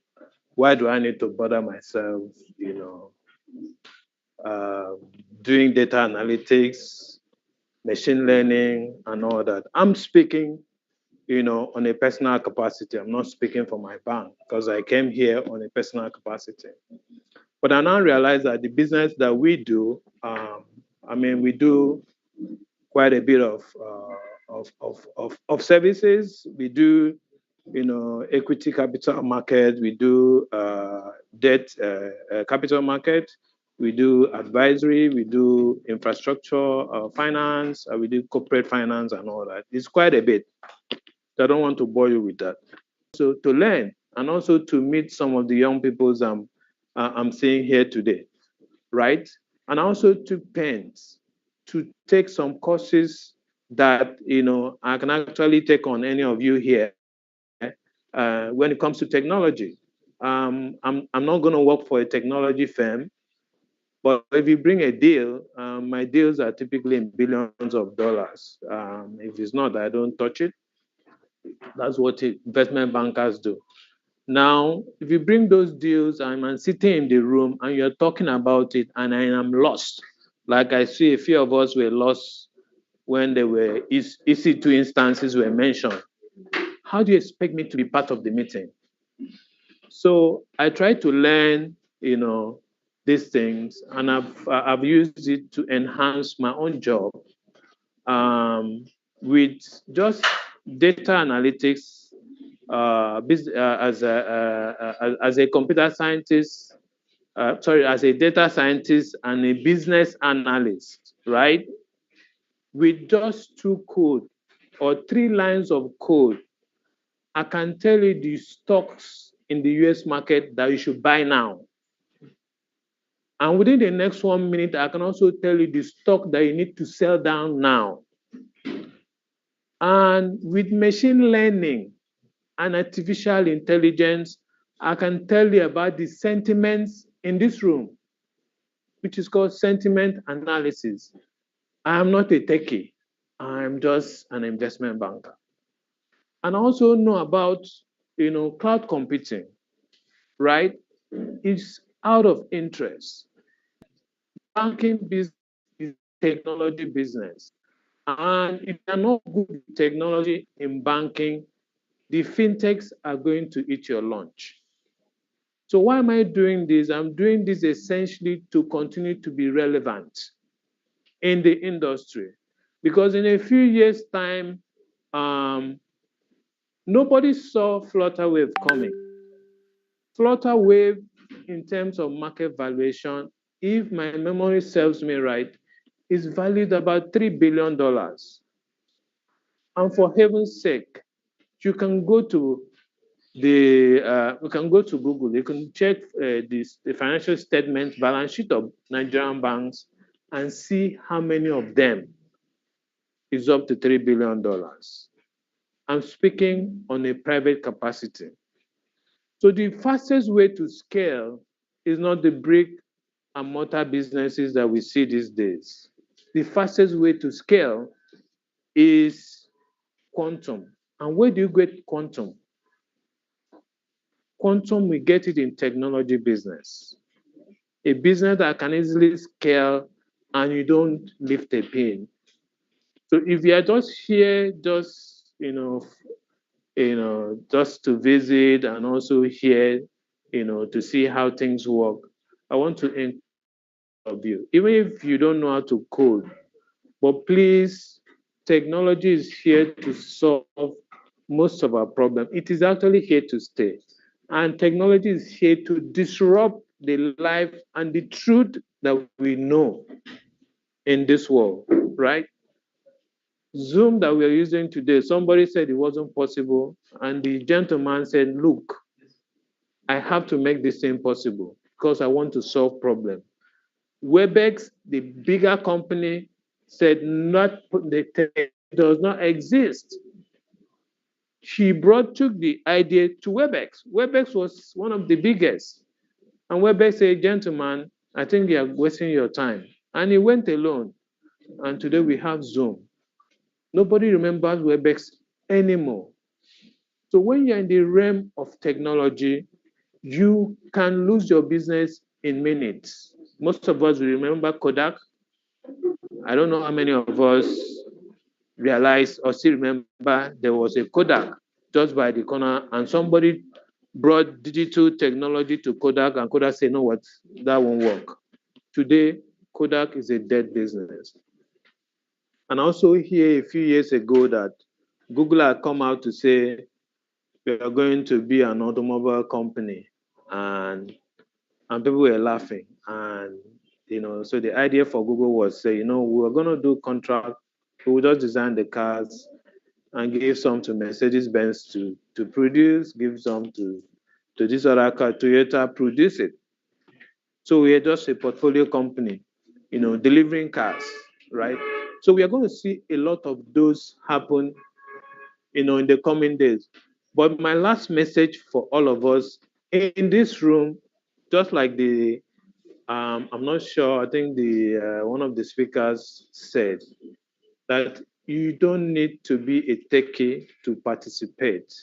[SPEAKER 13] why do I need to bother myself, doing data analytics, machine learning, and all that? I'm speaking, on a personal capacity. I'm not speaking for my bank because I came here on a personal capacity. But I now realize that the business that we do, we do quite a bit of services. We do, equity capital market. We do debt capital market. We do advisory. We do infrastructure finance. We do corporate finance and all that. It's quite a bit. I don't want to bore you with that. So to learn and also to meet some of the young people I'm seeing here today, right? And also to pens to take some courses that I can actually take on any of you here when it comes to technology. I'm not going to work for a technology firm. But if you bring a deal, my deals are typically in billions of dollars. If it's not, I don't touch it. That's what investment bankers do. Now, if you bring those deals, I'm sitting in the room and you're talking about it, and I am lost. Like I see a few of us were lost when there were EC2 instances were mentioned. How do you expect me to be part of the meeting? So I try to learn, these things, and I've used it to enhance my own job with just data analytics as a computer scientist, as a data scientist and a business analyst, right? With just 2 code or 3 lines of code, I can tell you the stocks in the US market that you should buy now. And within the next 1 minute, I can also tell you the stock that you need to sell down now. And with machine learning and artificial intelligence, I can tell you about the sentiments in this room, which is called sentiment analysis. I am not a techie. I'm just an investment banker. And I also know about, cloud computing, right? It's out of interest. Banking business is technology business. And if you're not good with technology in banking, the fintechs are going to eat your lunch. So why am I doing this? I'm doing this essentially to continue to be relevant in the industry. Because in a few years' time, nobody saw Flutterwave coming. Flutterwave, in terms of market valuation, if my memory serves me right, is valued about $3 billion. And for heaven's sake, you can go to Google. You can check the financial statement balance sheet of Nigerian banks and see how many of them is up to $3 billion. I'm speaking on a private capacity. So the fastest way to scale is not the brick and mortar businesses that we see these days. The fastest way to scale is quantum. And where do you get quantum? Quantum, we get it in technology business. A business that can easily scale and you don't lift a pin. So if you are just here, just just to visit and also here, to see how things work, I want to encourage you, even if you don't know how to code, but please, technology is here to solve most of our problems. It is actually here to stay. And technology is here to disrupt the life and the truth that we know in this world, right? Zoom that we're using today, somebody said it wasn't possible. And the gentleman said, look, I have to make this thing possible because I want to solve problems. Webex, the bigger company, said it does not exist. She took the idea to Webex. Webex was one of the biggest. And Webex said, gentlemen, I think you are wasting your time. And he went alone. And today we have Zoom. Nobody remembers Webex anymore. So when you're in the realm of technology, you can lose your business in minutes. Most of us will remember Kodak. I don't know how many of us realize or still remember there was a Kodak just by the corner, and somebody brought digital technology to Kodak, and Kodak said, no, what, that won't work. Today, Kodak is a dead business. And also here a few years ago that Google had come out to say we are going to be an automobile company, and people were laughing. And so the idea for Google was say, we are going to do contract, we will just design the cars and give some to Mercedes-Benz to produce, give some to this other car, Toyota, produce it. So we are just a portfolio company, delivering cars, right? So we are going to see a lot of those happen, in the coming days. But my last message for all of us in this room, just like the I'm not sure. I think the one of the speakers said that you don't need to be a techie to participate.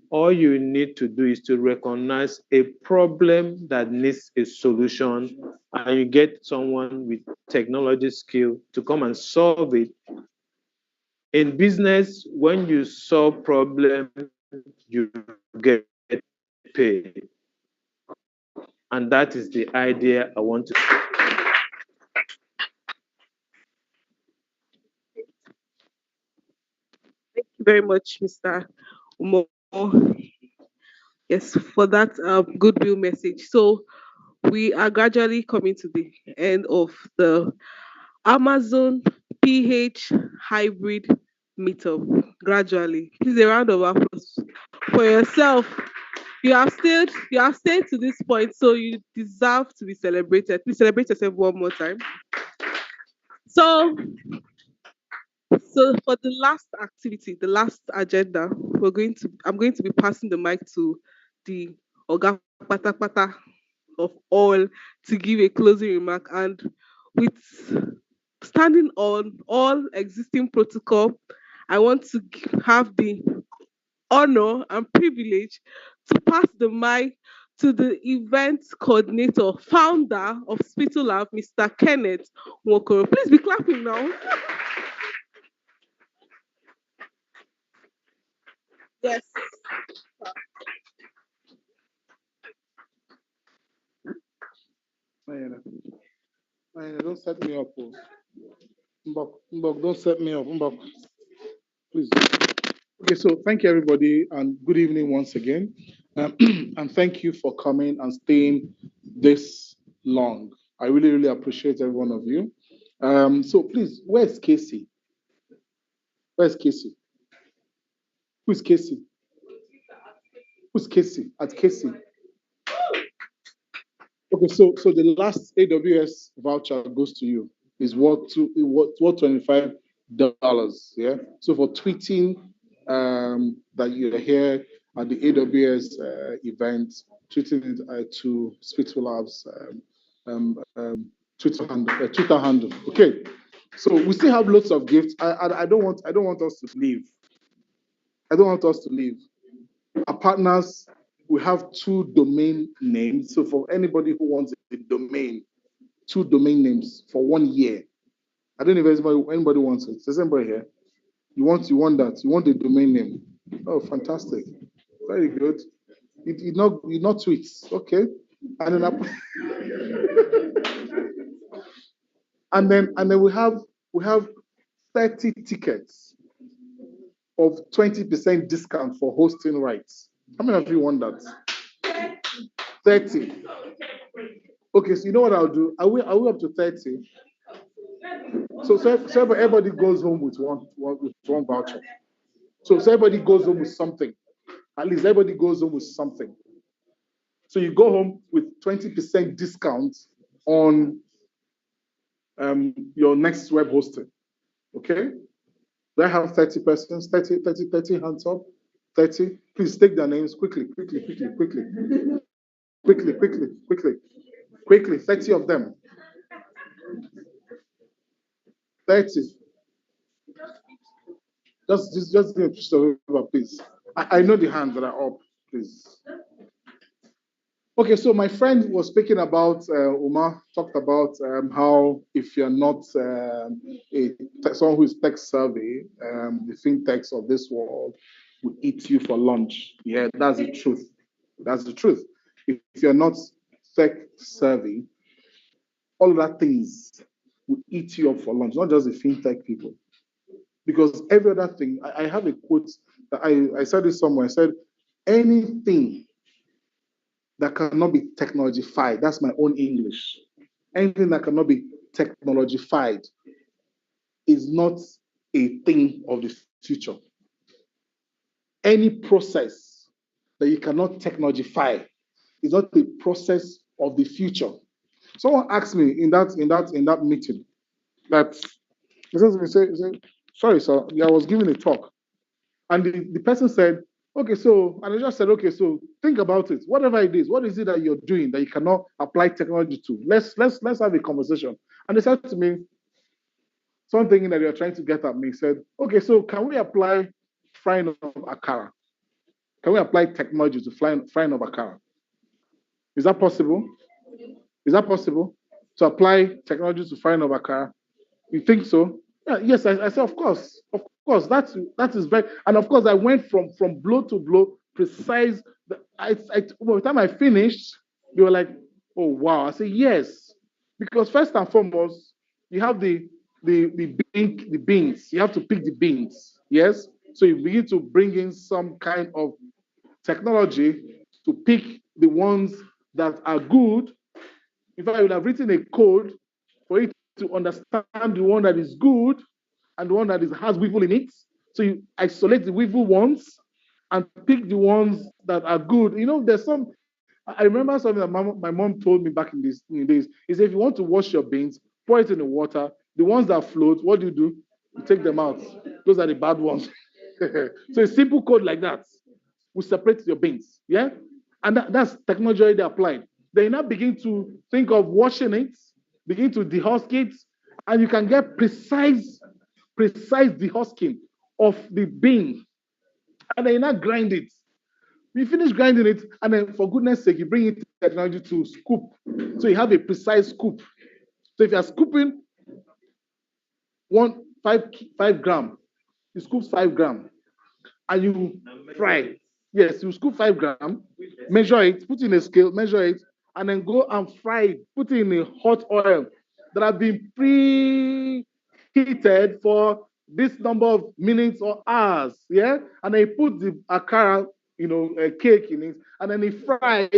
[SPEAKER 13] All you need to do is to recognize a problem that needs a solution, and you get someone with technology skill to come and solve it. In business, when you solve problems, you get paid. And that is the idea I want to.
[SPEAKER 3] Thank you very much, Mr. Umo. Yes, for that goodwill message. So we are gradually coming to the end of the Amazon PH hybrid meetup. Gradually, please a round of applause for yourself. You have stayed to this point, so you deserve to be celebrated. Please celebrate yourself one more time. So for the last activity, the last agenda, I'm going to be passing the mic to the Oga Pata of all to give a closing remark. And with standing on all existing protocol, I want to have the honor and privilege to pass the mic to the event coordinator, founder of SpitalLabs, Mr. Kenneth Nwokoro. Please be clapping now. Yes.
[SPEAKER 9] Mayana, don't set me up. Oh. Mbok, don't set me up. Mbok, please. Okay, so thank you, everybody, and good evening once again. And thank you for coming and staying this long. I really, really appreciate every one of you. So please, where's Casey? Where's Casey? Who's Casey? Who's Casey? At Casey. Okay, so the last AWS voucher goes to you. Is worth $25. Yeah. So for tweeting that you're here at the AWS event, tweeting it to SpitalLabs Twitter handle. Okay. So we still have lots of gifts. I don't want us to leave. I don't want us to leave. Our partners, we have 2 domain names. So for anybody who wants a domain, 2 domain names for 1 year. I don't know if anybody wants it. Does anybody here? You want that? You want a domain name? Oh, fantastic! Very good. You not tweets, okay? And then and then we have 30 tickets of 20% discount for hosting rights. How many of you want that? 30. Okay, so you know what I'll do? Are we up to 30? So everybody goes home with one voucher. So everybody goes home with something. At least everybody goes home with something. So you go home with 20% discount on your next web hosting. Okay? Do I have 30 persons? 30 hands up? 30? Please take their names quickly. Quickly, 30 of them. 30. Just give a piece of paper, please. I know the hands that are up, please. Okay, so my friend was speaking about, Umar talked about how if you're not someone who is tech savvy, the fintechs of this world will eat you for lunch. Yeah, that's the truth. That's the truth. If you're not tech savvy, all of that things will eat you up for lunch, not just the fintech people. Because every other thing, I have a quote that I said this somewhere. I said, anything that cannot be technologified, that's my own English. Anything that cannot be technologified is not a thing of the future. Any process that you cannot technologify is not a process of the future. Someone asked me in that meeting that he said, sorry, sir, I was giving a talk. And the person said, Okay, so, and I just said, okay, so think about it. Whatever it is, what is it that you're doing that you cannot apply technology to? Let's have a conversation. And they said to me, something that you're trying to get at me, said, okay, so can we apply frying of akara? Can we apply technology to frying of akara? Is that possible? Is that possible? To apply technology to frying of akara? You think so? Yeah, yes, I said, of course, that is very, and of course, I went from blow to blow, precise. By the time I finished, they were like, oh wow. I said yes, because first and foremost, you have the beans. You have to pick the beans. Yes, so you begin to bring in some kind of technology to pick the ones that are good. In fact, I would have written a code for it to understand the one that is good and the one that has weevil in it. So you isolate the weevil ones and pick the ones that are good. You know, there's some. I remember something that my mom told me back in these days. Is if you want to wash your beans, pour it in the water. The ones that float, what do? You take them out. Those are the bad ones. So a simple code like that will separate your beans. Yeah, and that's technology already applied. They now begin to think of washing it, begin to dehusk it, and you can get precise dehusking of the bean, and then you now grind it. You finish grinding it, and then for goodness sake, you bring it technology to scoop. So you have a precise scoop. So if you are scooping 5 gram, you scoop 5 gram, and you fry. Yes, you scoop 5 gram, measure it, put in a scale, measure it, and then go and fry it. Put it in a hot oil that have been preheated for this number of minutes or hours. Yeah, and then you put the akara, a cake in it, and then it fries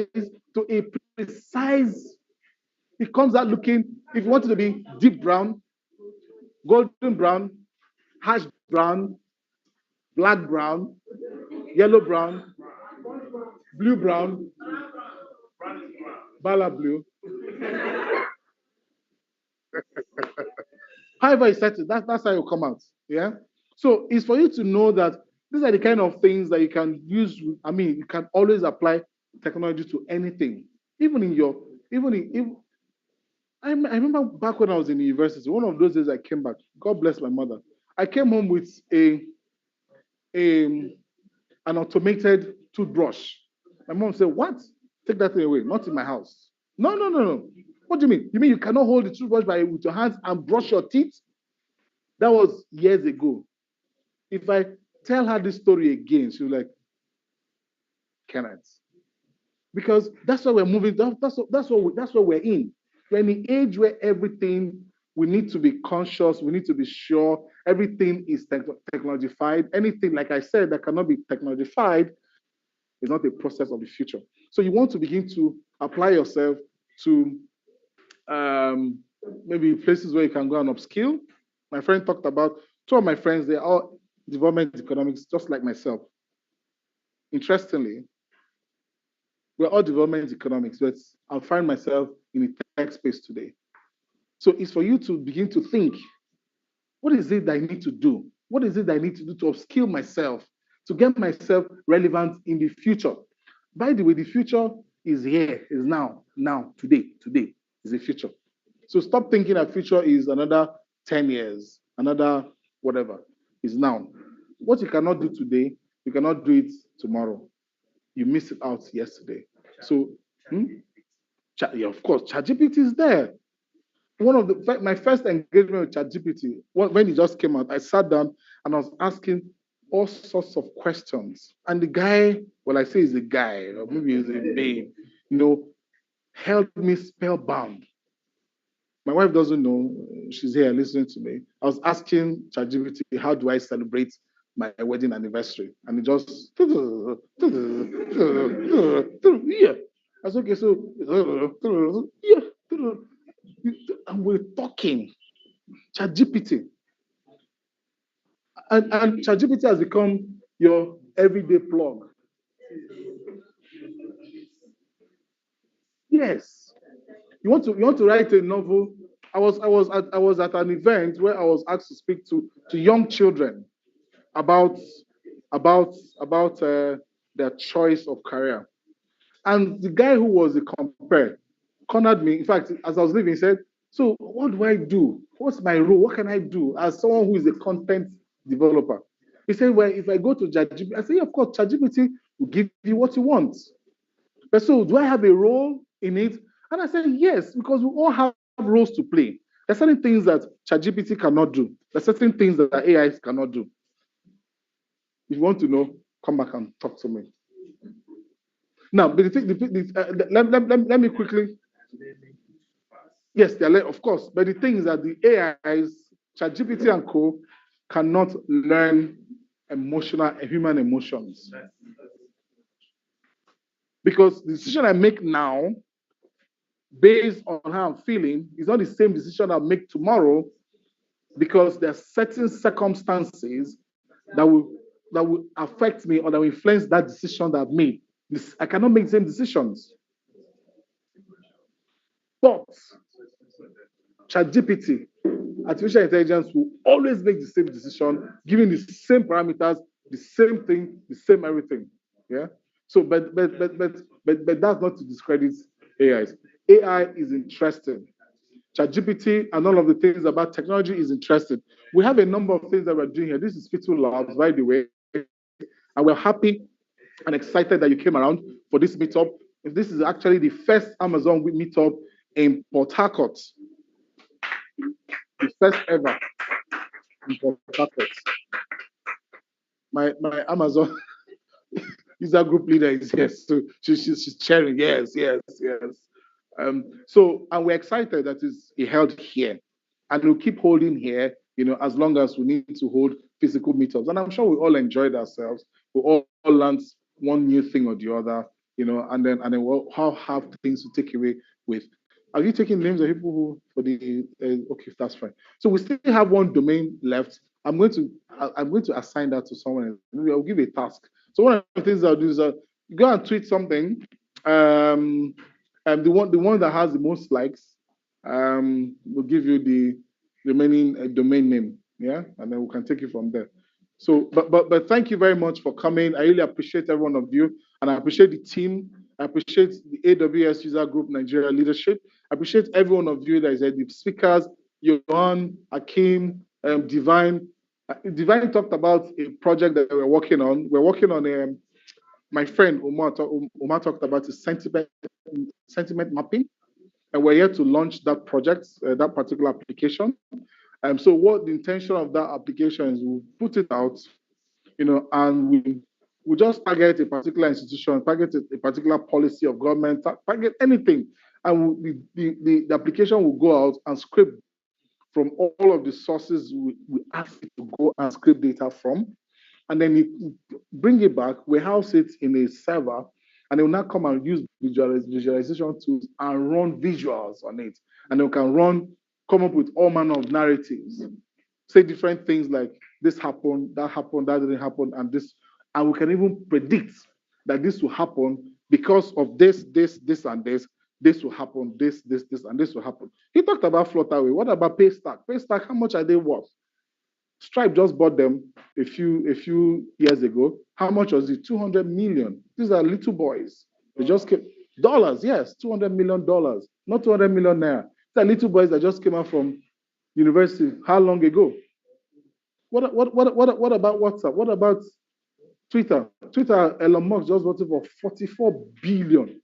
[SPEAKER 9] to a precise. It comes out looking. If you want it to be deep brown, golden brown, hash brown, black brown, yellow brown, blue brown, bala blue. However you set it, that's how it will come out. Yeah. So it's for you to know that these are the kind of things that you can use. I mean, you can always apply technology to anything, even in your, even in. I remember back when I was in university. One of those days I came back. God bless my mother. I came home with a an automated toothbrush. My mom said, "What? Take that thing away. Not in my house." No, no, no, no. What do you mean? You mean you cannot hold the toothbrush with your hands and brush your teeth? That was years ago. If I tell her this story again, she'll be like, "Cannot." Because that's why we're moving. That's what we're in. We're in the age where everything, we need to be conscious. We need to be sure everything is technologified. Anything, like I said, that cannot be technologified is not a process of the future. So you want to begin to apply yourself to maybe places where you can go and upskill. My friend talked about two of my friends, they're all development economics, just like myself. Interestingly, we're all development economics, but I find myself in the tech space today. So it's for you to begin to think, what is it that I need to do? What is it that I need to do to upskill myself, to get myself relevant in the future? By the way, the future is here, is now, today is the future. So stop thinking that future is another 10 years, another whatever, is now. What you cannot do today, you cannot do it tomorrow. You missed it out yesterday. So, yeah, of course, ChatGPT is there. My first engagement with ChatGPT, when it just came out, I sat down and I was asking all sorts of questions. And the guy, well, I say he's a guy, or maybe he's a babe, held me spellbound. My wife doesn't know, she's here listening to me. I was asking ChatGPT, how do I celebrate my wedding anniversary? And it just, yeah. I said, okay, so, yeah. And we're talking. ChatGPT. And ChatGPT has become your everyday plug. Yes. You want to write a novel. I was at an event where I was asked to speak to young children about their choice of career. And the guy who was the compare cornered me. In fact, as I was leaving, he said, "So what do I do? What's my role? What can I do as someone who is a content developer?" He said, "Well, if I go to ChatGPT," I said, "Yeah, of course, ChatGPT will give you what you want. But so do I have a role in it?" And I said, "Yes, because we all have roles to play. There's certain things that ChatGPT cannot do. There's certain things that AI cannot do. If you want to know, come back and talk to me." Now, but let me quickly. Yes, of course. But the thing is that the AIs, ChatGPT and co, cannot learn human emotions. Because the decision I make now, based on how I'm feeling, is not the same decision I'll make tomorrow, because there are certain circumstances that will affect me or that will influence that decision that I've made. I cannot make the same decisions. But ChatGPT, artificial intelligence, will always make the same decision, giving the same parameters, the same thing, the same everything. Yeah. So, but that's not to discredit AIs. AI is interesting. ChatGPT and all of the things about technology is interesting. We have a number of things that we're doing here. This is SpitalLabs, by the way, and we're happy and excited that you came around for this meetup. This is actually the first Amazon meetup in Port Harcourt. The first ever in Port Harcourt. My Amazon user group leader is here, so she's sharing. Yes. So, and we're excited that it's held here, and we'll keep holding here, as long as we need to hold physical meetups. And I'm sure we all enjoyed ourselves. We all learned one new thing or the other, and then we'll all have things to take away with. Are you taking names of people who for the? Okay, that's fine. So we still have one domain left. I'm going to assign that to someone else. Maybe I'll give a task. So one of the things I'll do is go and tweet something. The one that has the most likes will give you the remaining domain name. Yeah, and then we can take it from there. So, but thank you very much for coming. I really appreciate every one of you, and I appreciate the team. I appreciate the AWS User Group Nigeria leadership. I appreciate every one of you that is there, the speakers, Yohan, Akim, Divine. Divine talked about a project that we're working on. We're working on my friend Umar talked about his sentiment mapping, and we're here to launch that project, that particular application. So what the intention of that application is, we'll put it out, and we just target a particular institution, target a particular policy of government, target anything, and the application will go out and scrape from all of the sources we ask it to go and scrape data from, and then you bring it back, we house it in a server, and it will now come and use visualization tools and run visuals on it, and we can come up with all manner of narratives, say different things like this happened, that didn't happen, and this, and we can even predict that this will happen because of this, and this. This will happen, this, and this will happen. He talked about Flutterwave. What about Paystack? Paystack, how much are they worth? Stripe just bought them a few years ago. How much was it? 200 million. These are little boys. They just came dollars, yes, $200 million, not 200 million naira. These are little boys that just came out from university. How long ago? What about WhatsApp? What about Twitter? Twitter, Elon Musk just bought it for $44 billion.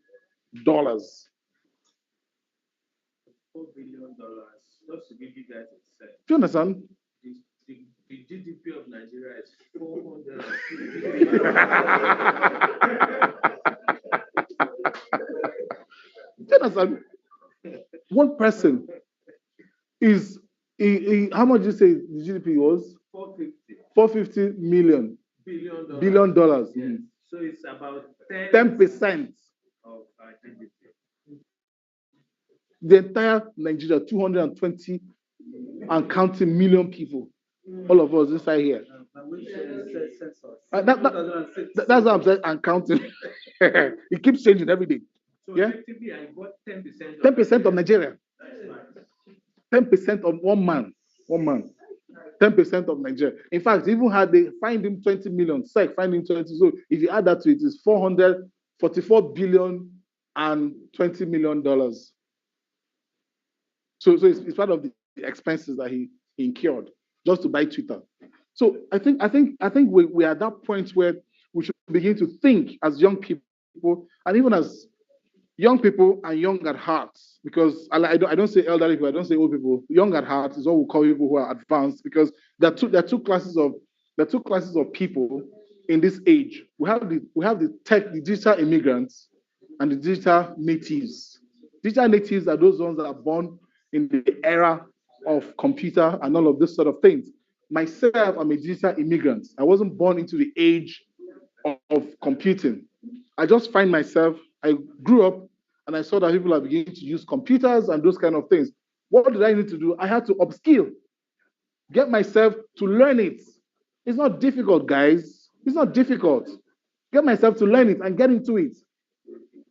[SPEAKER 9] $4
[SPEAKER 12] billion. Just to give you guys a sense.
[SPEAKER 9] Do you understand?
[SPEAKER 12] The GDP of Nigeria is 400.
[SPEAKER 9] Do you understand? One person is how much did you say the GDP was? 450 million. Billion dollars.
[SPEAKER 12] Yes. So it's about
[SPEAKER 9] 10%
[SPEAKER 12] of our GDP.
[SPEAKER 9] The entire Nigeria, 220 and counting million people. All of us inside here. That's what I'm saying, and counting. It keeps changing every day.
[SPEAKER 12] So
[SPEAKER 9] yeah?
[SPEAKER 12] effectively, I got 10%.
[SPEAKER 9] 10% of Nigeria. 10% of one man. 10% of Nigeria. In fact, even had they find him 20 million, SEC find him 20. So if you add that to it, it's 444 billion and $20 million. So it's part of the expenses that he incurred just to buy Twitter. So I think we are at that point where we should begin to think as young people, and even as young people and young at heart, because I don't say elderly people, I don't say old people. Young at heart is what we call people who are advanced, because there are two classes of people in this age. We have the digital immigrants and the digital natives. Digital natives are those ones that are born in the era of computer and all of this sort of things. Myself, I'm a digital immigrant. I wasn't born into the age of computing. I just find myself, I grew up and I saw that people are beginning to use computers and those kind of things. What did I need to do? I had to upskill, get myself to learn it. It's not difficult, guys. It's not difficult. Get myself to learn it and get into it.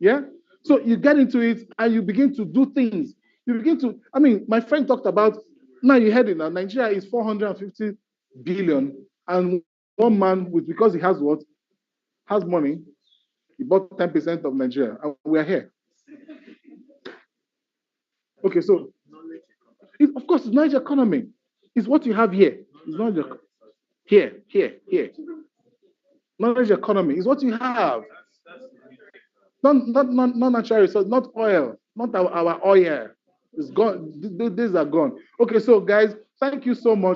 [SPEAKER 9] Yeah? So you get into it and you begin to do things. You begin to, my friend talked about, now you heard it now, Nigeria is 450 billion, and one man, because he has what? Has money, he bought 10% of Nigeria, and we are here. Okay, so, of course, it's knowledge economy. It's what you have here. It's not here. Knowledge economy is what you have. Not natural resources, not oil, not our oil. It's gone. These are gone. Okay, so guys, thank you so much.